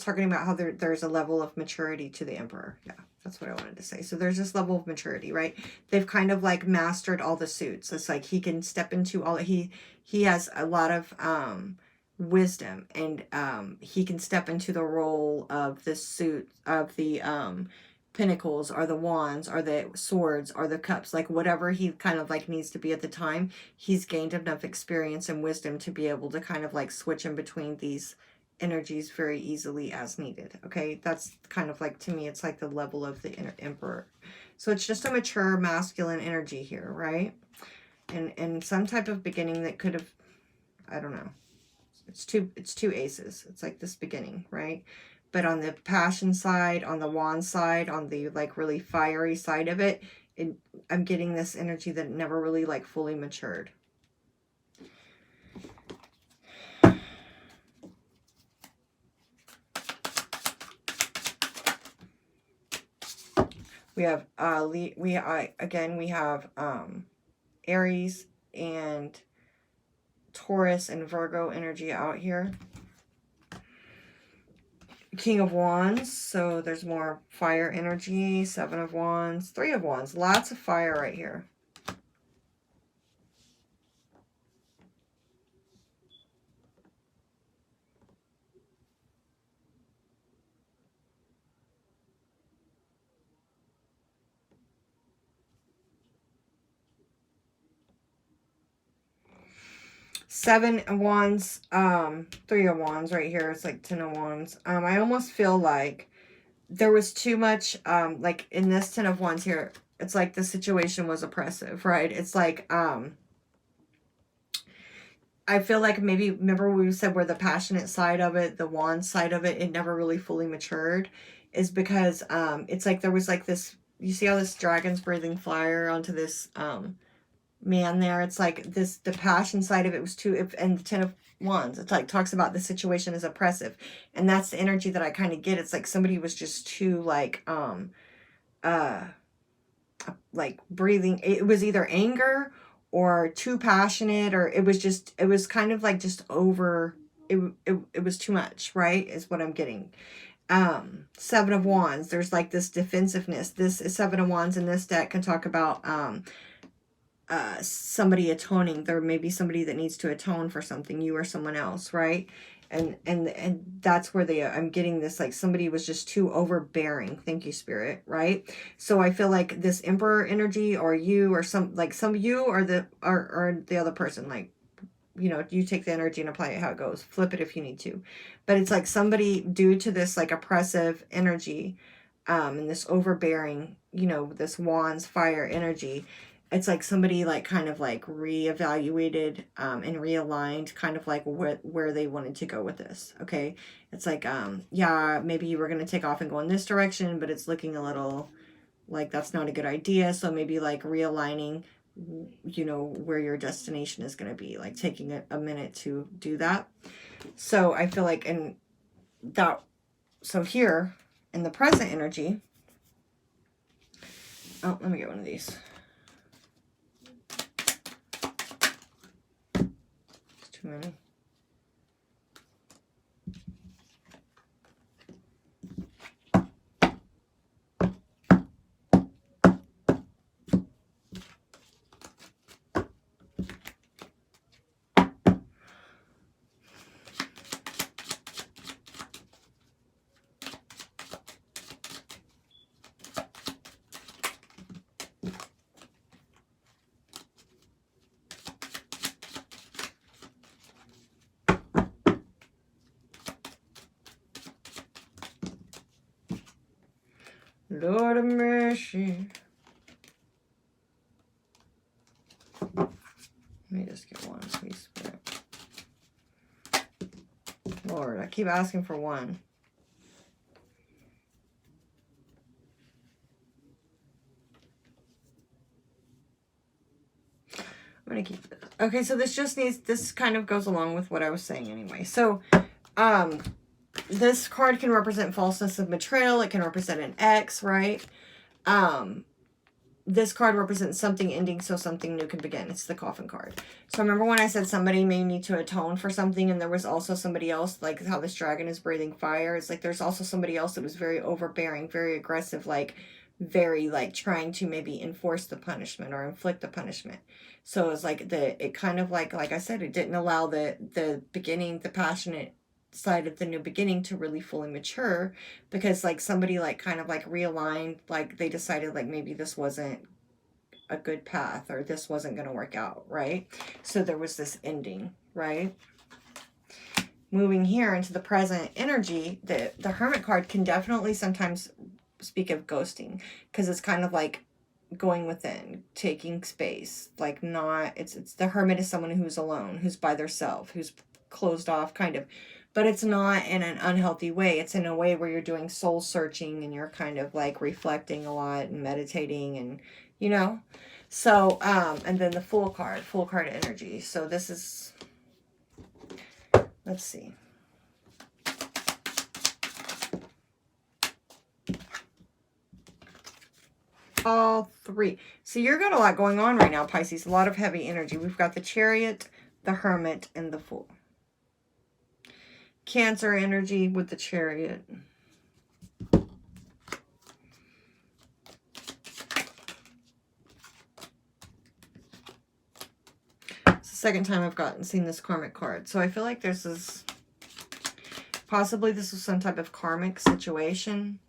talking about how there's a level of maturity to the Emperor. Yeah, that's what I wanted to say. So there's this level of maturity, right? They've kind of like mastered all the suits. It's like he can step into all, he has a lot of wisdom, and he can step into the role of this suit of the pentacles or the wands or the swords or the cups, like whatever he kind of like needs to be at the time. He's gained enough experience and wisdom to be able to kind of like switch in between these energies very easily as needed. Okay, that's kind of like, to me, it's like the level of the Emperor. So it's just a mature masculine energy here, right? And some type of beginning that could have, I don't know, it's two aces. It's like this beginning, right? But on the passion side, on the wand side, on the like really fiery side of it, I'm getting this energy that never really like fully matured. We have we have Aries and Taurus and Virgo energy out here. King of Wands, so there's more fire energy. Seven of Wands, Three of Wands, lots of fire right here. Seven of Wands, 3 of Wands right here. It's like 10 of Wands. I almost feel like there was too much, like in this 10 of Wands here, it's like the situation was oppressive, right? It's like, I feel like maybe, remember we said where the passionate side of it, the wand side of it, it never really fully matured, is because it's like there was like this, you see how this dragon's breathing fire onto this man there? It's like this, the passion side of it was too, and the 10 of Wands, it's like talks about the situation is oppressive, and that's the energy that I kind of get. It's like somebody was just too like breathing, it was either anger or too passionate, or it was just, it was kind of like just over, it was too much, right, is what I'm getting. Seven of Wands, there's like this defensiveness. This is Seven of Wands in this deck can talk about somebody atoning. There may be somebody that needs to atone for something, you or someone else, right? And that's where I'm getting this, like somebody was just too overbearing. Thank you, Spirit, right? So I feel like this Emperor energy, or you, or some you, or the other person, like, you know, you take the energy and apply it how it goes. Flip it if you need to. But it's like somebody, due to this like oppressive energy, and this overbearing, you know, this Wands fire energy, it's like somebody like kind of like reevaluated and realigned kind of like where they wanted to go with this. Okay, it's like yeah, maybe you were going to take off and go in this direction, but it's looking a little like that's not a good idea. So maybe like realigning, you know, where your destination is going to be, like taking a minute to do that. So I feel like, and that, so here in the present energy, oh, let me get one of these. Too many. Lord of mercy. Let me just get one, please, Spirit. Lord, I keep asking for one. I'm going to keep this. Okay, so this just needs, this kind of goes along with what I was saying anyway. So, this card can represent falseness of betrayal. It can represent an ex, right? This card represents something ending so something new can begin. It's the Coffin card. So remember when I said somebody may need to atone for something, and there was also somebody else, like how this dragon is breathing fire. It's like there's also somebody else that was very overbearing, very aggressive, like very like trying to maybe enforce the punishment or inflict the punishment. So it's like it kind of like I said, it didn't allow the beginning, the passionate side of the new beginning to really fully mature, because like somebody like kind of like realigned, like they decided like maybe this wasn't a good path, or this wasn't going to work out, right? So there was this ending, right? Moving here into the present energy, the Hermit card can definitely sometimes speak of ghosting, because it's kind of like going within, taking space, like not, it's the Hermit is someone who's alone, who's by themselves, who's closed off kind of, but it's not in an unhealthy way. It's in a way where you're doing soul searching, and you're kind of like reflecting a lot and meditating, and you know. So and then the full card energy. So this is, let's see, all three. So you've got a lot going on right now, Pisces. A lot of heavy energy. We've got the Chariot, the Hermit, and the Fool. Cancer energy with the Chariot. It's the second time I've seen this karmic card. So I feel like this is possibly, this is some type of karmic situation.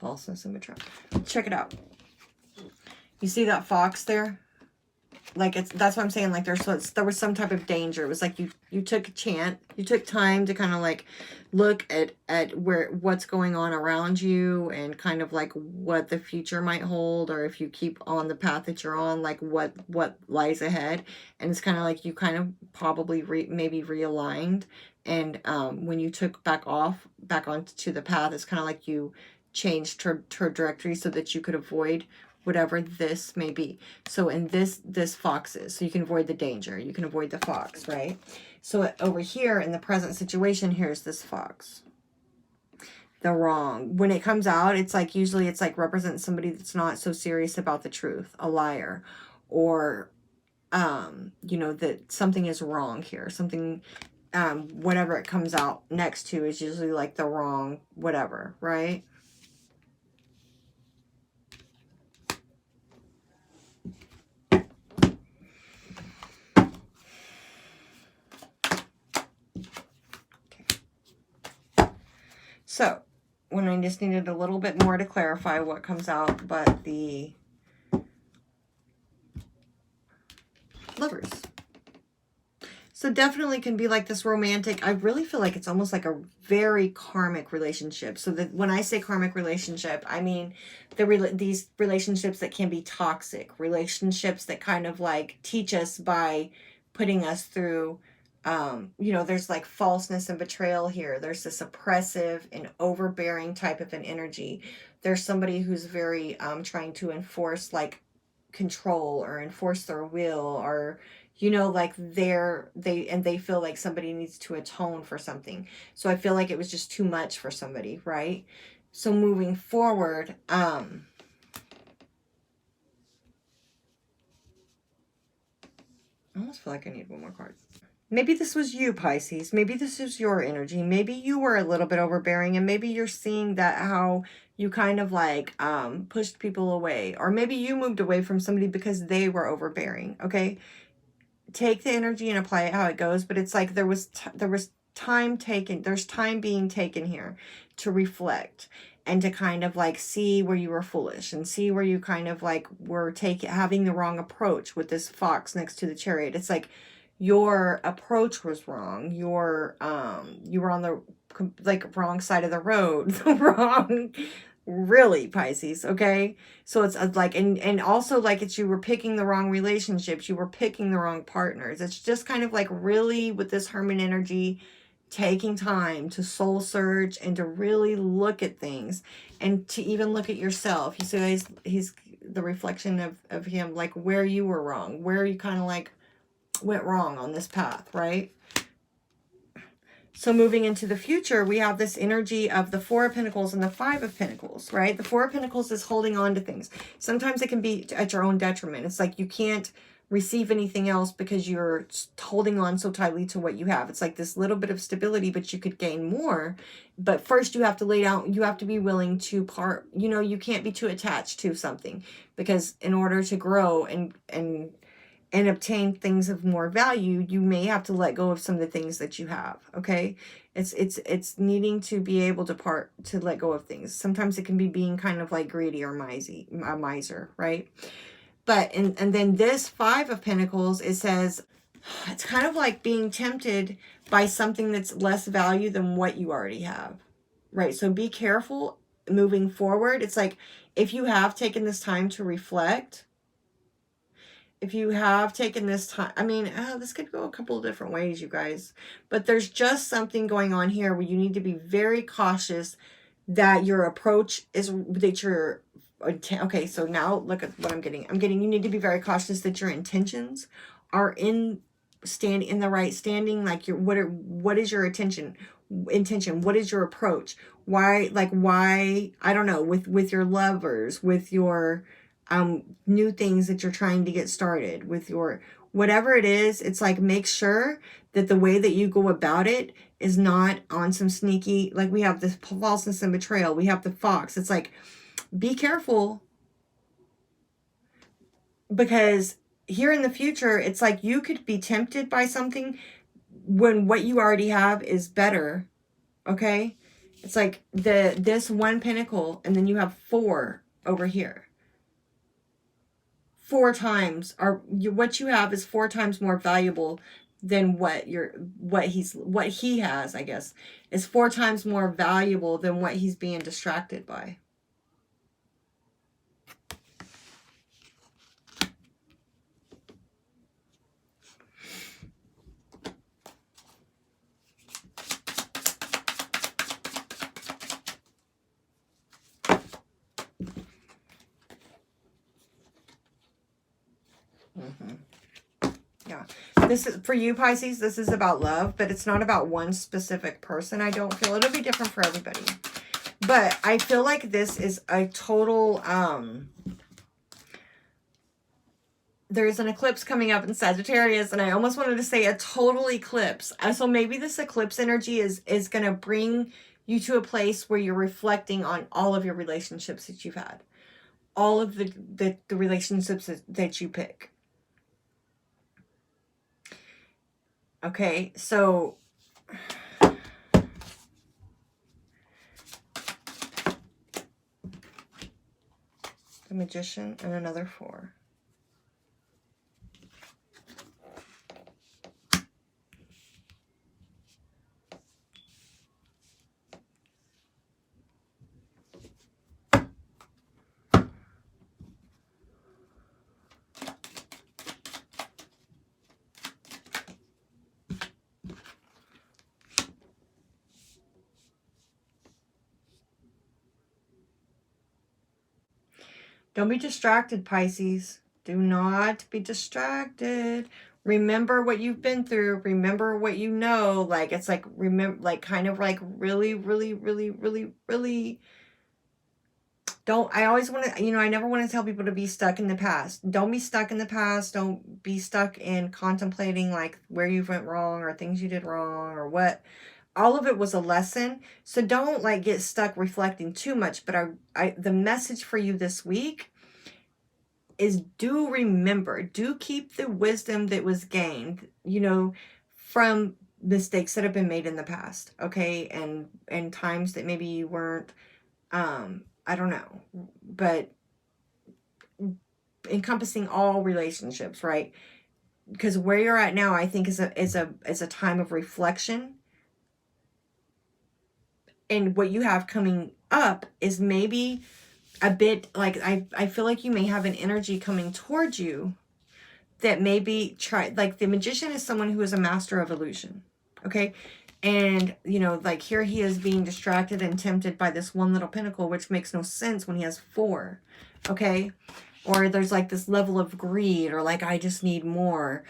Falseness and betrayal. Check it out. You see that fox there? Like, that's what I'm saying. Like, there was some type of danger. It was like you took a chance, you took time to kind of like look at what's going on around you, and kind of like what the future might hold, or if you keep on the path that you're on, like what lies ahead. And it's kind of like you kind of probably maybe realigned, and when you took back onto the path, it's kind of like you changed trajectory so that you could avoid whatever this may be. So in this fox is, so you can avoid the danger, you can avoid the fox, right? So over here in the present situation, here's this fox. The wrong. When it comes out, it's like, usually it's like represents somebody that's not so serious about the truth, a liar, or you know, that something is wrong here. Something, whatever it comes out next to is usually like the wrong whatever, right? So, when I just needed a little bit more to clarify what comes out, but the Lovers. So definitely can be like this romantic, I really feel like it's almost like a very karmic relationship. So that when I say karmic relationship, I mean these relationships that can be toxic, relationships that kind of like teach us by putting us through, you know, there's like falseness and betrayal here. There's this oppressive and overbearing type of an energy. There's somebody who's very trying to enforce like control or enforce their will, or you know, like they feel like somebody needs to atone for something. So I feel like it was just too much for somebody, right? So moving forward, I almost feel like I need one more card. Maybe this was you, Pisces. Maybe this is your energy. Maybe you were a little bit overbearing, and maybe you're seeing that how you kind of like pushed people away, or maybe you moved away from somebody because they were overbearing. Okay, take the energy and apply it how it goes, but it's like there was time taken, there's time being taken here to reflect and to kind of like see where you were foolish, and see where you kind of like were having the wrong approach with this fox next to the Chariot. It's like your approach was wrong. Your you were on the like wrong side of the road. The wrong, really, Pisces. Okay, so it's like, and also like it's, you were picking the wrong relationships, you were picking the wrong partners. It's just kind of like really with this Hermit energy, taking time to soul search and to really look at things, and to even look at yourself. You see, he's the reflection of him, like where you were wrong, where you kind of like went wrong on this path, right? So moving into the future, we have this energy of the Four of Pentacles and the Five of Pentacles, right? The Four of Pentacles is holding on to things. Sometimes it can be at your own detriment. It's like you can't receive anything else because you're holding on so tightly to what you have. It's like this little bit of stability, but you could gain more. But first you have to lay down, you have to be willing to part, you know, you can't be too attached to something, because in order to grow and obtain things of more value, you may have to let go of some of the things that you have. Okay, it's needing to be able to let go of things. Sometimes it can be being kind of like greedy or a miser, right? But and then this Five of Pentacles, it says it's kind of like being tempted by something that's less value than what you already have, right? So be careful moving forward. It's like if you have taken this time to reflect, if you have taken this time, I mean, this could go a couple of different ways, you guys. But there's just something going on here where you need to be very cautious that your approach is, that your, okay, so now look at what I'm getting. You need to be very cautious that your intentions are in the right standing. Like what is your intention? What is your approach? Why, I don't know, with your lovers, with your new things that you're trying to get started, with your whatever it is. It's like, make sure that the way that you go about it is not on some sneaky, like we have this falseness and betrayal, we have the fox. It's like, be careful, because here in the future, it's like you could be tempted by something when what you already have is better. Okay, it's like this one pentacle, and then you have four over here. 4 times, or what you have is 4 times more valuable than what he has, I guess, is 4 times more valuable than what he's being distracted by. Yeah. This is for you, Pisces. This is about love, but it's not about one specific person. I don't feel it'll be different for everybody. But I feel like this is a total, there's an eclipse coming up in Sagittarius, and I almost wanted to say a total eclipse. So maybe this eclipse energy is going to bring you to a place where you're reflecting on all of your relationships that you've had. All of the relationships that you pick. Okay, so the Magician and another 4. Don't be distracted, Pisces. Do not be distracted. Remember what you've been through. Remember what you know. Like, it's like, remember, like, kind of like really, really, really, really, really. I always want to, I never want to tell people to be stuck in the past. Don't be stuck in the past. Don't be stuck in contemplating like where you went wrong or things you did wrong or what. All of it was a lesson. So don't like get stuck reflecting too much. But the message for you this week is do remember, do keep the wisdom that was gained, from mistakes that have been made in the past. Okay. And times that maybe you weren't, I don't know, but encompassing all relationships, right? Because where you're at now, I think is a time of reflection. And what you have coming up is maybe a bit like, I feel like you may have an energy coming towards you that maybe like the Magician is someone who is a master of illusion. Okay. And, like here he is being distracted and tempted by this one little pentacle, which makes no sense when he has 4. Okay. Or there's like this level of greed or like, I just need more.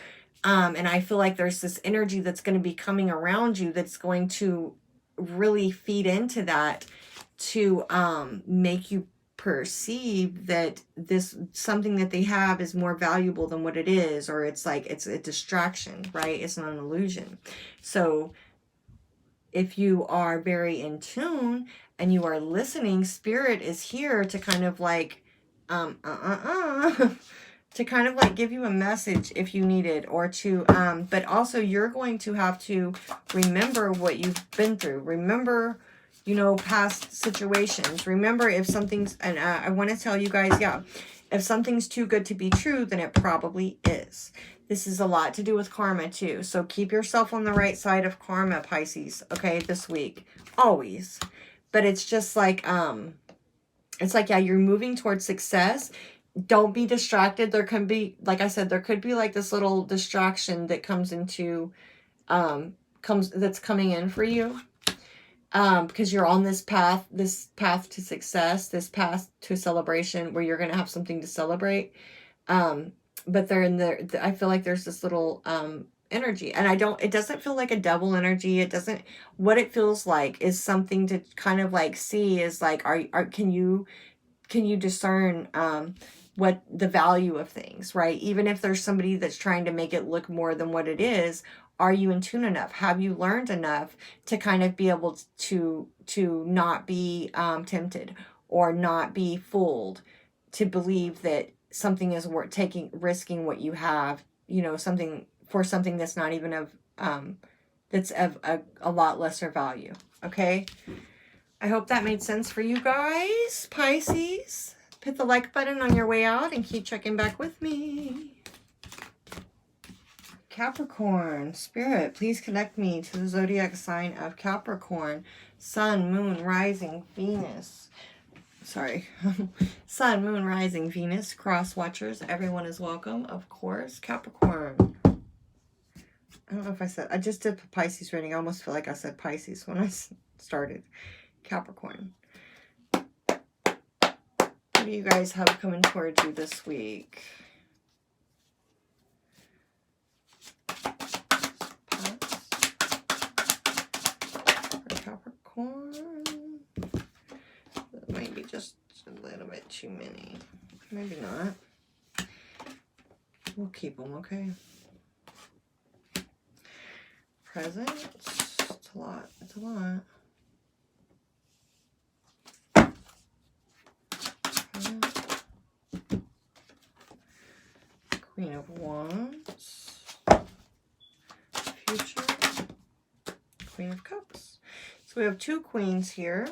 And I feel like there's this energy that's going to be coming around you that's going to really feed into that to make you perceive that this something that they have is more valuable than what it is, or it's like it's a distraction, right? It's not an illusion. So if you are very in tune and you are listening, Spirit is here to kind of like to kind of like give you a message if you need it, or to but also you're going to have to remember what you've been through. Remember, past situations. Remember if something's, and I want to tell you guys, if something's too good to be true, then it probably is. This is a lot to do with karma too. So keep yourself on the right side of karma, Pisces, okay, this week. Always. But it's just like, you're moving towards success. Don't be distracted. There can be, like I said, there could be like this little distraction that comes into, that's coming in for you. Because you're on this path to success, this path to celebration where you're going to have something to celebrate. But they're in there. I feel like there's this little, energy, and it doesn't feel like a double energy. What it feels like is something to kind of like see is like, can you discern, what the value of things, right? Even if there's somebody that's trying to make it look more than what it is, are you in tune enough? Have you learned enough to kind of be able to not be tempted or not be fooled, to believe that something is worth risking what you have, something that's not even of, that's of a lot lesser value. Okay. I hope that made sense for you guys, Pisces. Hit the like button on your way out and keep checking back with me. Capricorn, Spirit, please connect me to the zodiac sign of Capricorn. Sun, Moon, Rising, Venus. Sorry. Sun, Moon, Rising, Venus. Cross watchers. Everyone is welcome, of course. Capricorn. I don't know if I said... I just did Pisces reading. I almost feel like I said Pisces when I started. Capricorn. What do you guys have coming towards you this week? Capricorn. Maybe just a little bit too many. Maybe not. We'll keep them, okay? Presents. It's a lot. It's a lot. Queen of Wands. Future. Queen of Cups. So we have two queens here.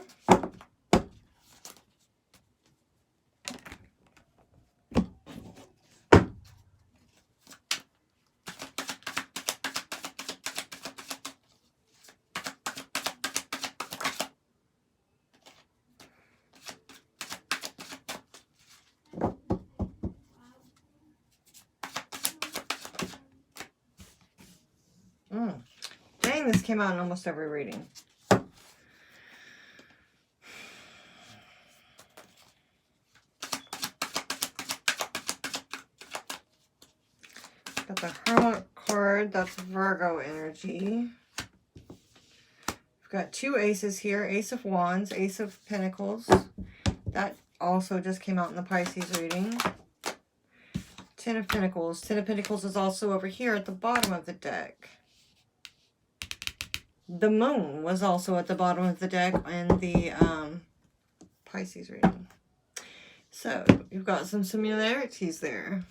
Dang, this came out in almost every reading. Got the Hermit card, that's Virgo energy. We've got two aces here, Ace of Wands, Ace of Pentacles. That also just came out in the Pisces reading. Ten of Pentacles. Ten of Pentacles is also over here at the bottom of the deck. The Moon was also at the bottom of the deck in the Pisces reading. So, you've got some similarities there.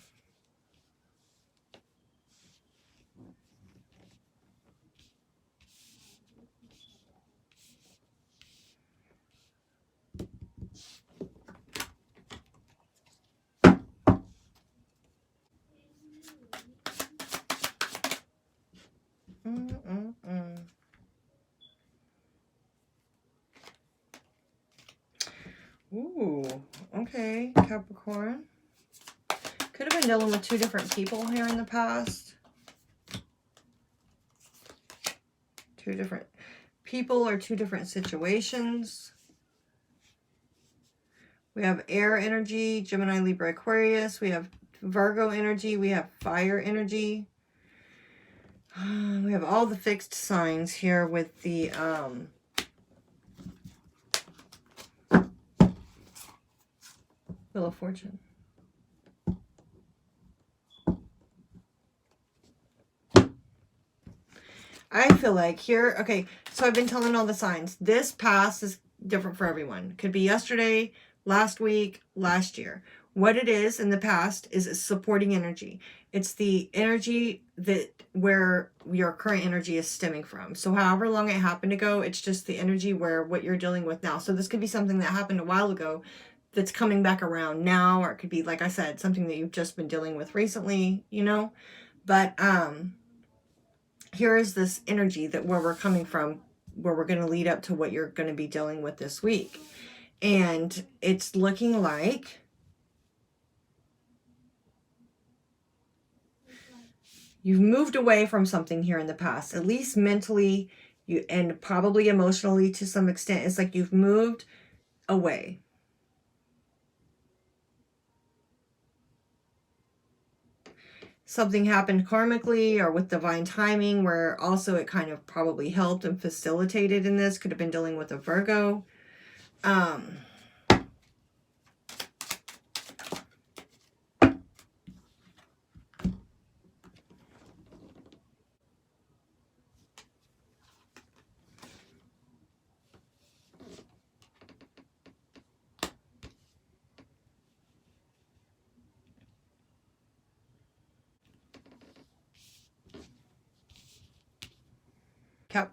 Ooh, okay, Capricorn. Could have been dealing with two different people here in the past. Two different people or two different situations. We have air energy, Gemini, Libra, Aquarius. We have Virgo energy. We have fire energy. We have all the fixed signs here with the Wheel of Fortune. I feel like here, okay, so I've been telling all the signs. This past is different for everyone. Could be yesterday, last week, last year. What it is in the past is a supporting energy. It's the energy that where your current energy is stemming from. So however long it happened to go, it's just the energy where what you're dealing with now. So this could be something that happened a while ago that's coming back around now, or it could be, like I said, something that you've just been dealing with recently, you know. But here is this energy that where we're coming from, where we're going to lead up to what you're going to be dealing with this week. And it's looking like you've moved away from something here in the past, at least mentally, you and probably emotionally to some extent. It's like you've moved away. Something happened karmically or with divine timing where also it kind of probably helped and facilitated in this. Could have been dealing with a Virgo.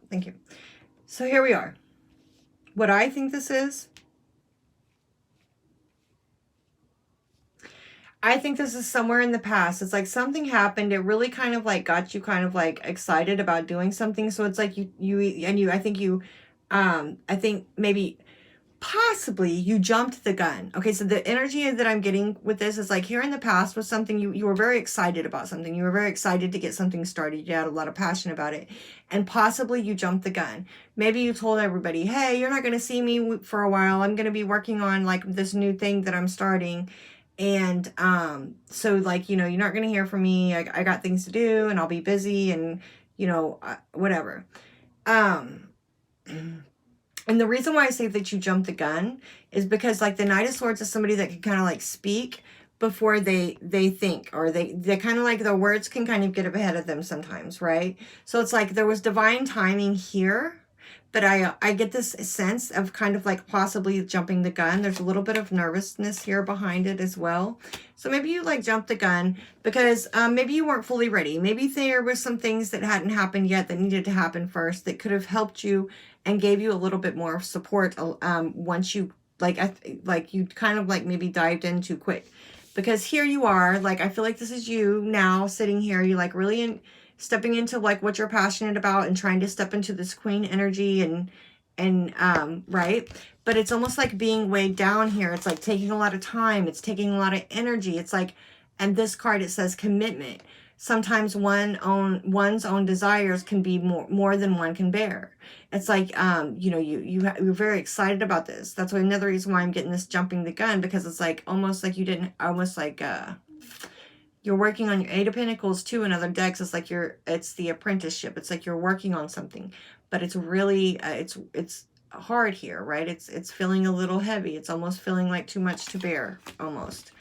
Thank you. So here we are. What I think this is I think this is somewhere in the past. It's like something happened. It really kind of like got you kind of like excited about doing something. So it's like I think maybe possibly you jumped the gun. Okay, so the energy that I'm getting with this is like here in the past was something you were very excited about something. You were very excited to get something started. You had a lot of passion about it. And possibly you jumped the gun. Maybe you told everybody, hey, you're not going to see me for a while. I'm going to be working on like this new thing that I'm starting. And so like, you know, you're not going to hear from me. I got things to do and I'll be busy and, you know, whatever. Um, And the reason why I say that you jump the gun is because like the Knight of Swords is somebody that can kind of like speak before they think, or they kind of like their words can kind of get ahead of them sometimes, right? So it's like there was divine timing here, but I get this sense of kind of like possibly jumping the gun. There's a little bit of nervousness here behind it as well. So maybe you like jumped the gun because maybe you weren't fully ready. Maybe there was some things that hadn't happened yet that needed to happen first that could have helped you and gave you a little bit more support once you like you kind of like maybe dived in too quick. Because here you are, like I feel like this is you now sitting here, you like really stepping into like what you're passionate about and trying to step into this queen energy and right, but it's almost like being weighed down here. It's like taking a lot of time, it's taking a lot of energy. It's like, and this card, it says commitment. Sometimes one's own desires can be more than one can bear. It's like you know, you're very excited about this. That's another reason why I'm getting this jumping the gun, because it's like almost like you didn't, almost like you're working on your Eight of Pentacles too in other decks. It's like it's the apprenticeship. It's like you're working on something, but it's really it's hard here, right? It's feeling a little heavy. It's almost feeling like too much to bear almost.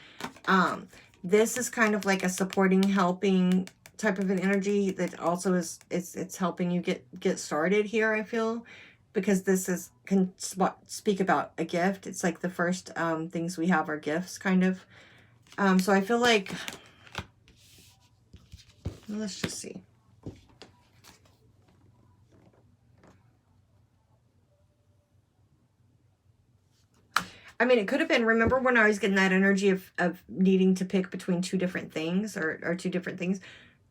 This is kind of like a supporting, helping type of an energy that also is it's helping you get started here, I feel, because this can speak about a gift. It's like the first things we have are gifts, kind of. So I feel like, let's just see. I mean, it could have been, remember when I was getting that energy of needing to pick between two different things, or two different things,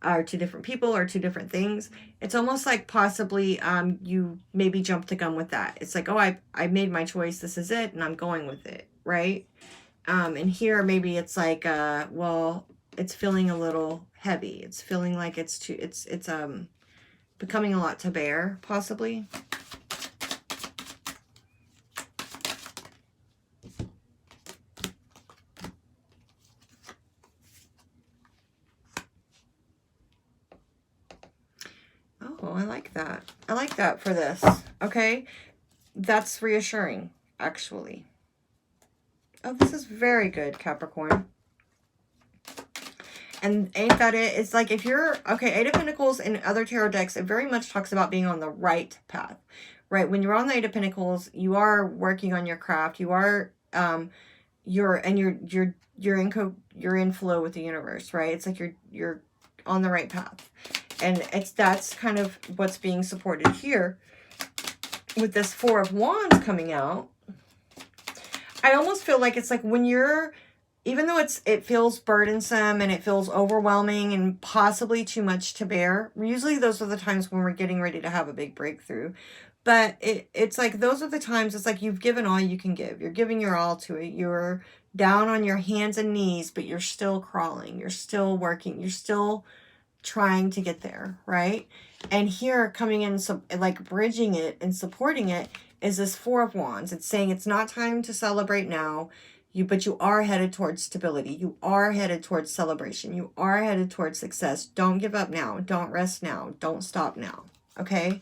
or two different people, or two different things. It's almost like possibly you maybe jumped the gun with that. It's like, oh, I made my choice. This is it. And I'm going with it. Right. And here maybe it's like, well, it's feeling a little heavy. It's feeling like it's too, it's becoming a lot to bear, possibly. Oh, I like that. I like that for this. Okay. That's reassuring, actually. Oh, this is very good, Capricorn. And ain't that it? It's like if you're, okay, Eight of Pentacles in other tarot decks, it very much talks about being on the right path, right? When you're on the Eight of Pentacles, you are working on your craft. You are, you're in flow with the universe, right? It's like you're on the right path. And that's kind of what's being supported here with this Four of Wands coming out. I almost feel like it's like when you're, even though it feels burdensome and it feels overwhelming and possibly too much to bear, usually those are the times when we're getting ready to have a big breakthrough. But it's like those are the times, it's like you've given all you can give. You're giving your all to it. You're down on your hands and knees, but you're still crawling. You're still working. You're still trying to get there, right? And here coming in, so like bridging it and supporting it is this Four of Wands. It's saying it's not time to celebrate now, but you are headed towards stability. You are headed towards celebration. You are headed towards success. Don't give up now. Don't rest now. Don't stop now. Okay?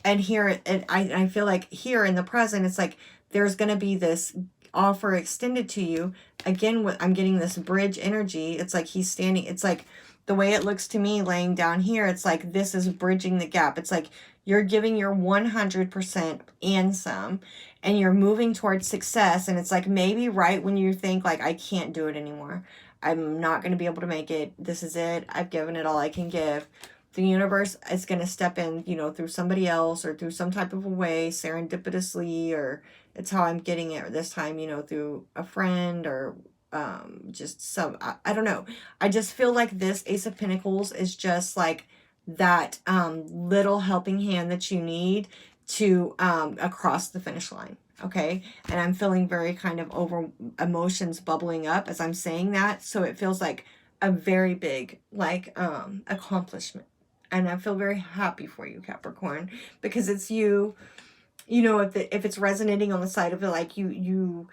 And here, I feel like here in the present, it's like there's going to be this offer extended to you. Again, I'm getting this bridge energy. It's like he's standing. It's like the way it looks to me laying down here, it's like this is bridging the gap. It's like you're giving your 100% and some, and you're moving towards success. And it's like maybe right when you think like, I can't do it anymore. I'm not going to be able to make it. This is it. I've given it all I can give. The universe is going to step in, you know, through somebody else or through some type of a way, serendipitously, or it's how I'm getting it this time, you know, through a friend or just some, I don't know. I just feel like this Ace of Pentacles is just like that little helping hand that you need to across the finish line. Okay. And I'm feeling very kind of over emotions bubbling up as I'm saying that. So it feels like a very big like accomplishment. And I feel very happy for you, Capricorn, because it's you. You know, if it's resonating on the side of it, like you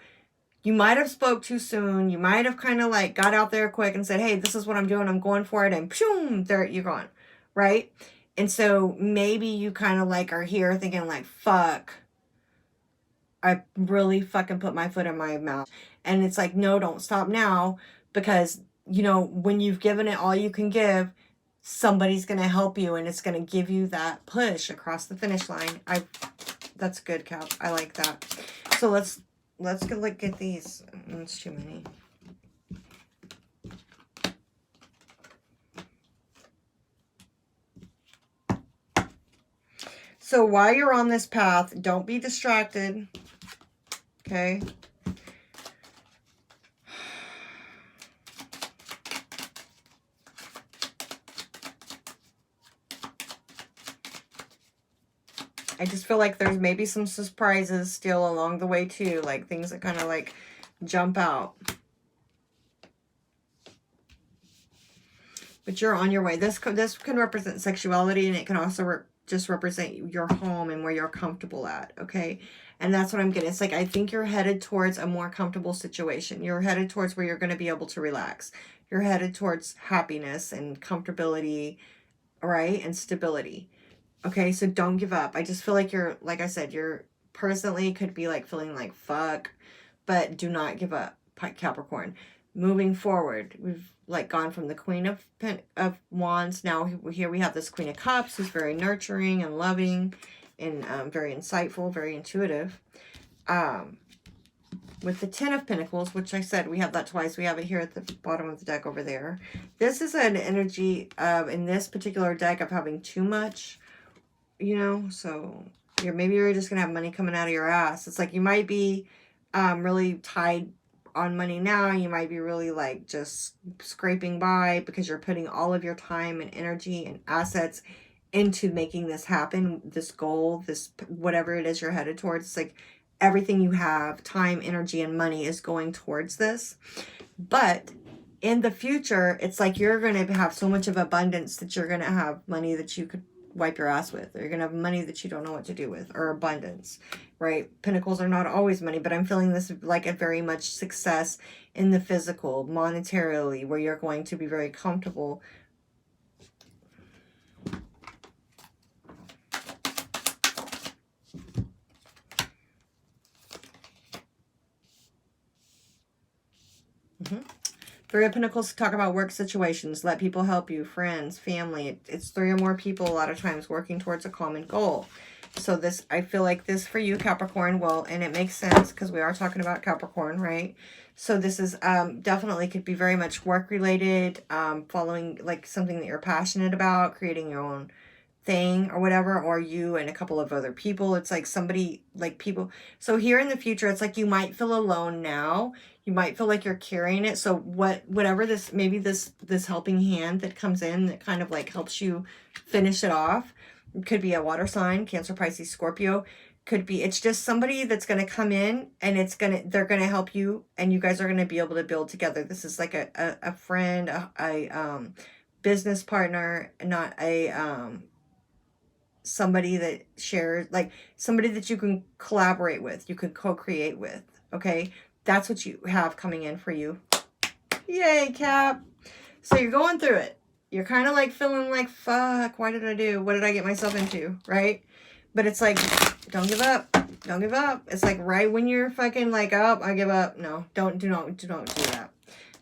might have spoke too soon. You might have kind of like got out there quick and said, hey, this is what I'm doing. I'm going for it. And boom, there you're gone. Right. And so maybe you kind of like are here thinking like, fuck, I really fucking put my foot in my mouth. And it's like, no, don't stop now. Because, you know, when you've given it all you can give, somebody's going to help you and it's going to give you that push across the finish line. That's good, Cap. I like that. So let's go look at these. It's too many. So while you're on this path, don't be distracted. Okay. I just feel like there's maybe some surprises still along the way too, like things that kind of like jump out. But you're on your way. This can represent sexuality, and it can also just represent your home and where you're comfortable at, okay? And that's what I'm getting. It's like, I think you're headed towards a more comfortable situation. You're headed towards where you're going to be able to relax. You're headed towards happiness and comfortability, right? And stability. Okay, so don't give up. I just feel like you're, like I said, you're personally could be like feeling like fuck, but do not give up, Capricorn. Moving forward, we've like gone from the Queen of Wands. Now here we have this Queen of Cups, who's very nurturing and loving and very insightful, very intuitive. With the Ten of Pentacles, which I said we have that twice. We have it here at the bottom of the deck over there. This is an energy of, in this particular deck, of having too much, you know, so maybe you're just gonna have money coming out of your ass. It's like you might be really tied on money now. You might be really like just scraping by because you're putting all of your time and energy and assets into making this happen, this goal, this whatever it is you're headed towards. It's like everything you have, time, energy, and money is going towards this. But in the future, it's like you're going to have so much of abundance that you're going to have money that you could wipe your ass with, or you're gonna have money that you don't know what to do with, or abundance, right? Pentacles are not always money, but I'm feeling this like a very much success in the physical, monetarily, where you're going to be very comfortable. Three of Pentacles talk about work situations, let people help you, friends, family. It's three or more people a lot of times working towards a common goal. So this, I feel like this for you, Capricorn, well, and it makes sense because we are talking about Capricorn, right? So this is definitely could be very much work related, following like something that you're passionate about, creating your own thing or whatever, or you and a couple of other people. It's like somebody, like people. So here in the future, it's like you might feel alone now. You might feel like you're carrying it. So whatever this, maybe this helping hand that comes in that kind of like helps you finish it off. It could be a water sign, Cancer, Pisces, Scorpio. Could be, it's just somebody that's going to come in and they're going to help you and you guys are going to be able to build together. This is like a friend, a business partner, not a, somebody that shares, like somebody that you can collaborate with, you could co-create with. Okay. That's what you have coming in for you. Yay, Cap. So you're going through it. You're kind of like feeling like, fuck, what did I get myself into? Right. But it's like, don't give up. Don't give up. It's like right when you're fucking like, oh, I give up. No, don't do that.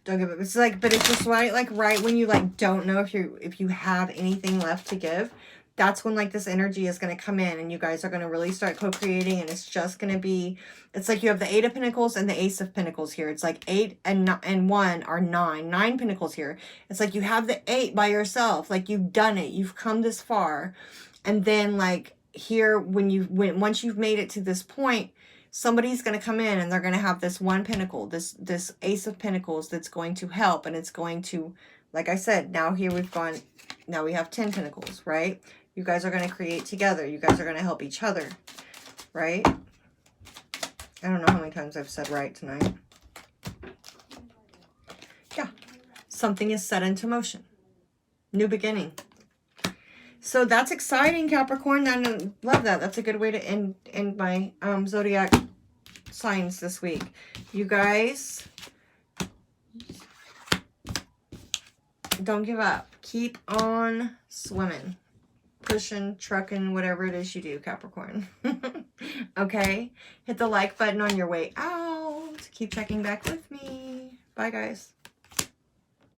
Don't give up. It's like, but it's just right, like right when you like don't know if you have anything left to give. That's when like this energy is going to come in and you guys are going to really start co-creating, and it's just going to be, it's like you have the Eight of Pentacles and the Ace of Pentacles here. It's like 8 and 1 are 9 Pentacles here. It's like you have the 8 by yourself. Like you've done it. You've come this far. And then like here, once you've made it to this point, somebody's going to come in and they're going to have this one pentacle, this Ace of Pentacles that's going to help, and it's going to, like I said, now here now we have 10 pentacles, right? You guys are going to create together. You guys are going to help each other, right? I don't know how many times I've said right tonight. Yeah. Something is set into motion. New beginning. So that's exciting, Capricorn. I love that. That's a good way to end my zodiac signs this week. You guys, don't give up. Keep on swimming, pushing, trucking, whatever it is you do, Capricorn. Okay? Hit the like button on your way out. Keep checking back with me. Bye, guys.